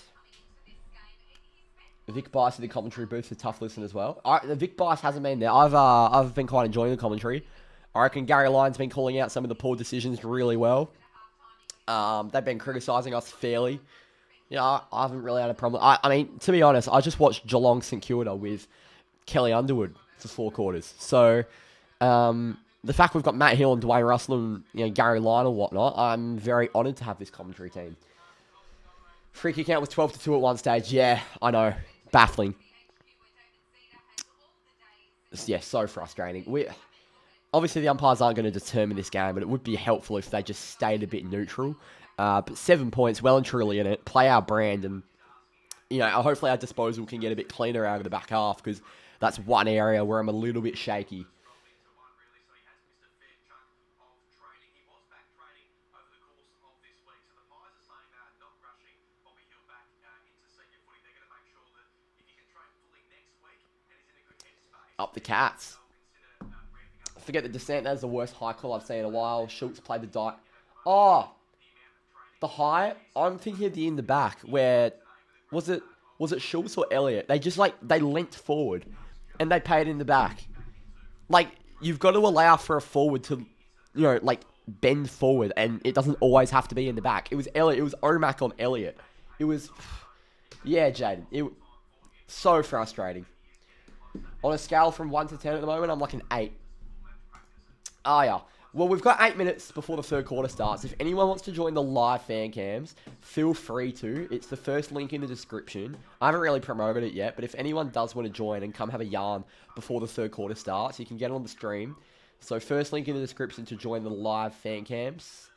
Vic Bice in the commentary booth, a tough listen as well. The Vic Bice hasn't been there. I've been quite enjoying the commentary. I reckon Gary Lyon's been calling out some of the poor decisions really well. They've been criticising us fairly. Yeah, I haven't really had a problem. I mean, to be honest, I just watched Geelong St Kilda with Kelly Underwood for 4 quarters. So, the fact we've got Matt Hill and Dwayne Russell and Gary Lyon or whatnot, I'm very honoured to have this commentary team. Free kick count was 12-2 at one stage. Yeah, I know. Baffling. Yeah, so frustrating. Obviously, the umpires aren't going to determine this game, but it would be helpful if they just stayed a bit neutral. But 7 points, well and truly in it. Play our brand, and hopefully our disposal can get a bit cleaner out of the back half, because that's one area where I'm a little bit shaky. Up the Cats. Forget the descent. That's the worst high call I've seen in a while. Schultz played the die. Oh, the high. I'm thinking of the in the back where was it Schultz or Elliott? They leant forward and they paid in the back. You've got to allow for a forward to bend forward, and it doesn't always have to be in the back. It was Elliott. It was Omac on Elliott. It was Jaden. It so frustrating. On a scale from 1 to 10 at the moment, I'm like an 8. Yeah. Well, we've got 8 minutes before the third quarter starts. If anyone wants to join the live fan cams, feel free to. It's the first link in the description. I haven't really promoted it yet, but if anyone does want to join and come have a yarn before the third quarter starts, you can get on the stream. So first link in the description to join the live fan cams.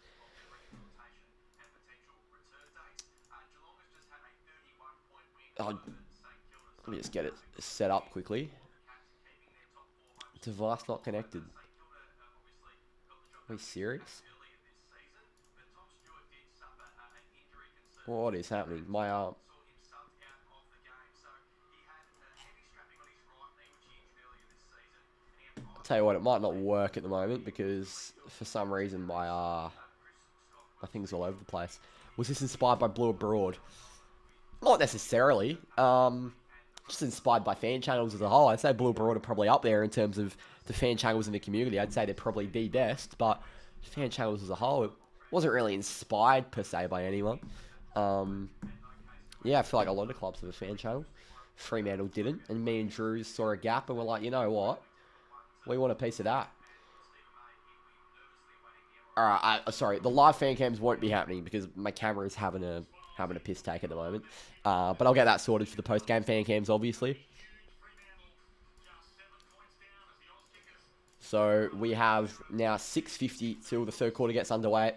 Let me just get it set up quickly. Device not connected. Are we serious? What is happening? My arm. I'll tell you what, it might not work at the moment because for some reason my thing's all over the place. Was this inspired by Blue Abroad? Not necessarily. Just inspired by fan channels as a whole. I'd say Blue Abroad are probably up there in terms of the fan channels in the community. I'd say they're probably the best, but fan channels as a whole, it wasn't really inspired per se by anyone. Yeah, I feel like a lot of clubs have a fan channel. Fremantle didn't, and me and Drew saw a gap and we're like, you know what? We want a piece of that. Alright, sorry, the live fan cams won't be happening because my camera is having a piss take at the moment. But I'll get that sorted for the post-game fan cams, obviously. So we have now 6:50 till the third quarter gets underway.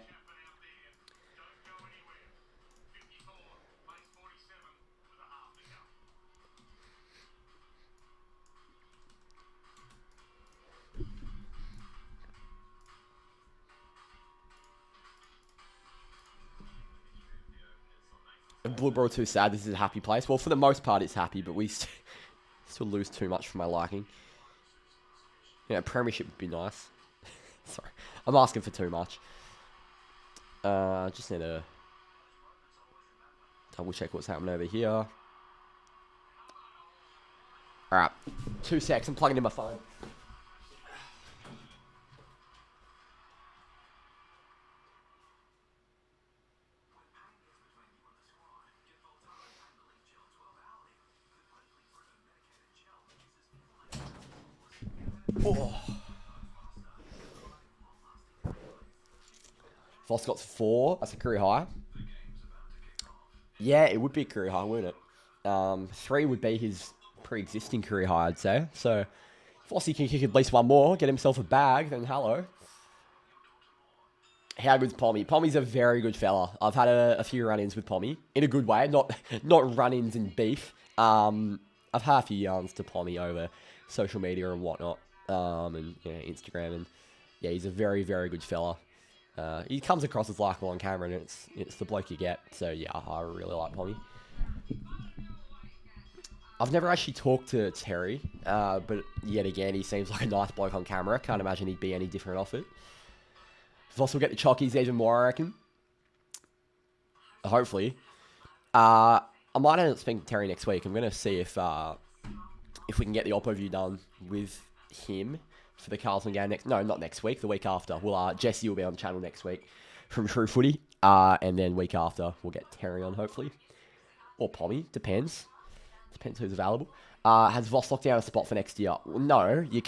And Blue Bro too sad. This is a happy place. Well, for the most part, it's happy, but we still lose too much for my liking. Premiership would be nice. Sorry, I'm asking for too much. Just need to double check what's happening over here. Alright, 2 secs. I'm plugging in my phone. Oh. Voss got 4. That's a career high. Yeah, it would be a career high, wouldn't it? 3 would be his pre-existing career high, I'd say. So, if Vossi can kick at least one more, get himself a bag, then hello. How good's Pommy? Pommy's a very good fella. I've had a few run-ins with Pommy. In a good way, not run-ins and beef. I've had a few yarns to Pommy over social media and whatnot. And Instagram. And yeah, he's a very, very good fella. He comes across as likable on camera, and it's the bloke you get. So yeah, I really like Pommy. I've never actually talked to Terry, but yet again, he seems like a nice bloke on camera. Can't imagine he'd be any different off it. Voss will get the chockies even more, I reckon. Hopefully. I might end up speaking to Terry next week. I'm going to see if we can get the Oppo view done with him for the Carlton game next... No, not next week. The week after. Jesse will be on the channel next week from True Footy. And then week after, we'll get Terry on, hopefully. Or Pommy. Depends. Depends who's available. Has Voss locked down a spot for next year? No, you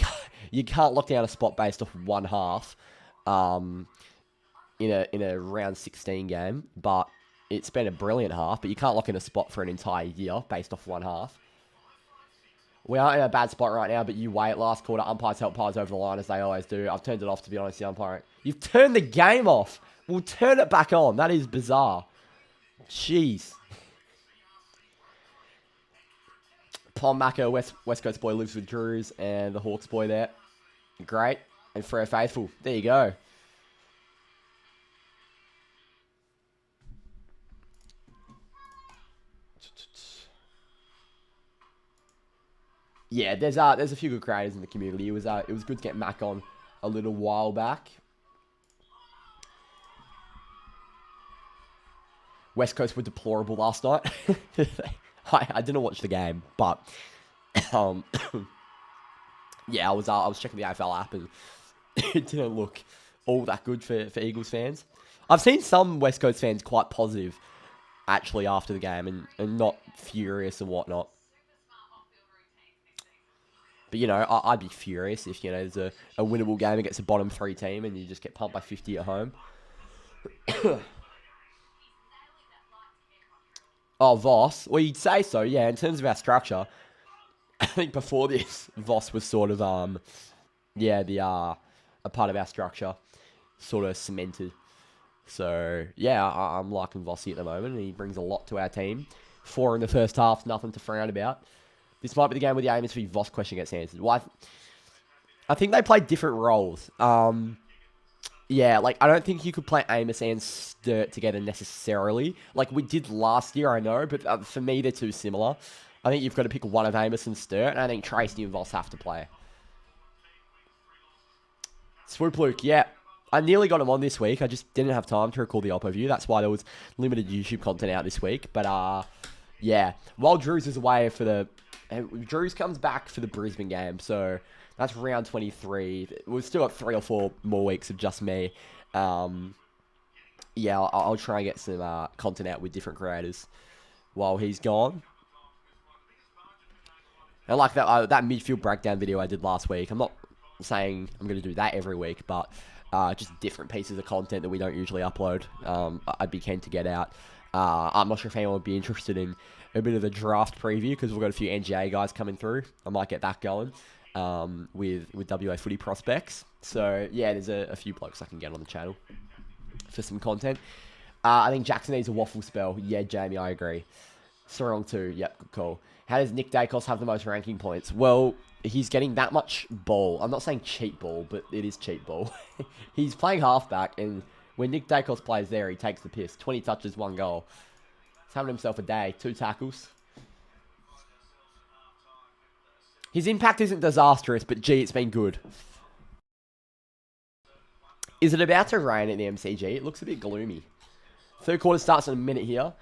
can't lock down a spot based off one half. In a round 16 game, but it's been a brilliant half, but you can't lock in a spot for an entire year based off one half. We aren't in a bad spot right now, but you wait. Last quarter, umpires help pies over the line as they always do. I've turned it off, to be honest, the umpire. You've turned the game off. We'll turn it back on. That is bizarre. Jeez. Pom Macca, West Coast boy, lives with Drews and the Hawks boy there. Great. And Freo Faithful. There you go. Yeah, there's a few good creators in the community. It was good to get Mac on a little while back. West Coast were deplorable last night. I didn't watch the game, but yeah, I was checking the AFL app and it didn't look all that good for Eagles fans. I've seen some West Coast fans quite positive actually after the game and not furious and whatnot. But, I'd be furious if, there's a winnable game against a bottom 3 team and you just get pumped by 50 at home. Oh, Voss. Well, you'd say so, yeah. In terms of our structure, I think before this, Voss was sort of, a part of our structure, sort of cemented. So, yeah, I'm liking Vossi at the moment, and he brings a lot to our team. 4 in the first half, nothing to frown about. This might be the game where the aim is for Voss question gets answered. Well, I think they play different roles. Yeah, I don't think you could play Amos and Sturt together necessarily. We did last year, I know, but for me, they're too similar. I think you've got to pick one of Amos and Sturt, and I think Tracy and Voss have to play. Swoop Luke, yeah. I nearly got him on this week. I just didn't have time to record the Oppo view. That's why there was limited YouTube content out this week. But, yeah. While Drews is away Drews comes back for the Brisbane game, so that's round 23. We've still got 3 or 4 more weeks of just me. Yeah, I'll try and get some content out with different creators while he's gone. And like that midfield breakdown video I did last week, I'm not saying I'm going to do that every week, but just different pieces of content that we don't usually upload. I'd be keen to get out. I'm not sure if anyone would be interested in a bit of a draft preview because we've got a few NGA guys coming through. I might get that going with WA footy prospects. So, yeah, there's a few blokes I can get on the channel for some content. I think Jackson needs a waffle spell. Yeah, Jamie, I agree. Sarong too. Yep, good call. How does Nick Dacos have the most ranking points? Well, he's getting that much ball. I'm not saying cheap ball, but it is cheap ball. He's playing halfback, and when Nick Dacos plays there, he takes the piss. 20 touches, 1 goal. He's having himself a day. 2 tackles. His impact isn't disastrous, but gee, it's been good. Is it about to rain at the MCG? It looks a bit gloomy. Third quarter starts in a minute here.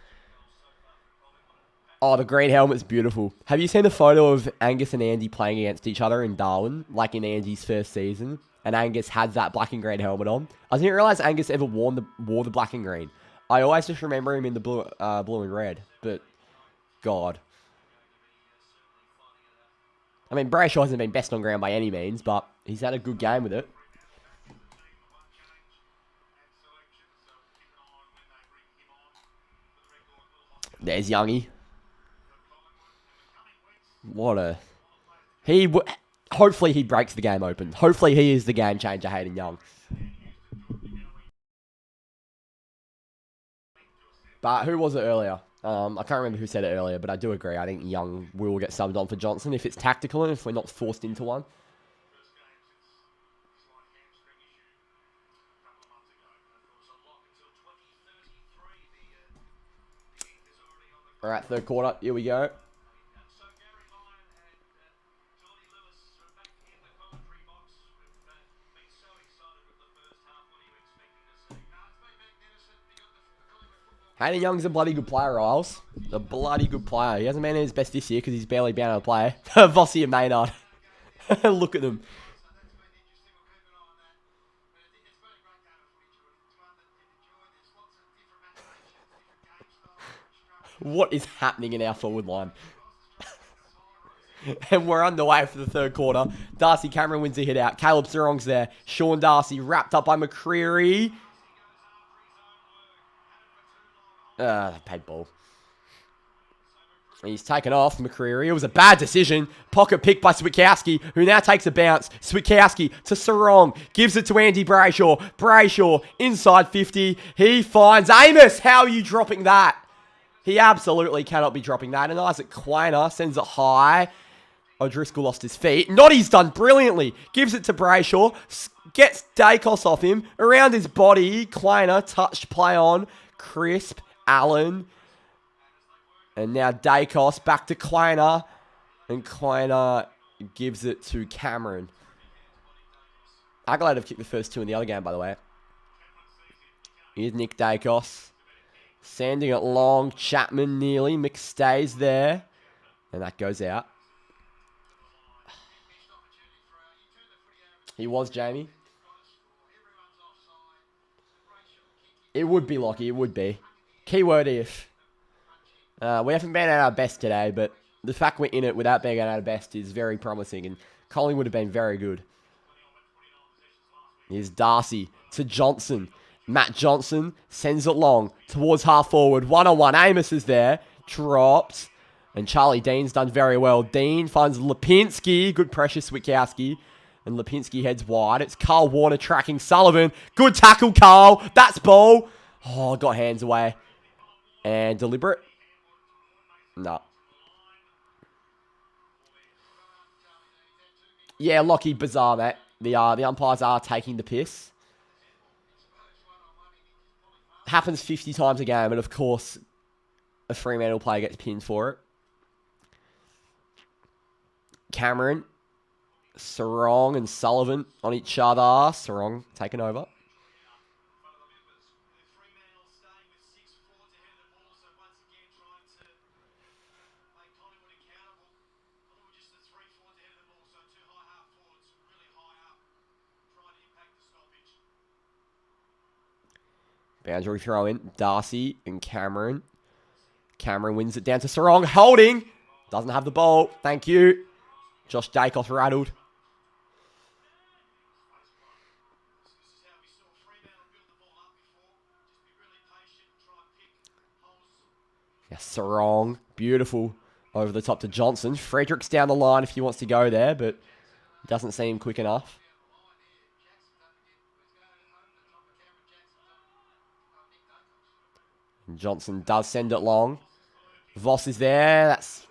Oh, the green helmet's beautiful. Have you seen the photo of Angus and Andy playing against each other in Darwin, like in Andy's first season? And Angus had that black and green helmet on. I didn't realise Angus ever wore the black and green. I always just remember him in the blue and red. But, God. I mean, Brayshaw hasn't been best on ground by any means, but he's had a good game with it. There's Youngie. What a... Hopefully he breaks the game open. Hopefully he is the game changer, Hayden Young. But who was it earlier? I can't remember who said it earlier, but I do agree. I think Young will get subbed on for Johnson if it's tactical and if we're not forced into one. All right, third quarter. Here we go. Hayden Young's a bloody good player, Riles. A bloody good player. He hasn't been at his best this year because he's barely been able to play. Vossi and Maynard. Look at them. What is happening in our forward line? And we're underway for the third quarter. Darcy Cameron wins a hit out. Caleb Sarong's there. Sean Darcy wrapped up by McCreary. Paid ball. He's taken off McCreary. It was a bad decision. Pocket pick by Switkowski, who now takes a bounce. Switkowski to Sarong. Gives it to Andy Brayshaw. Brayshaw inside 50. He finds Amos. How are you dropping that? He absolutely cannot be dropping that. And Isaac Quainer sends it high. O'Driscoll lost his feet. Noddy's done brilliantly. Gives it to Brayshaw. Gets Dacos off him. Around his body. Quainer touched play on. Crisp. Allen. And now Dacos back to Quainer. And Quainer gives it to Cameron. Adelaide have kicked the first two in the other game, by the way. Here's Nick Dacos. Sanding it long. Chapman nearly. Mick stays there. And that goes out. He was, Jamie. It would be, Lockie. It would be. Keyword if. We haven't been at our best today, but the fact we're in it without being at our best is very promising, and Collingwood have been very good. Here's Darcy to Johnson. Matt Johnson sends it long towards half forward. One-on-one. Amos is there. Drops. And Charlie Dean's done very well. Dean finds Lipinski. Good pressure, Switkowski. And Lipinski heads wide. It's Carl Warner tracking Sullivan. Good tackle, Carl. That's ball. Oh, got hands away. And deliberate. No. Yeah, Lockie, bizarre, mate. The umpires are taking the piss. Happens 50 times a game, and of course, a Fremantle player gets pinned for it. Cameron, Sarong, and Sullivan on each other. Sarong taken over. Boundary throw in. Darcy and Cameron. Cameron wins it down to Sarong. Holding. Doesn't have the ball. Thank you. Josh Dacos rattled. Yeah, Sarong. Beautiful. Over the top to Johnson. Frederick's down the line if he wants to go there, but doesn't seem quick enough. Johnson does send it long. Voss is there. That's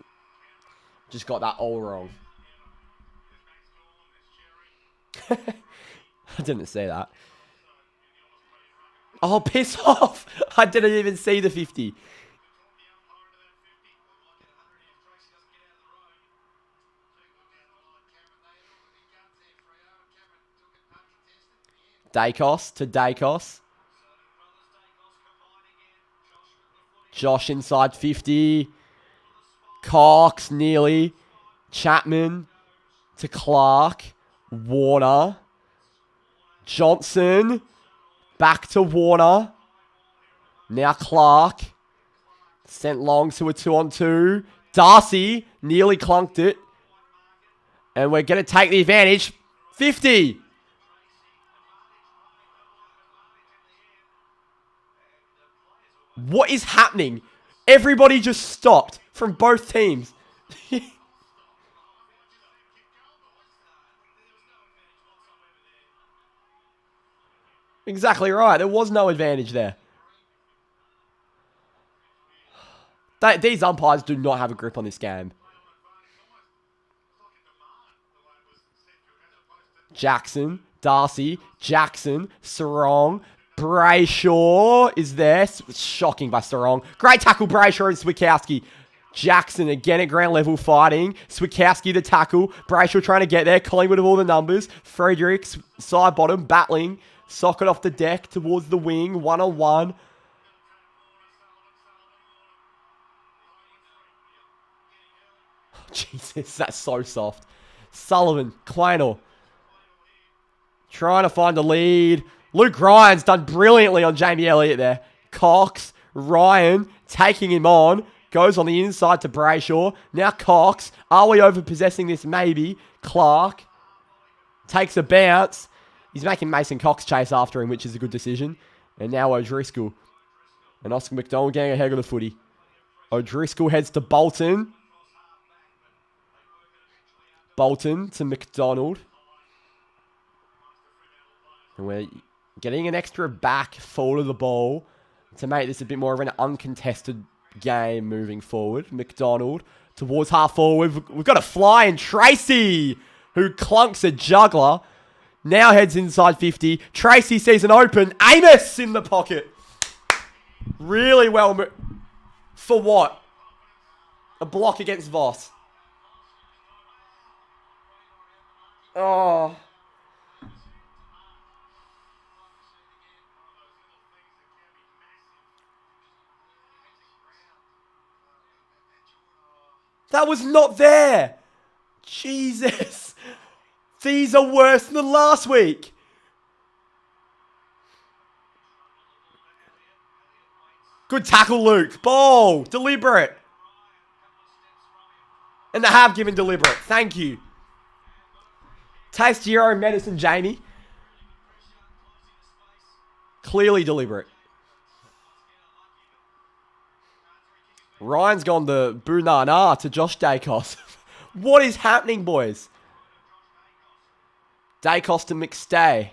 just got that all wrong. I didn't say that. Oh, piss off. I didn't even see the 50. Dacos to Dacos. Josh inside 50. Cox nearly. Chapman to Clark. Warner. Johnson. Back to Warner. Now Clark. Sent long to a 2-on-2. Darcy nearly clunked it. And we're going to take the advantage. 50. What is happening? Everybody just stopped from both teams. Exactly right. There was no advantage there. These umpires do not have a grip on this game. Jackson, Darcy, Jackson, Sarong, Brayshaw is there. Shocking by Sarong. Great tackle, Brayshaw and Swikowski. Jackson again at ground level fighting. Swikowski the tackle. Brayshaw trying to get there. Collingwood of all the numbers. Fredericks, side bottom, battling. Socket off the deck towards the wing. 1-on-1. Jesus, that's so soft. Sullivan, Quaynor. Trying to find the lead. Luke Ryan's done brilliantly on Jamie Elliott there. Cox, Ryan, taking him on. Goes on the inside to Brayshaw. Now Cox. Are we over-possessing this? Maybe. Clark. Takes a bounce. He's making Mason Cox chase after him, which is a good decision. And now O'Driscoll. And Oscar McDonald getting ahead of the footy. O'Driscoll heads to Bolton. Bolton to McDonald. And we're getting an extra back forward of the ball to make this a bit more of an uncontested game moving forward. McDonald towards half forward. We've got a fly in Tracy, who clunks a juggler. Now heads inside 50. Tracy sees an open. Amos in the pocket. Really well. For what? A block against Voss. Oh. That was not there. Jesus. These are worse than last week. Good tackle, Luke. Ball. Deliberate. And they have given deliberate. Thank you. Taste your own medicine, Jamie. Clearly deliberate. Ryan's gone the Bunana to Josh Dacos. What is happening, boys? Dacos to McStay.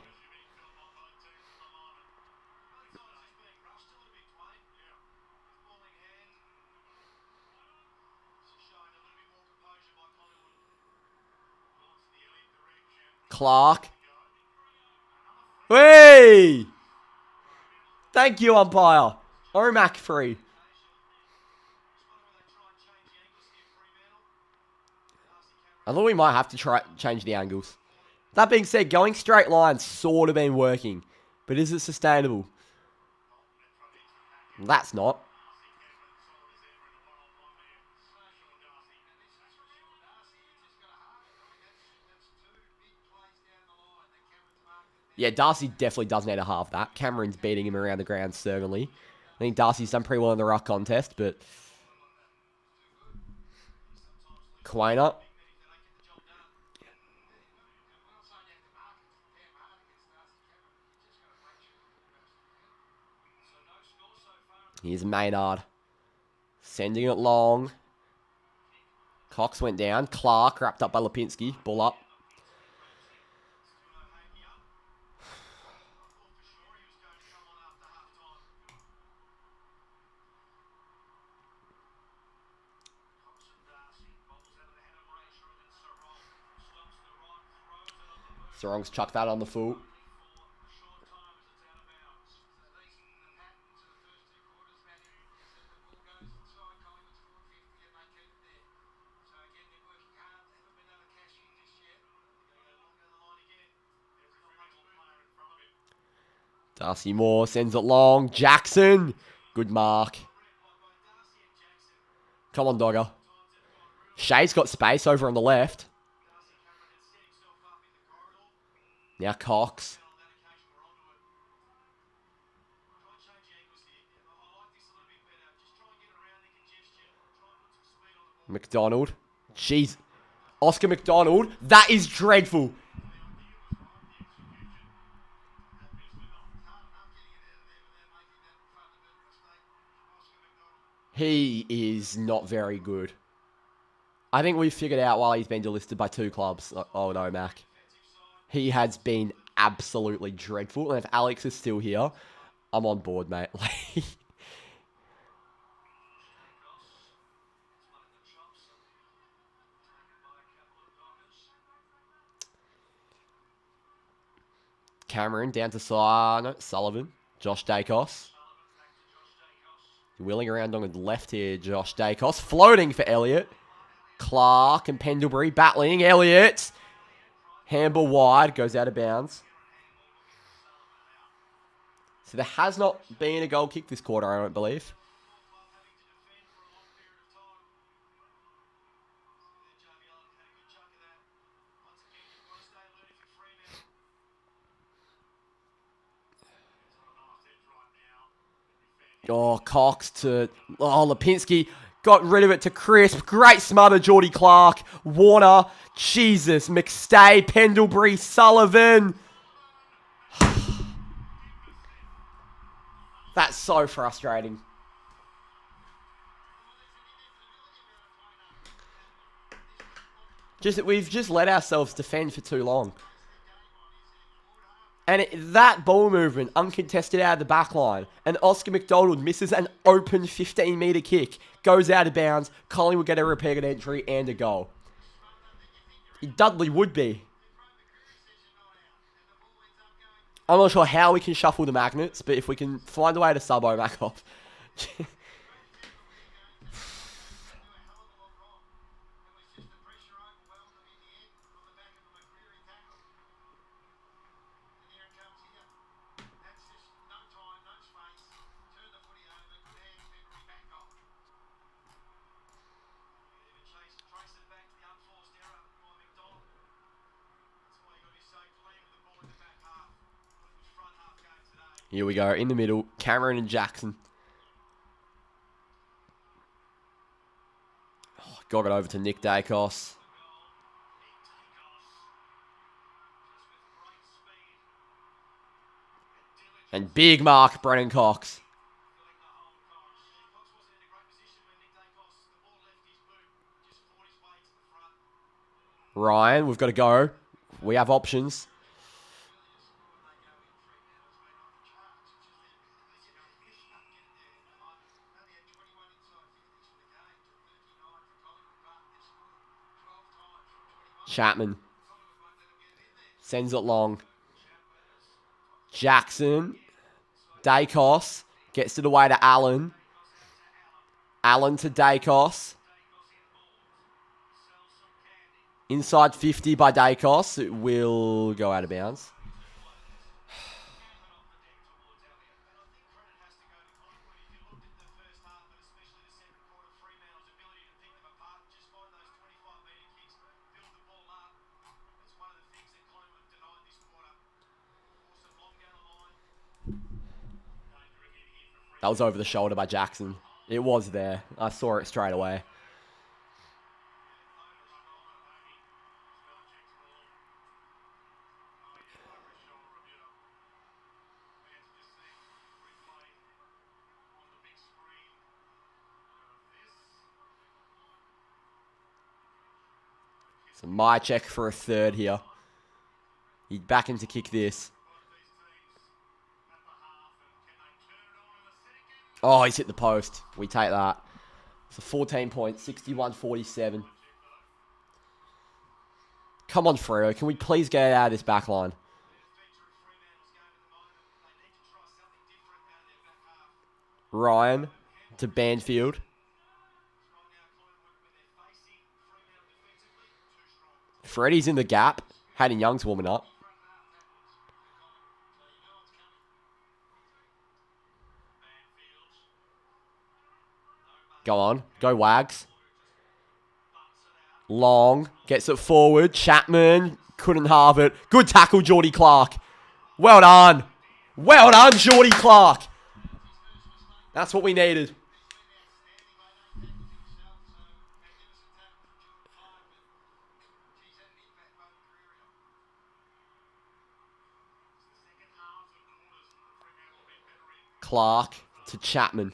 Clark. Hey! Thank you, umpire. Omac free. I thought we might have to change the angles. That being said, going straight lines sort of been working. But is it sustainable? That's not. Yeah, Darcy definitely does need to halve that. Cameron's beating him around the ground, certainly. I think Darcy's done pretty well in the ruck contest, but... Quaynor. Here's Maynard. Sending it long. Cox went down. Clark wrapped up by Lipinski. Ball up. Sarong's chucked that on the full. Darcy Moore sends it long. Jackson. Good mark. Come on, Dogger. Shea's got space over on the left. Now Cox. McDonald. Jeez. Oscar McDonald. That is dreadful. He is not very good. I think we've figured out why he's been delisted by 2 clubs. Oh no, Mac. He has been absolutely dreadful. And if Alex is still here, I'm on board, mate. Cameron down to Sullivan. Josh Dacos. Wheeling around on the left here, Josh Dacos. Floating for Elliott. Clark and Pendlebury battling. Elliott. Handball wide. Goes out of bounds. So there has not been a goal kick this quarter, I don't believe. Oh, Cox to... Oh, Lipinski got rid of it to Crisp. Great smother, Geordie Clark. Warner. Jesus. McStay. Pendlebury. Sullivan. That's so frustrating. We've just let ourselves defend for too long. And that ball movement, uncontested out of the back line, and Oscar McDonald misses an open 15-metre kick, goes out of bounds, Collingwood get a repeated entry and a goal. Dudley would be. I'm not sure how we can shuffle the magnets, but if we can find a way to sub Omac off. Here we go, in the middle, Cameron and Jackson. Oh, got it over to Nick Dacos. And big mark, Brennan Cox. Ryan, we've got to go. We have options. Chapman. Sends it long. Jackson. Dacos. Gets it away to Allen. Allen to Dacos. Inside 50 by Dacos. It will go out of bounds. That was over the shoulder by Jackson. It was there. I saw it straight away. So my check for a third here. He's back in to kick this. Oh, he's hit the post. We take that. It's a 14 points, 61-47. Come on, Freo. Can we please get out of this back line? Ryan to Banfield. Freddie's in the gap. Hayden Young's warming up. Go on. Go Wags. Long. Gets it forward. Chapman. Couldn't halve it. Good tackle, Geordie Clark. Well done. Well done, Geordie Clark. That's what we needed. Clark to Chapman.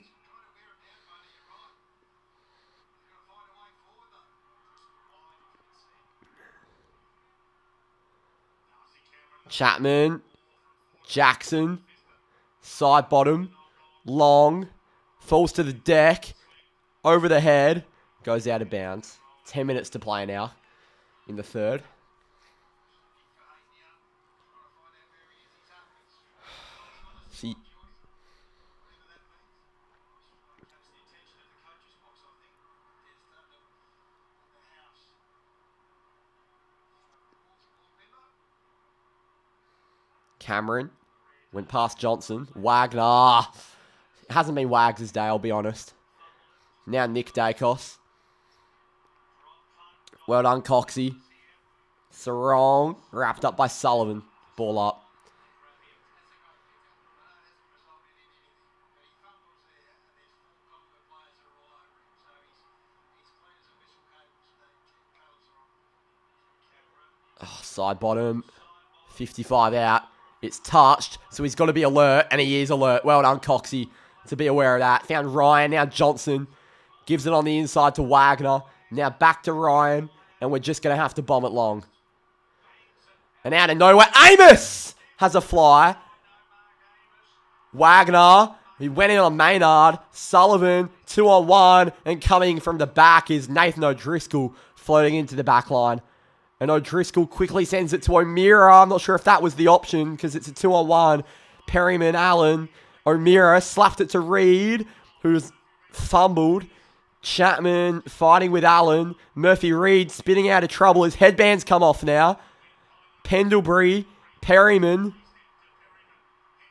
Chapman. Jackson. Side bottom. Long. Falls to the deck. Over the head. Goes out of bounds. 10 minutes to play now. In the third. See. Cameron. Went past Johnson. Wagner. It hasn't been Wags' day, I'll be honest. Now Nick Dacos. Well done, Coxie. Sarong. Wrapped up by Sullivan. Ball up. Oh, side bottom. 55 out. It's touched, so he's got to be alert, and he is alert. Well done, Coxie, to be aware of that. Found Ryan, now Johnson. Gives it on the inside to Wagner. Now back to Ryan, and we're just going to have to bomb it long. And out of nowhere, Amos has a fly. Wagner, he went in on Maynard. Sullivan, 2-on-1, and coming from the back is Nathan O'Driscoll floating into the back line. And O'Driscoll quickly sends it to O'Meara. I'm not sure if that was the option because it's a 2-on-1. Perryman, Allen. O'Meara slapped it to Reed, who's fumbled. Chapman fighting with Allen. Murphy Reed spinning out of trouble. His headband's come off now. Pendlebury. Perryman.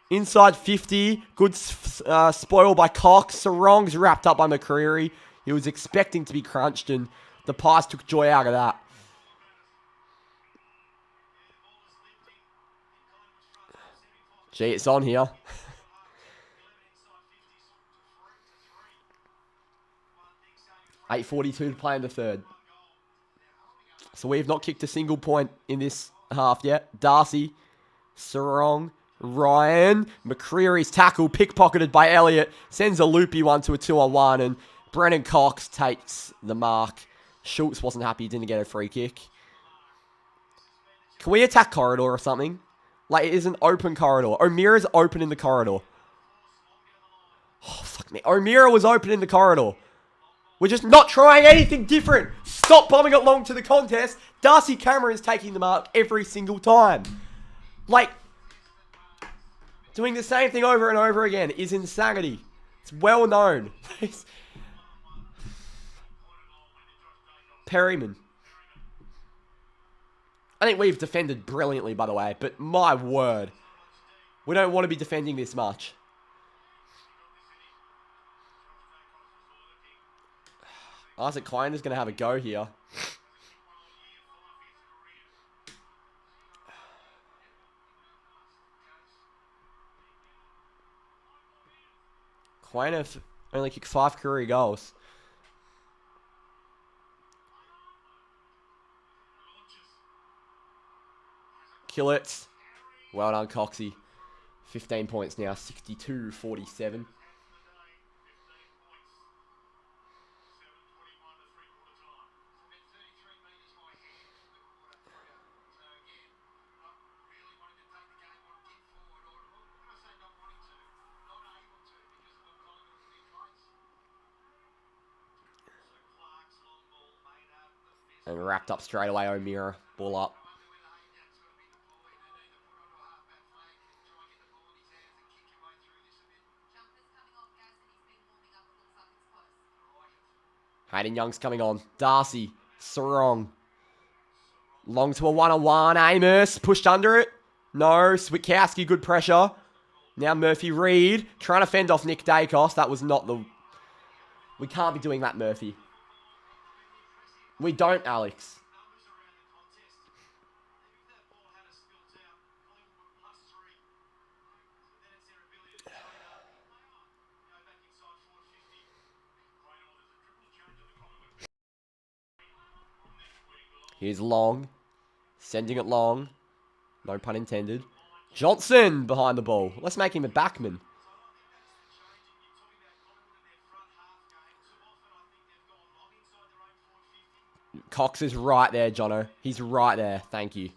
Inside 50. Good spoil by Cox. Sarong's wrapped up by McCreary. He was expecting to be crunched, and the Pies took joy out of that. Gee, it's on here. 8:42 to play in the third. So we've not kicked a single point in this half yet. Darcy, Sarong, Ryan, McCreary's tackle, pickpocketed by Elliott, sends a loopy one to a 2-on-1, and Brennan Cox takes the mark. Schultz wasn't happy he didn't get a free kick. Can we attack corridor or something? Like, it is an open corridor. O'Meara's open in the corridor. Oh, fuck me. O'Meara was open in the corridor. We're just not trying anything different. Stop bombing it long to the contest. Darcy Cameron's taking the mark every single time. Like, doing the same thing over and over again is insanity. It's well known. Perryman. I think we've defended brilliantly, by the way, but my word. We don't want to be defending this much. Isaac Klein is going to have a go here. Klein have only kicked 5 career goals. Kill it. Well done, Coxie. 15 points now, 62-47. And wrapped up straight away, O'Meara. Ball up. Hayden Young's coming on. Darcy. Sarong. Long to a 1-on-1. Amos. Pushed under it. No. Switkowski. Good pressure. Now Murphy Reed. Trying to fend off Nick Dacos. That was not the... We can't be doing that, Murphy. We don't, Alex. Here's Long. Sending it long. No pun intended. Johnson behind the ball. Let's make him a backman. Cox is right there, Jono. He's right there. Thank you.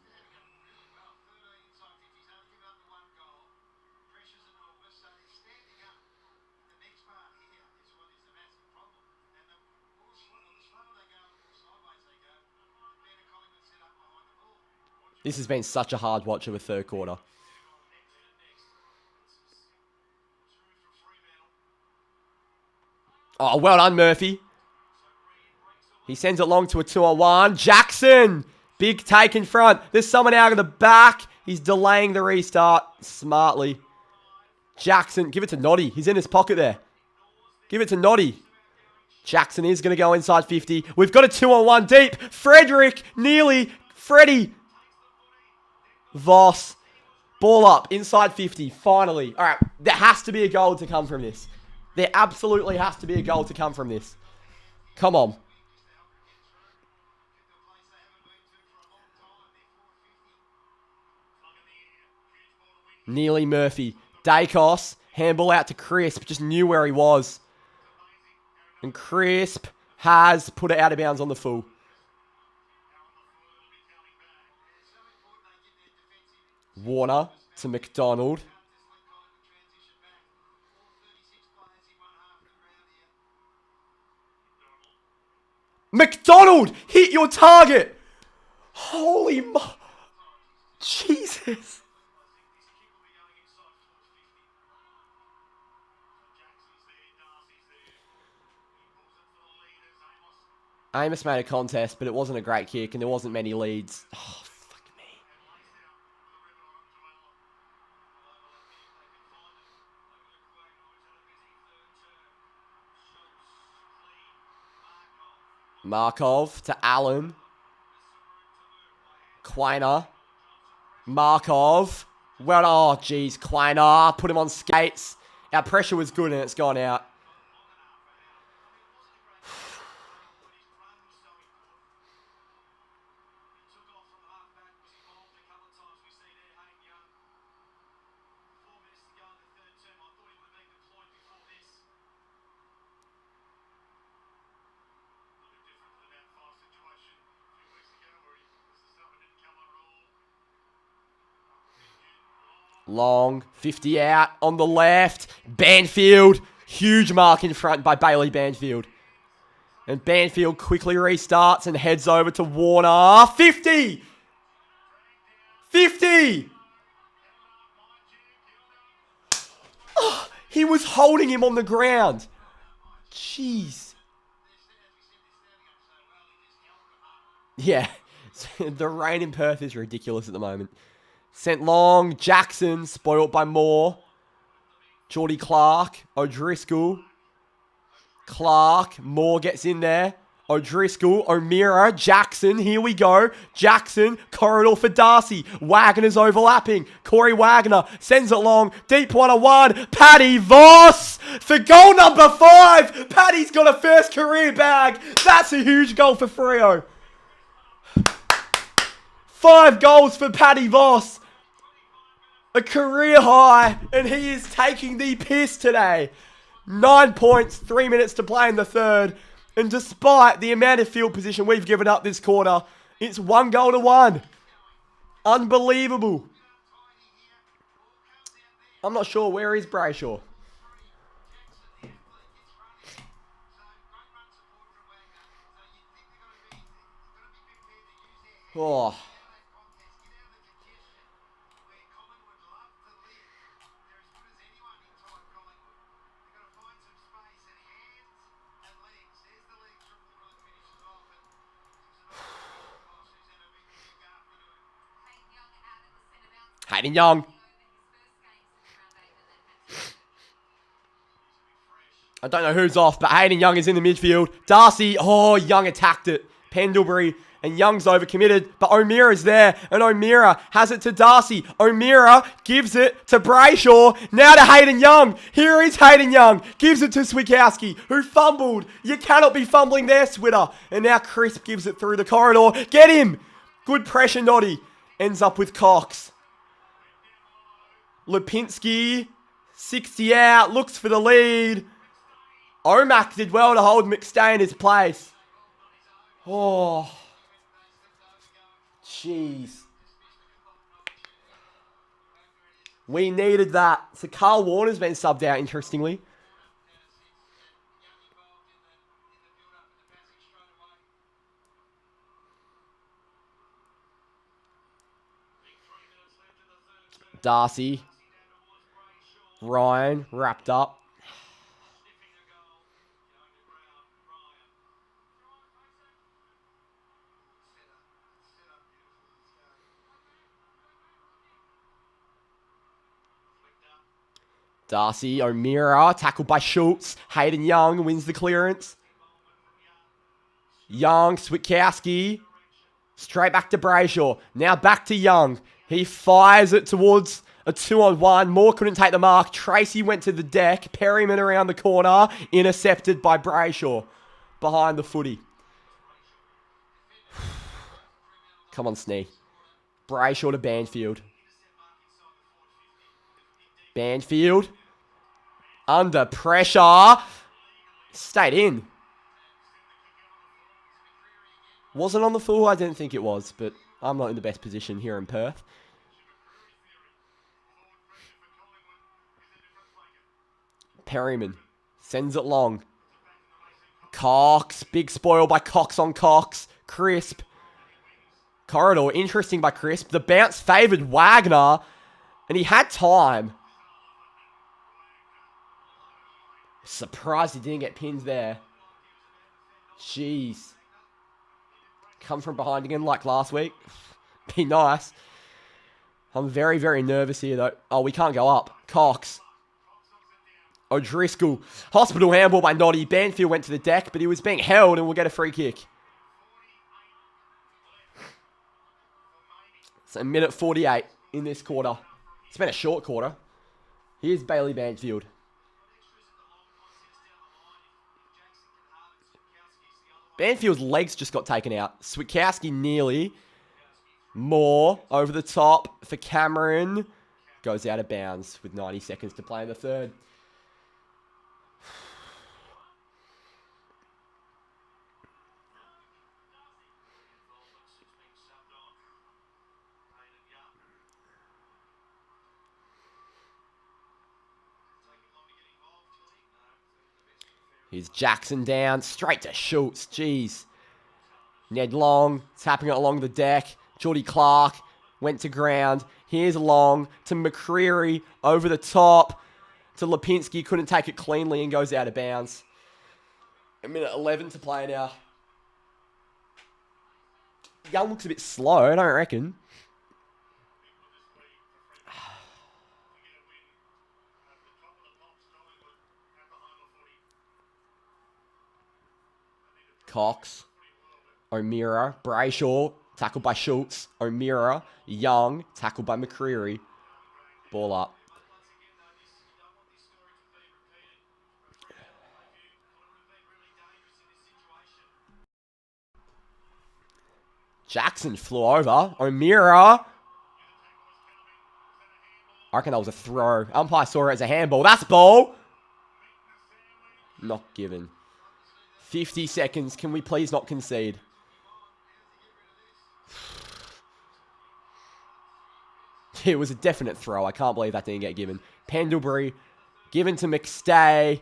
This has been such a hard watch of a third quarter. Oh, well done, Murphy. He sends it long to a 2-on-1. Jackson! Big take in front. There's someone out of the back. He's delaying the restart smartly. Jackson, give it to Noddy. He's in his pocket there. Give it to Noddy. Jackson is going to go inside 50. We've got a 2-on-1 deep. Frederick, nearly. Freddie. Voss. Ball up. Inside 50. Finally. All right. There has to be a goal to come from this. There absolutely has to be a goal to come from this. Come on. Nearly Murphy. Dacos. Handball out to Crisp. Just knew where he was. And Crisp has put it out of bounds on the full. Warner to McDonald. McDonald! Hit your target! Holy Jesus. Amos made a contest, but it wasn't a great kick, and there wasn't many leads. Oh, fuck me. Markov to Allen. Quainer. Markov. Well, oh, geez, Quainer. Put him on skates. Our pressure was good, and it's gone out. Long, 50 out, on the left, Banfield, huge mark in front by Bailey Banfield. And Banfield quickly restarts and heads over to Warner, 50! 50! Oh, he was holding him on the ground. Jeez. Yeah, the rain in Perth is ridiculous at the moment. Sent long, Jackson, spoiled by Moore. Geordie Clark, O'Driscoll. Clark, Moore gets in there. O'Driscoll, O'Meara, Jackson, here we go. Jackson, corridor for Darcy. Wagner's overlapping. Corey Wagner sends it long. Deep 1-on-1. Paddy Voss for goal number 5. Paddy's got a first career bag. That's a huge goal for Freo. 5 goals for Paddy Voss. A career high, and he is taking the piss today. 9 points, 3 minutes to play in the third. And despite the amount of field position we've given up this quarter, it's 1-1. Unbelievable. I'm not sure where is Brayshaw. Oh. Hayden Young. I don't know who's off, but Hayden Young is in the midfield. Darcy, oh, Young attacked it. Pendlebury, and Young's overcommitted, but O'Meara's there, and O'Meara has it to Darcy. O'Meara gives it to Brayshaw, now to Hayden Young. Here is Hayden Young, gives it to Swikowski, who fumbled. You cannot be fumbling there, Switter. And now Crisp gives it through the corridor. Get him! Good pressure, Noddy. Ends up with Cox. Lipinski, 60 out, looks for the lead. Omac did well to hold McStay in his place. Oh, jeez. We needed that. So Carl Warner's been subbed out, interestingly. Darcy. Ryan wrapped up. Darcy, O'Meara, tackled by Schultz. Hayden Young wins the clearance. Young, Switkowski. Straight back to Brayshaw. Now back to Young. He fires it towards a 2-on-1. Moore couldn't take the mark. Tracy went to the deck. Perryman around the corner. Intercepted by Brayshaw. Behind the footy. Come on, Snee. Brayshaw to Banfield. Banfield. Under pressure. Stayed in. Wasn't on the full? I didn't think it was, but I'm not in the best position here in Perth. Perryman sends it long. Cox. Big spoil by Cox on Cox. Crisp. Corridor. Interesting by Crisp. The bounce favoured Wagner, and he had time. Surprised he didn't get pinned there. Jeez. Come from behind again like last week. Be nice. I'm very, very nervous here, though. Oh, we can't go up. Cox. O'Driscoll. Hospital handball by Noddy. Banfield went to the deck, but he was being held and we'll get a free kick. So, minute 48 in this quarter. It's been a short quarter. Here's Bailey Banfield. Banfield's legs just got taken out. Switkowski nearly. Moore over the top for Cameron. Goes out of bounds with 90 seconds to play in the third. Here's Jackson down. Straight to Schultz. Jeez. Ned Long tapping it along the deck. Geordie Clark went to ground. Here's Long to McCreary over the top. To Lipinski. Couldn't take it cleanly and goes out of bounds. A minute 11 to play now. Young looks a bit slow, I don't reckon. Cox, O'Meara, Brayshaw, tackled by Schultz, O'Meara, Young, tackled by McCreary. Ball up. Jackson flew over. O'Meara. I reckon that was a throw. Umpire saw it as a handball. That's ball. Not given. 50 seconds. Can we please not concede? It was a definite throw. I can't believe that didn't get given. Pendlebury. Given to McStay.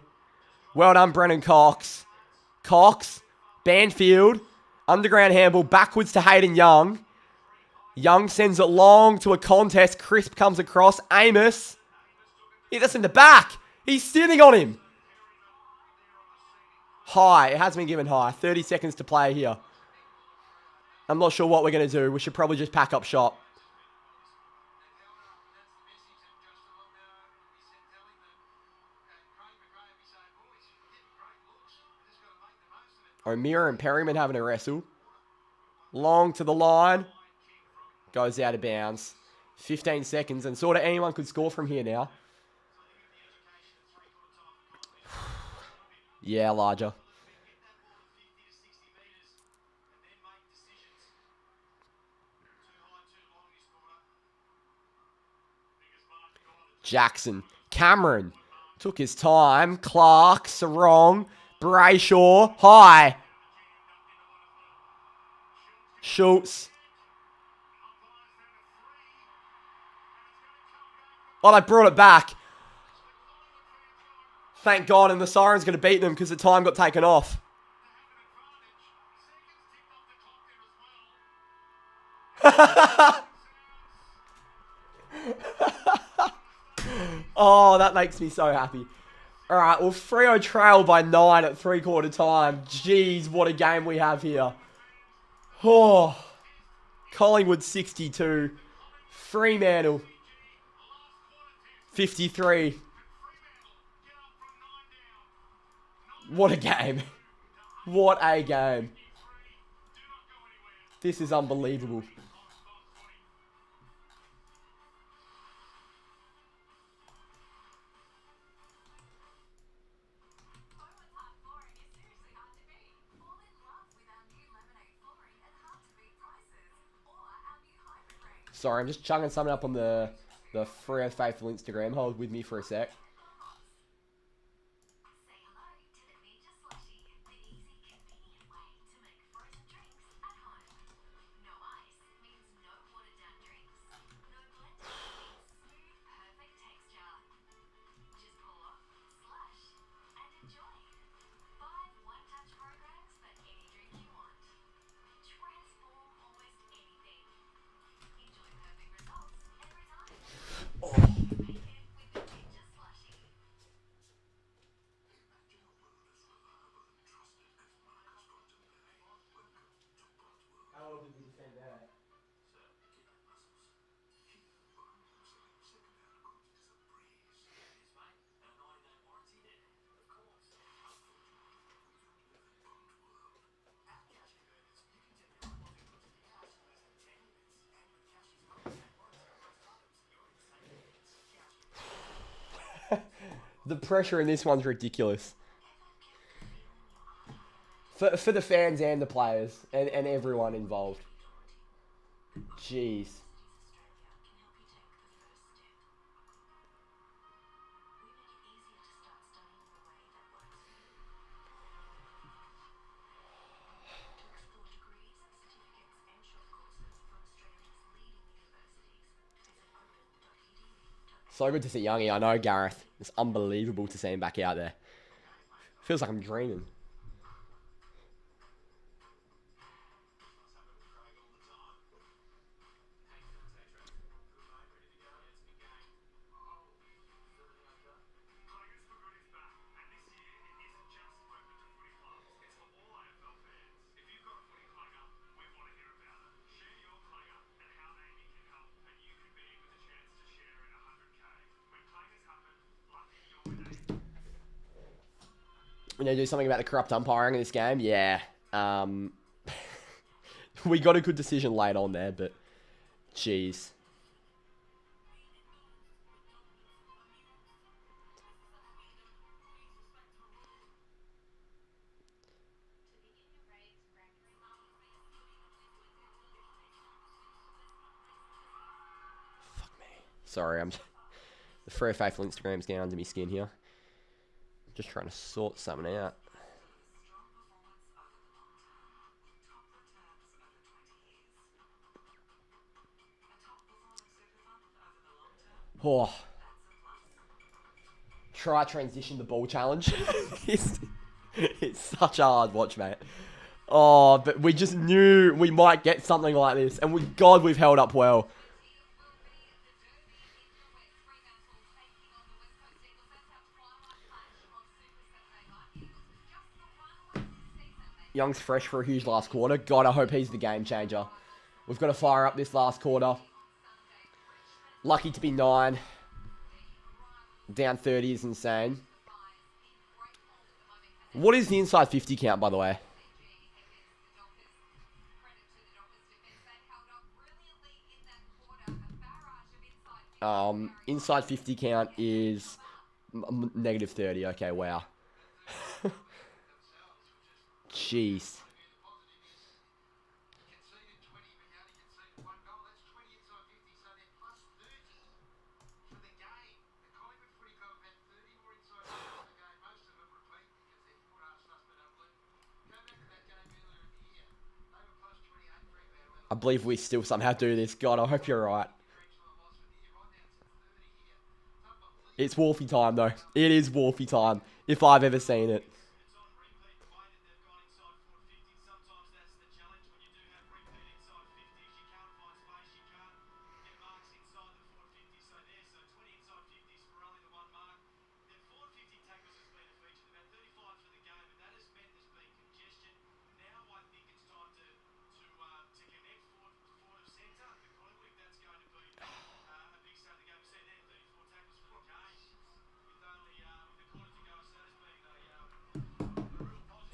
Well done, Brennan Cox. Cox. Banfield. Underground handball. Backwards to Hayden Young. Young sends it long to a contest. Crisp comes across. Amos. Hit us in the back. He's sitting on him. High. It has been given high. 30 seconds to play here. I'm not sure what we're going to do. We should probably just pack up shop. O'Meara and Perryman having a wrestle. Long to the line. Goes out of bounds. 15 seconds. And sort of anyone could score from here now. Yeah, larger. Jackson. Cameron. Took his time. Clark. Sarong. Brayshaw. High. Schultz. Oh, they brought it back. Thank God, and the siren's going to beat them because the time got taken off. Oh, that makes me so happy. All right, well, Freo trail by 9 at three-quarter time. Jeez, what a game we have here. Oh, Collingwood 62. Fremantle 53. What a game. What a game. This is unbelievable. Sorry, I'm just chugging something up on the Freo Faithful Instagram. Hold with me for a sec. The pressure in this one's ridiculous. For the fans and the players and everyone involved. Jeez. So good to see Youngie. I know, Gareth. It's unbelievable to see him back out there. Feels like I'm dreaming. You know, do something about the corrupt umpiring in this game? Yeah. We got a good decision late on there, but jeez. Fuck me. Sorry, I'm... The Freo Faithful Instagram's getting under my skin here. Just trying to sort something out. Oh. Try transition the ball challenge. it's such a hard watch, mate. Oh, but we just knew we might get something like this. And God, we've held up well. Young's fresh for a huge last quarter. God, I hope he's the game changer. We've got to fire up this last quarter. Lucky to be 9. Down 30 is insane. What is the inside 50 count, by the way? Inside 50 count is negative 30. Okay, wow. Jeez. I believe we still somehow do this. God, I hope you're right. It's Wolfie time, though. It is Wolfie time, if I've ever seen it.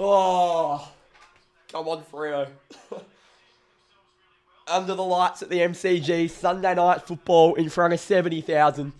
Oh, come on, Freo. Under the lights at the MCG, Sunday night football in front of 70,000.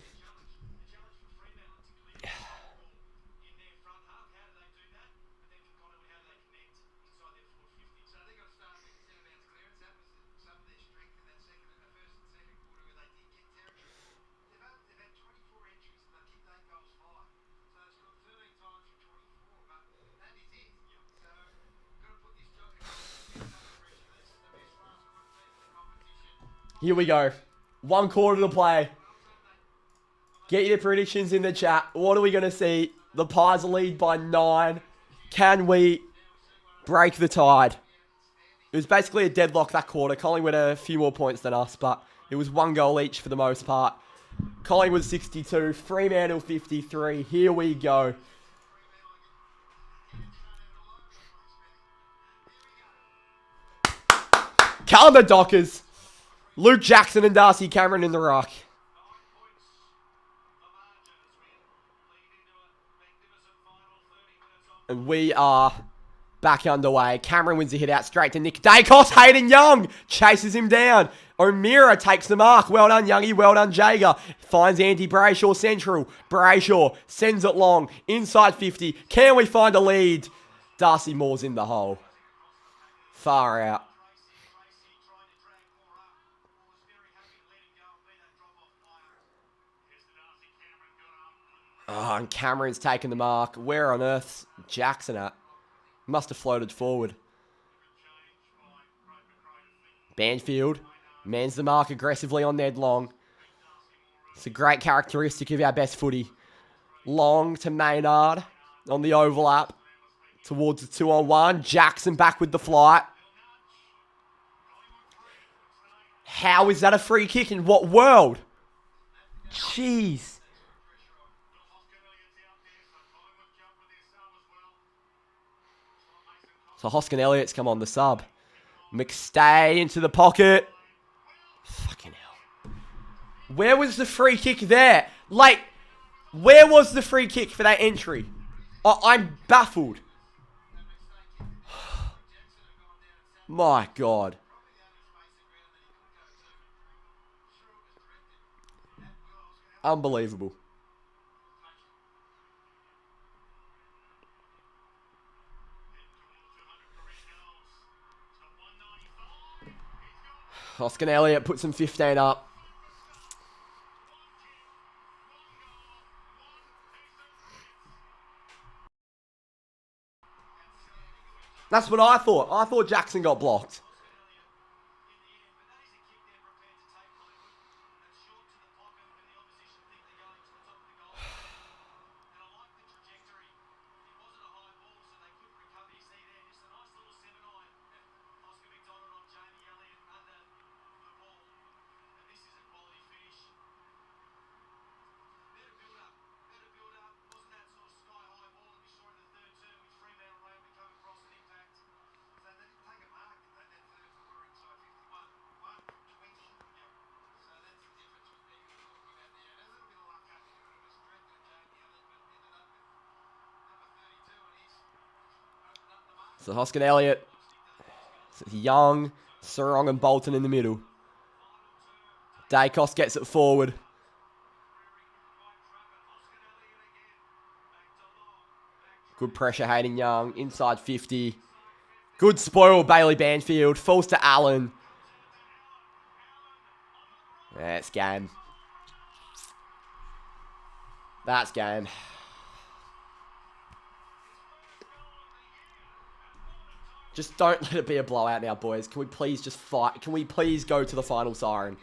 Here we go. 1 quarter to play. Get your predictions in the chat. What are we going to see? The Pies lead by 9. Can we break the tide? It was basically a deadlock that quarter. Collingwood had a few more points than us, but it was 1 goal each for the most part. Collingwood 62, Fremantle 53. Here we go. Collingwood Dockers. Luke Jackson and Darcy Cameron in the ruck. And we are back underway. Cameron wins a hit out straight to Nick Dacos. Hayden Young chases him down. O'Meara takes the mark. Well done, Youngie. Well done, Jager. Finds Andy Brayshaw central. Brayshaw sends it long. Inside 50. Can we find a lead? Darcy Moore's in the hole. Far out. Oh, and Cameron's taken the mark. Where on earth's Jackson at? Must have floated forward. Banfield mans the mark aggressively on Ned Long. It's a great characteristic of our best footy. Long to Maynard on the overlap. Towards the 2-on-1. Jackson back with the flight. How is that a free kick? In what world? Jeez. So Hoskin Elliott's come on the sub. McStay into the pocket. Fucking hell. Where was the free kick there? Like, where was the free kick for that entry? I'm baffled. My God. Unbelievable. Hoskin Elliott puts him 15 up. That's what I thought. I thought Jackson got blocked. So Hoskin Elliott, Young, Sarong and Bolton in the middle. Dacos gets it forward. Good pressure, Hayden Young. Inside 50. Good spoil, Bailey Banfield. Falls to Allen. That's game. That's game. Just don't let it be a blowout now, boys. Can we please just fight? Can we please go to the final siren?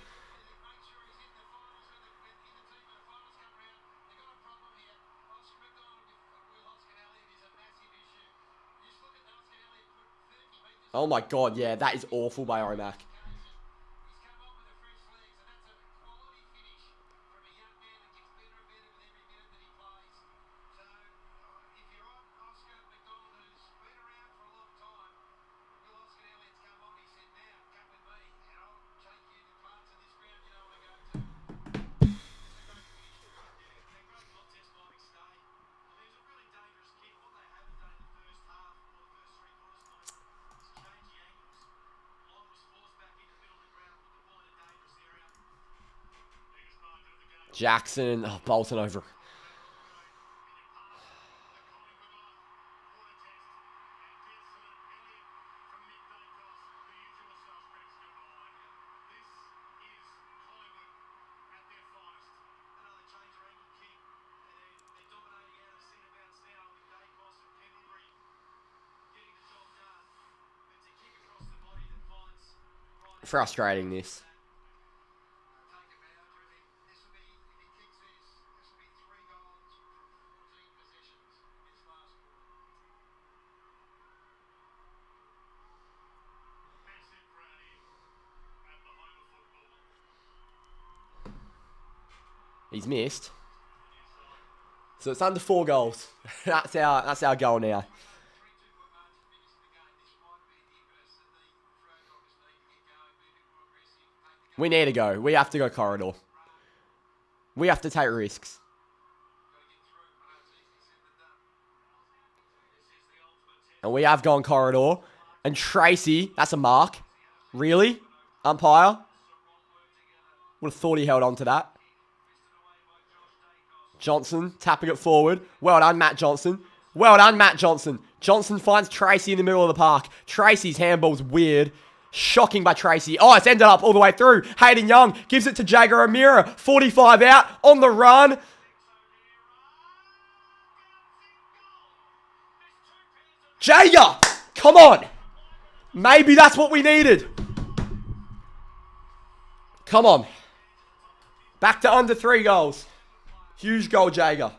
Oh my God, yeah, that is awful by Omac. Jackson. Oh, Bolton over. Frustrating, this. He's missed. So it's under 4 goals. That's our goal now. We need to go. We have to go corridor. We have to take risks. And we have gone corridor. And Tracy, that's a mark. Really? Umpire? Would have thought he held on to that. Johnson tapping it forward. Well done, Matt Johnson. Well done, Matt Johnson. Johnson finds Tracy in the middle of the park. Tracy's handball's weird. Shocking by Tracy. Oh, it's ended up all the way through. Hayden Young gives it to Jager O'Meara. 45 out. On the run. Jager! Come on. Maybe that's what we needed. Come on. Back to under 3 goals. Huge goal, Jager.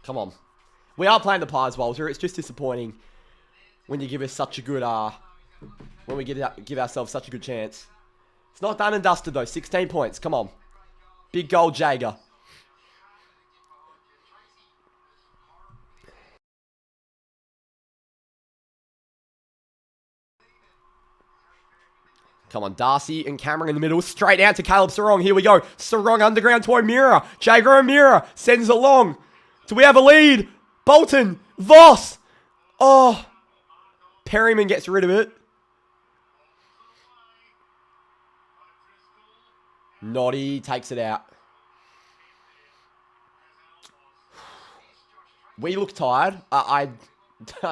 Come on. We are playing the Pies, Walter. It's just disappointing when you give us such a good, when we give ourselves such a good chance. It's not done and dusted, though. 16 points. Come on. Big goal, Jager. Come on, Darcy and Cameron in the middle. Straight out to Caleb Sarong. Here we go. Sarong underground to O'Meara. Jager O'Meara sends it long. Do we have a lead? Bolton. Voss. Oh. Perryman gets rid of it. Noddy takes it out. We look tired. I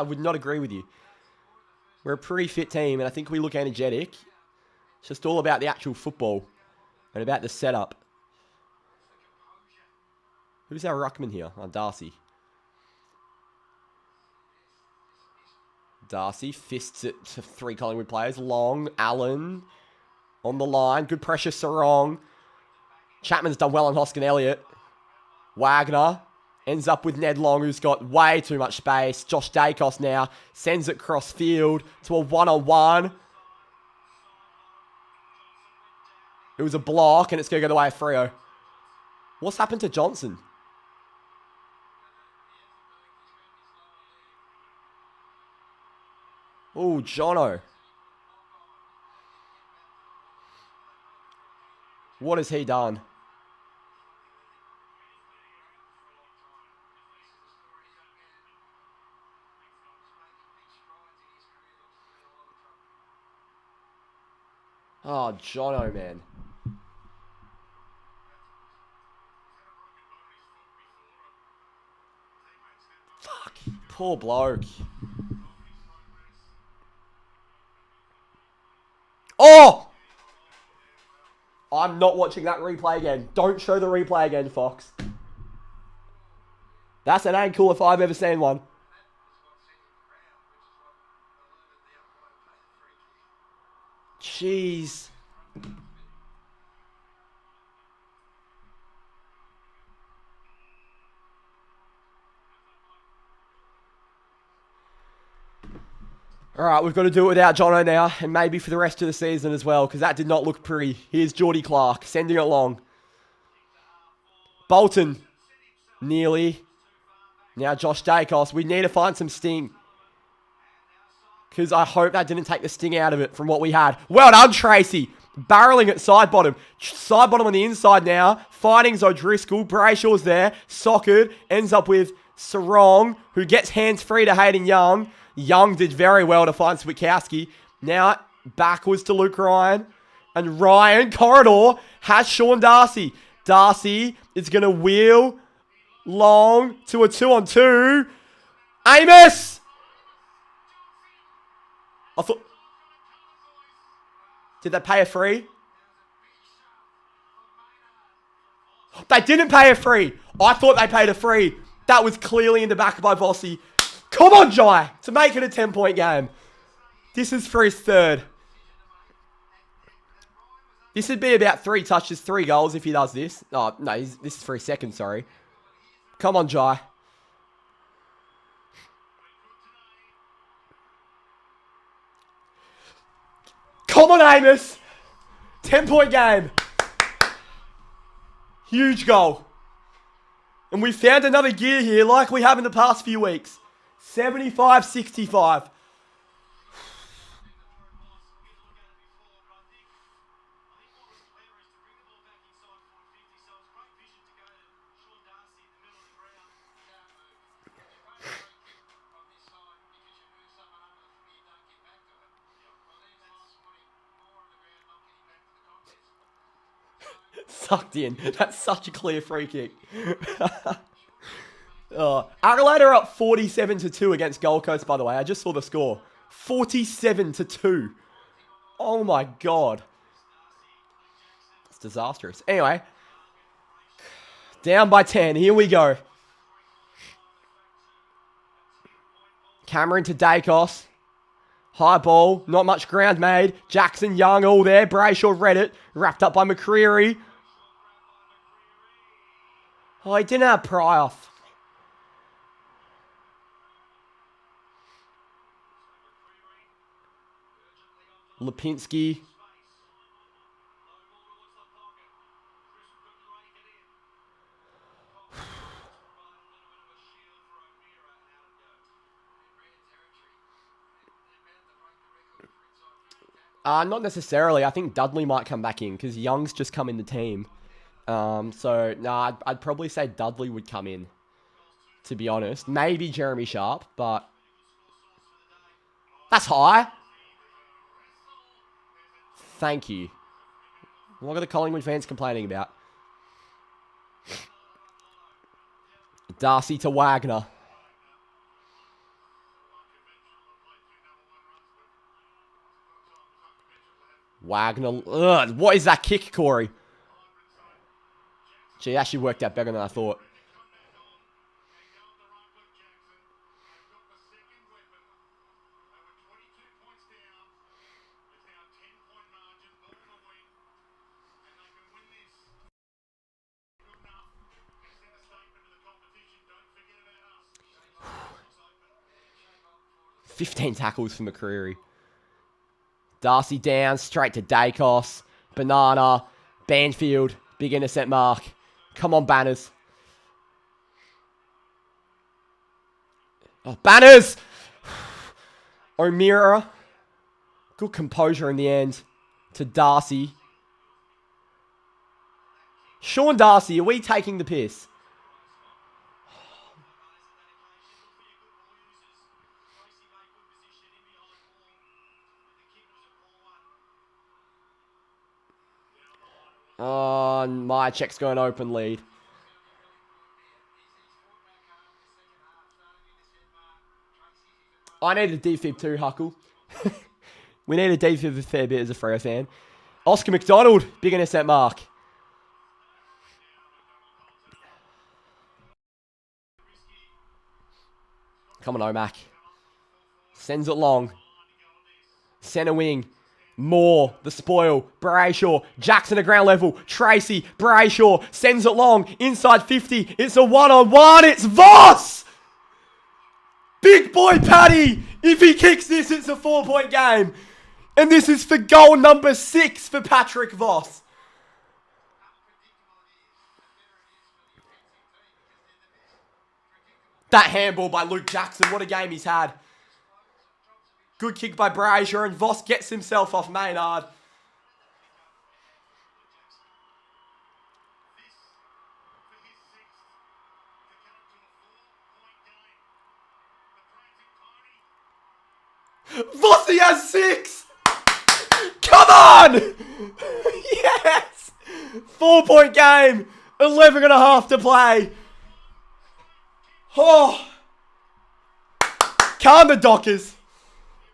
would not agree with you. We're a pretty fit team, and I think we look energetic. It's just all about the actual football and about the setup. Who's our ruckman here? Oh, Darcy. Darcy fists it to 3 Collingwood players. Long, Allen on the line. Good pressure, Sarong. Chapman's done well on Hoskin Elliott. Wagner ends up with Ned Long, who's got way too much space. Josh Dacos now sends it cross field to a one-on-one. It was a block, and it's going to go the way of Freo. What's happened to Johnson? Oh, Jono. What has he done? Oh, Jono, man. Fuck. Poor bloke. Oh! I'm not watching that replay again. Don't show the replay again, Fox. That's an ankle if I've ever seen one. Jeez. Alright, we've got to do it without Jono now, and maybe for the rest of the season as well, because that did not look pretty. Here's Geordie Clark, sending it long. Bolton, nearly. Now Josh Dacos, we need to find some sting. Because I hope that didn't take the sting out of it from what we had. Well done, Tracy. Barreling at side bottom. Side bottom on the inside now. Fighting O'Driscoll. Brayshaw's there. Socked. Ends up with Sarong, who gets hands free to Hayden Young. Young did very well to find Switkowski. Now backwards to Luke Ryan. And Ryan, corridor, has Sean Darcy. Darcy is going to wheel long to a 2-on-2. Amos! I thought... Did they pay a free? They didn't pay a free. I thought they paid a free. That was clearly in the back by Vossi. Come on, Jai, to make it a 10-point game. This is for his third. This would be about 3 touches, 3 goals if he does this. Oh, no, this is for his second, sorry. Come on, Jai. Come on, Amos. 10-point game. Huge goal. And we found another gear here like we have in the past few weeks. 75-65. Sucked in. That's such a clear free kick. Adelaide are up 47-2 against Gold Coast, by the way. I just saw the score. 47-2. Oh my God. That's disastrous. Anyway. Down by 10. Here we go. Cameron to Dacos. High ball. Not much ground made. Jackson Young all there. Brayshaw read it. Wrapped up by McCreary. Oh, he didn't have Pryor. Lipinski. Not necessarily. I think Dudley might come back in because Young's just come in the team. I'd probably say Dudley would come in, to be honest. Maybe Jeremy Sharp, but that's high. Thank you. What are the Collingwood fans complaining about? Darcy to Wagner. Wagner. Ugh, what is that kick, Corey? Gee, it actually worked out better than I thought. "15 tackles for McCreary. Darcy down, straight to Dacos. Banana. Banfield. Big intercept mark. Come on, Banners. Oh, Banners! O'Meara. Good composure in the end. To Darcy. Sean Darcy, are we taking the piss? Oh, my check's going open lead. I need a defib too, Huckle. We need a defib a fair bit as a Freo fan. Oscar McDonald, big intercept mark. Come on, Omac. Sends it long. Centre wing. Moore, the spoil, Brayshaw, Jackson at ground level, Tracy, Brayshaw, sends it long, inside 50, it's a one-on-one, it's Voss! Big boy Paddy, if he kicks this, it's a 4-point game. And this is for goal number 6 for Patrick Voss. That handball by Luke Jackson, what a game he's had. Good kick by Brazier, and Voss gets himself off Maynard. Vossi has 6! Come on! Yes! 4-point game. 11 and a half to play. Oh. Calm the Dockers.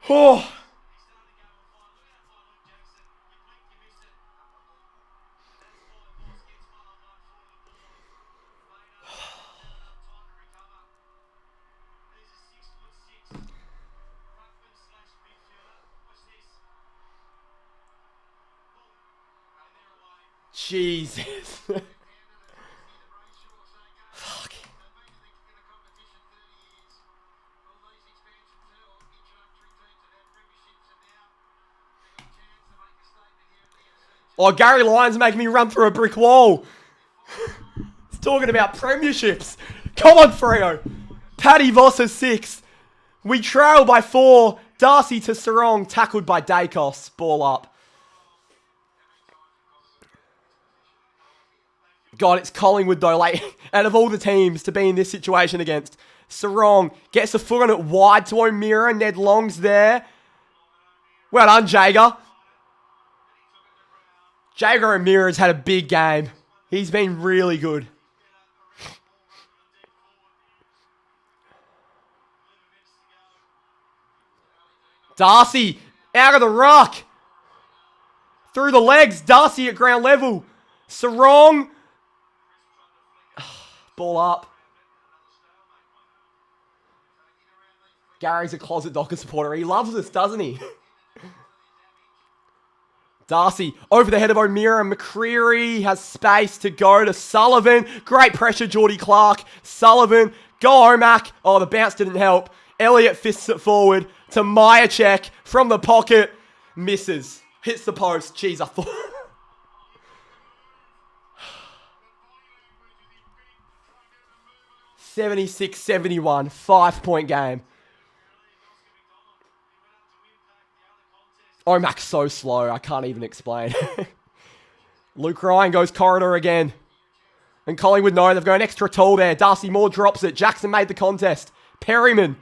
Oh. Jesus. Fuck. Oh, Gary Lyons making me run through a brick wall. He's talking about premierships. Come on, Freo. Paddy Voss has 6. We trail by 4. Darcy to Sarong, tackled by Dacos. Ball up. God, it's Collingwood though, like, out of all the teams to be in this situation against. Sarong gets a foot on it wide to O'Meara. Ned Long's there. Well done, Jager. Jager O'Meara's had a big game. He's been really good. Darcy, out of the ruck. Through the legs, Darcy at ground level. Sarong. Ball up. Gary's a closet Dockers supporter. He loves this, doesn't he? Darcy over the head of O'Meara. McCreary has space to go to Sullivan. Great pressure, Geordie Clark. Sullivan. Go Omac. Oh, the bounce didn't help. Elliott fists it forward to Myercheck from the pocket. Misses. Hits the post. Jeez, I thought... 76-71. 5-point game. Omac's so slow, I can't even explain. Luke Ryan goes corridor again. And Collingwood know they've got an extra tall there. Darcy Moore drops it. Jackson made the contest. Perryman.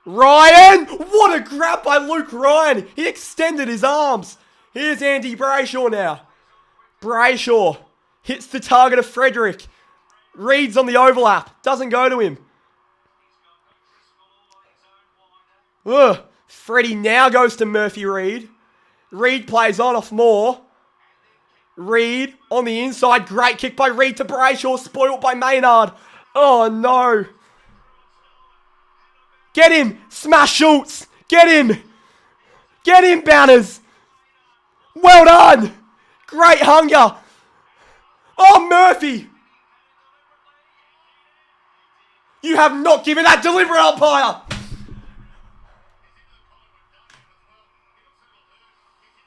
Ryan! What a grab by Luke Ryan. He extended his arms. Here's Andy Brayshaw now. Brayshaw hits the target of Frederick. Reed's on the overlap. Doesn't go to him. Ugh. Freddie now goes to Murphy Reed. Reed plays on off Moore. Reed on the inside. Great kick by Reed to Brayshaw. Spoiled by Maynard. Oh, no. Get him. Smash Schultz. Get him. Get him, Banners. Well done. Great hunger. Oh, Murphy. You have not given that deliberate, umpire.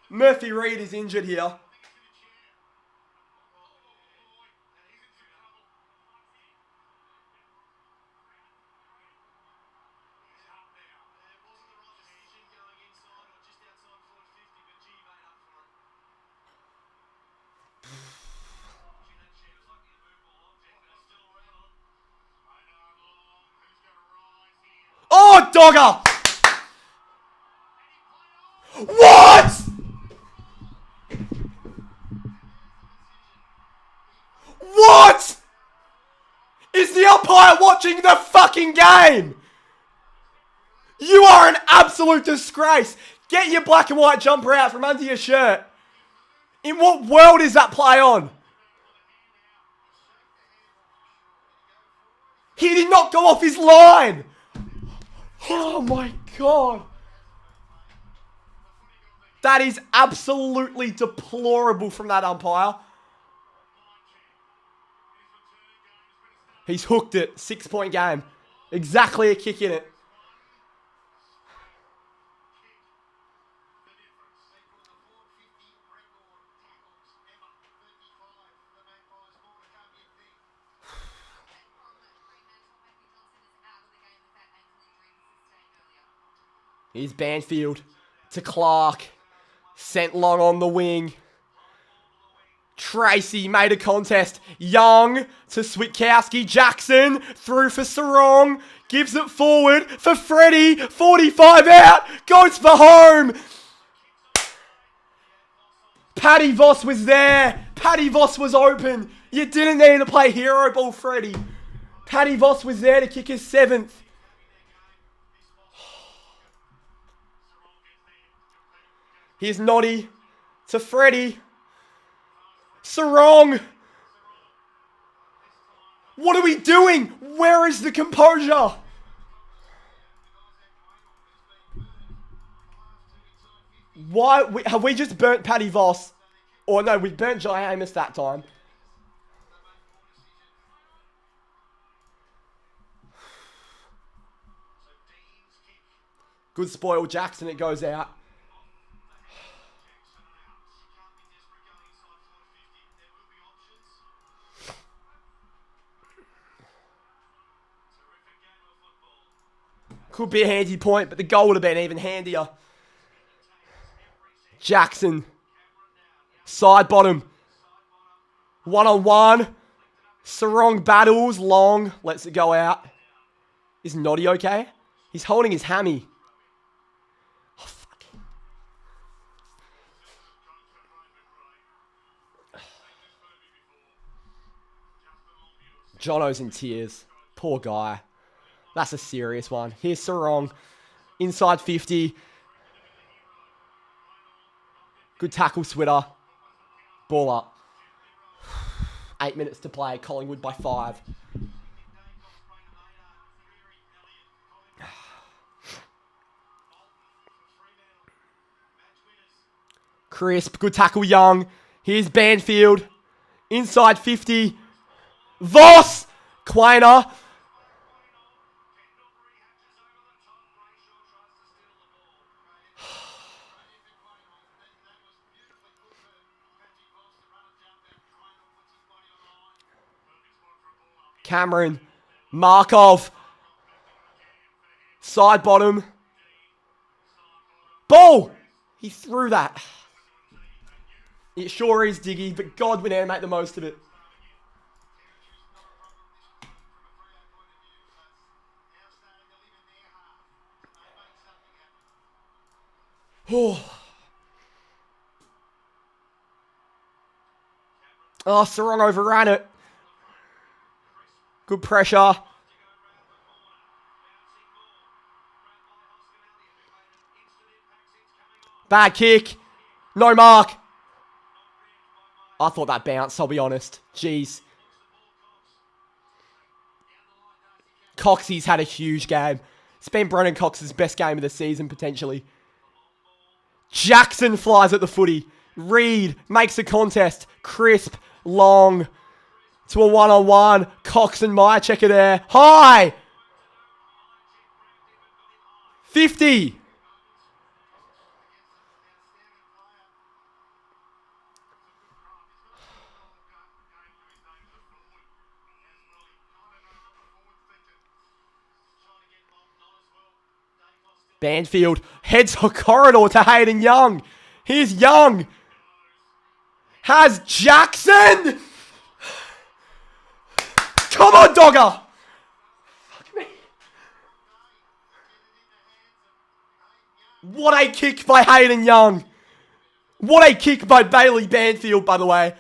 Murphy Reed is injured here. Oh, Dogger! What? What? Is the umpire watching the fucking game? You are an absolute disgrace. Get your black and white jumper out from under your shirt. In what world is that play on? He did not go off his line. Oh my God. That is absolutely deplorable from that umpire. He's hooked it. 6-point game. Exactly a kick in it. Here's Banfield to Clark. Sent long on the wing. Tracy made a contest. Young to Switkowski. Jackson through for Sarong. Gives it forward for Freddie. 45 out. Goes for home. Paddy Voss was there. Paddy Voss was open. You didn't need to play hero ball, Freddie. Paddy Voss was there to kick his 7th. Here's Noddy to Freddie. Sarong. What are we doing? Where is the composure? Why have we just burnt Paddy Voss? Or no, we burnt Jai Amos that time. Good spoil, Jackson. It goes out. Could be a handy point, but the goal would have been even handier. Jackson. Side bottom. 1-on-1. Sarong battles. Long. Lets it go out. Is Noddy okay? He's holding his hammy. Oh, fuck. Jono's in tears. Poor guy. That's a serious one. Here's Sarong. Inside 50. Good tackle, Switter. Ball up. 8 minutes to play. Collingwood by 5. Crisp. Good tackle, Young. Here's Banfield. Inside 50. Voss. Quainer. Cameron. Markov. Side bottom. Ball! He threw that. It sure is diggy, but God, we need to make the most of it. Oh, Sarong overran it. Good pressure. Bad kick. No mark. I thought that bounced, I'll be honest. Jeez. Coxie's had a huge game. It's been Brennan Cox's best game of the season, potentially. Jackson flies at the footy. Reed makes a contest. Crisp. Long. To a 1-on-1. Cox and Meyer checker there. High! 50! Banfield heads a corridor to Hayden Young. Here's Young. Has Jackson! Come on, Dogger! Fuck me. What a kick by Hayden Young. What a kick by Bailey Banfield, by the way.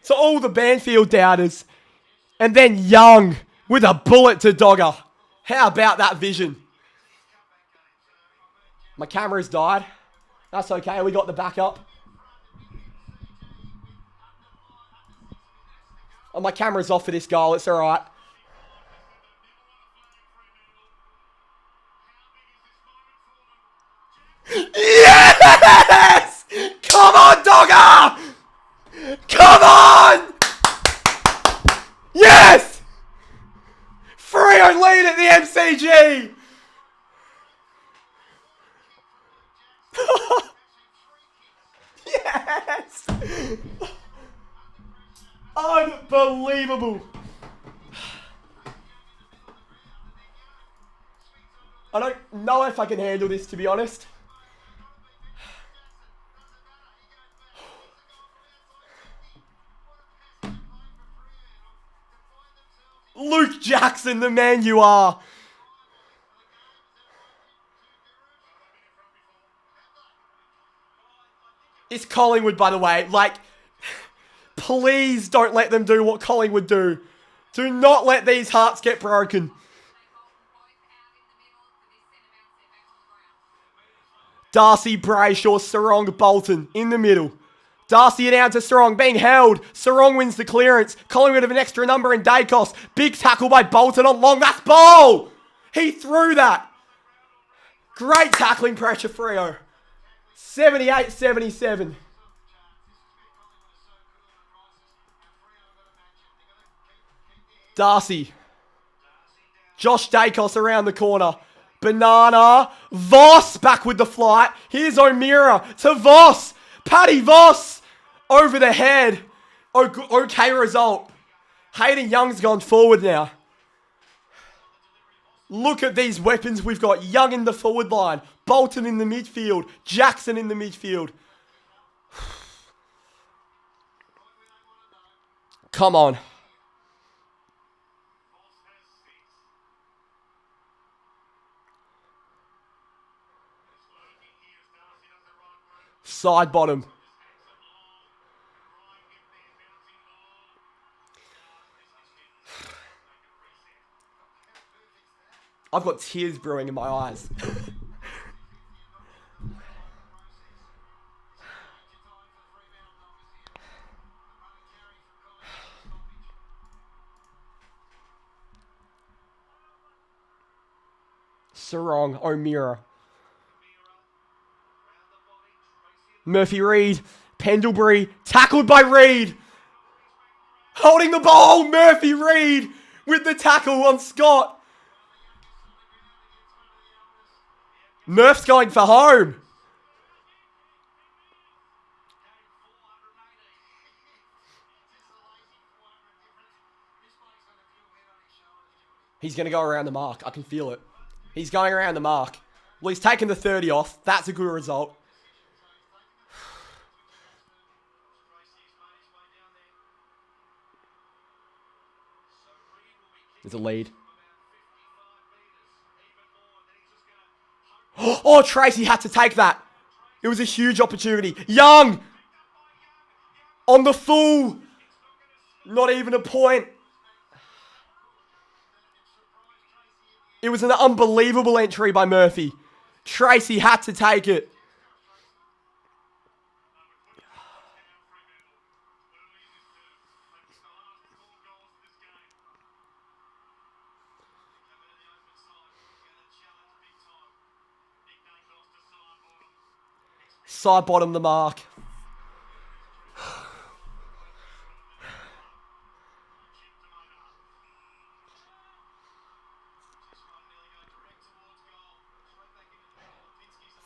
So all the Banfield doubters. And then Young with a bullet to Dogger. How about that vision? My camera's died. That's okay, we got the backup. Oh, my camera's off for this goal. It's all right. Yes! Come on, Dogger! Come on! Yes! Freo lead at the MCG! Yes! Unbelievable. I don't know if I can handle this, to be honest. Luke Jackson, the man you are. It's Collingwood, by the way. Like, please don't let them do what Collingwood do. Do not let these hearts get broken. Darcy, Brayshaw, Sarong, Bolton in the middle. Darcy down to Sarong, being held. Sarong wins the clearance. Collingwood have an extra number in Dacos. Big tackle by Bolton on long. That's ball! He threw that. Great tackling pressure, Freo. 78-77. Darcy. Josh Dacos around the corner. Banana. Voss back with the flight. Here's O'Meara to Voss. Paddy Voss over the head. Okay result. Hayden Young's gone forward now. Look at these weapons we've got. Young in the forward line. Bolton in the midfield. Jackson in the midfield. Come on. Side bottom. I've got tears brewing in my eyes. Sarong, O'Meara. Murphy Reid, Pendlebury, tackled by Reid. Holding the ball, Murphy Reid with the tackle on Scott. Murph's going for home. He's going to go around the mark. I can feel it. He's going around the mark. Well, he's taken the 30 off. That's a good result. There's a lead. Oh, Tracy had to take that. It was a huge opportunity. Young! On the full. Not even a point. It was an unbelievable entry by Murphy. Tracy had to take it. Side bottom the mark.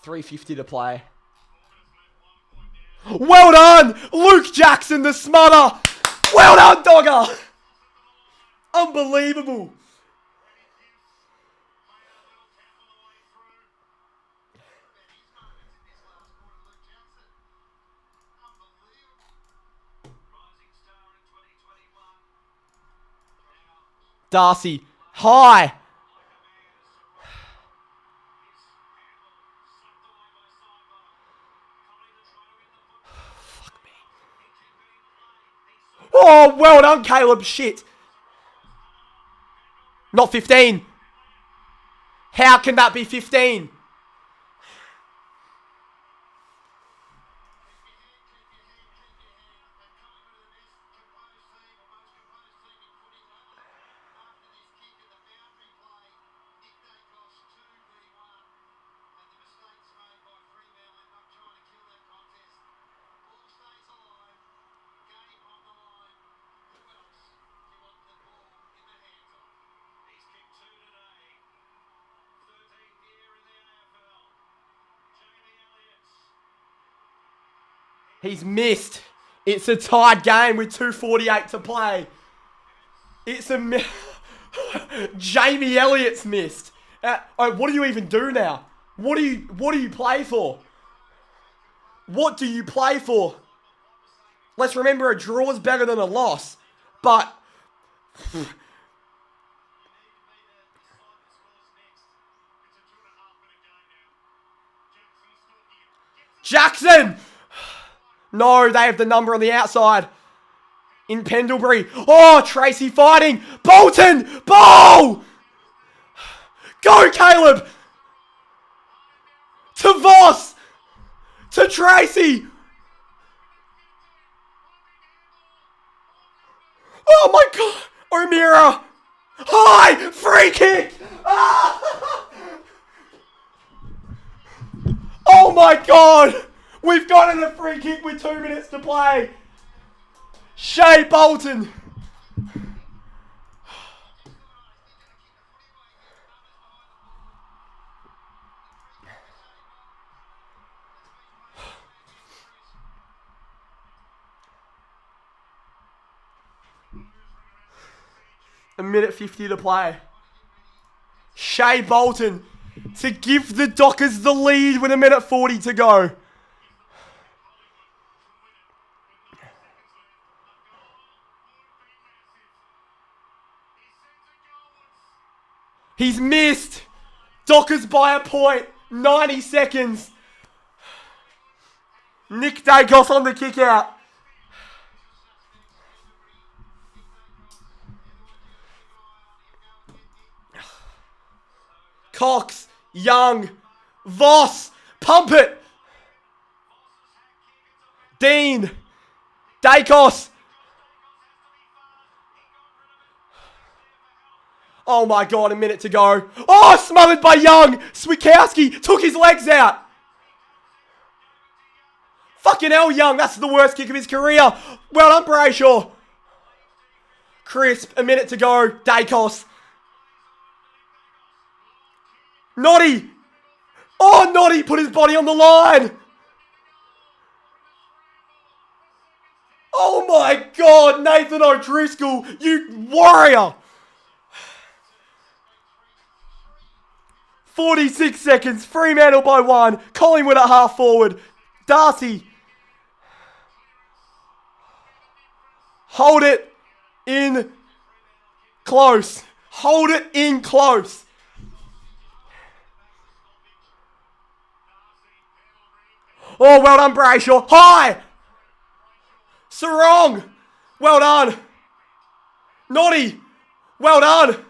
$3.50 to play. Well done! Luke Jackson, the smother! Well done, Dogger! Unbelievable. Darcy, high. Fuck me. Oh, well done, Caleb. Shit. Not 15. How can that be 15? He's missed. It's a tied game with 2:48 to play. It's a... Jamie Elliott's missed. What do you even do now? What do you play for? What do you play for? Let's remember a draw is better than a loss. But Jackson! No, they have the number on the outside. In Pendlebury. Oh, Tracy fighting. Bolton! Ball! Go, Caleb! To Voss! To Tracy! Oh my God! O'Meara! High! Free kick! Ah! Oh my God! We've gotten a free kick with 2 minutes to play. Shea Bolton. A minute 50 to play. Shea Bolton to give the Dockers the lead with a minute 40 to go. He's missed. Dockers by a point. 90 seconds. Nick Dacos on the kick out. Cox, Young, Voss, pump it. Dean, Dacos. Oh my God, a minute to go. Oh, smothered by Young. Swikowski took his legs out. Fucking hell, Young. That's the worst kick of his career. Well done, Brayshaw. Crisp, a minute to go. Dacos. Noddy. Oh, Noddy put his body on the line. Oh my God, Nathan O'Driscoll, you warrior. 46 seconds, Fremantle by 1. Collingwood at half forward. Darcy. Hold it in close. Hold it in close. Oh, well done, Brayshaw. High. Sarong. Well done. Noddy. Well done.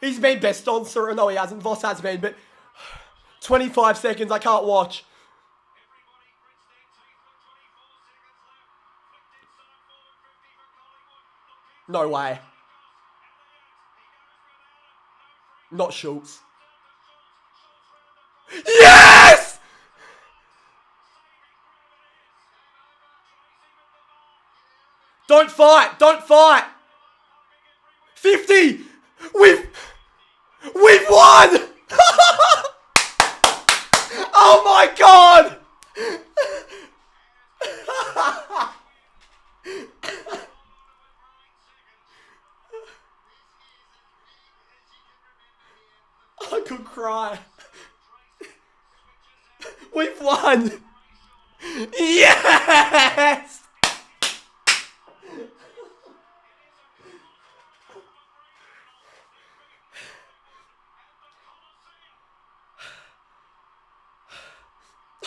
He's been best on Sarong. No, he hasn't. Voss has been, but 25 seconds. I can't watch. No way. Not Schultz. Yes! Don't fight. Don't fight. 50. We've won. Oh my God. I could cry. We've won. Yes!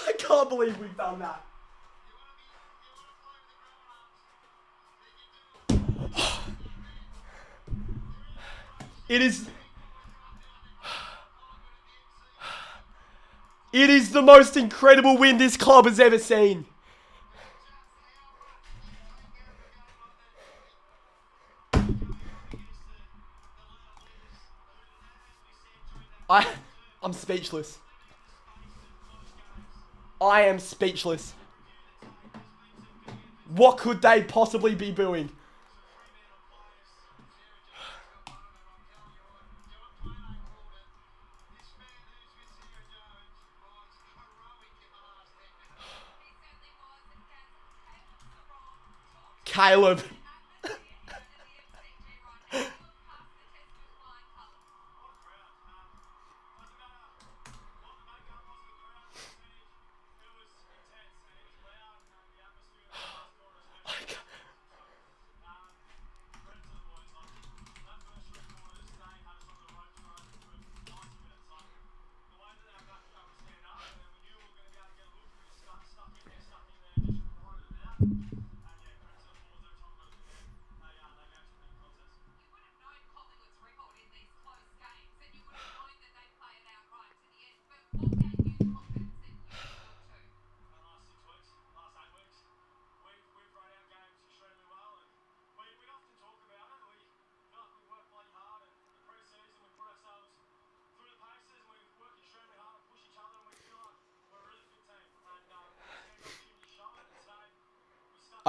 I can't believe we've done that. It is the most incredible win this club has ever seen. I'm speechless. I am speechless. What could they possibly be doing? Caleb.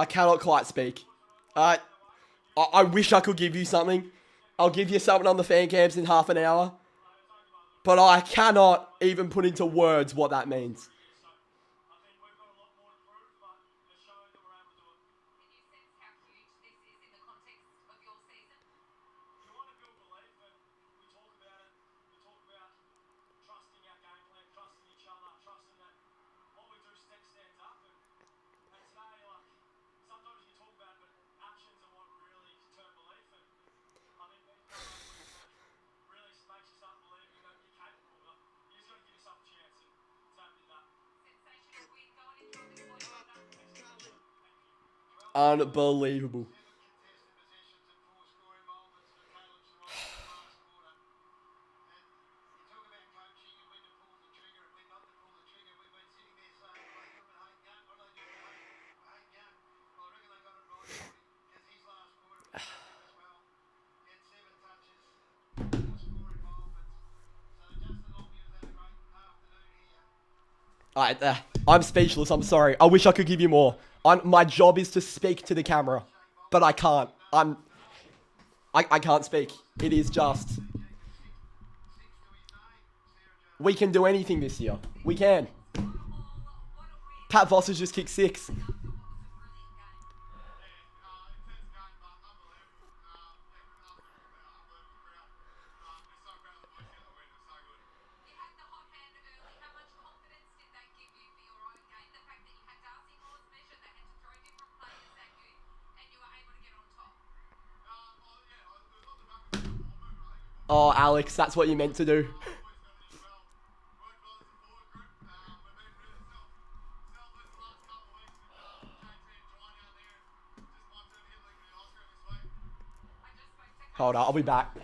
I cannot quite speak. I wish I could give you something. I'll give you something on the fan cams in half an hour. But I cannot even put into words what that means. Unbelievable. I'm speechless. I'm sorry. I wish I could give you more. My job is to speak to the camera, but I can't. I can't speak. It is just. We can do anything this year. We can. Pat Voss has just kicked 6. Oh, Alex, that's what you meant to do. Hold on, I'll be back.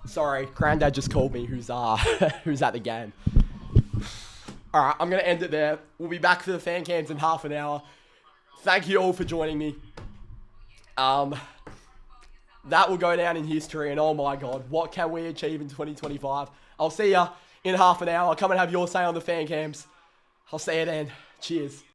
Sorry, Grandad just called me. Who's who's at the game? All right, I'm gonna end it there. We'll be back for the fan cams in half an hour. Thank you all for joining me. That will go down in history, and oh my god, what can we achieve in 2025? I'll see ya in half an hour. Come and have your say on the fan cams. I'll see you then. Cheers.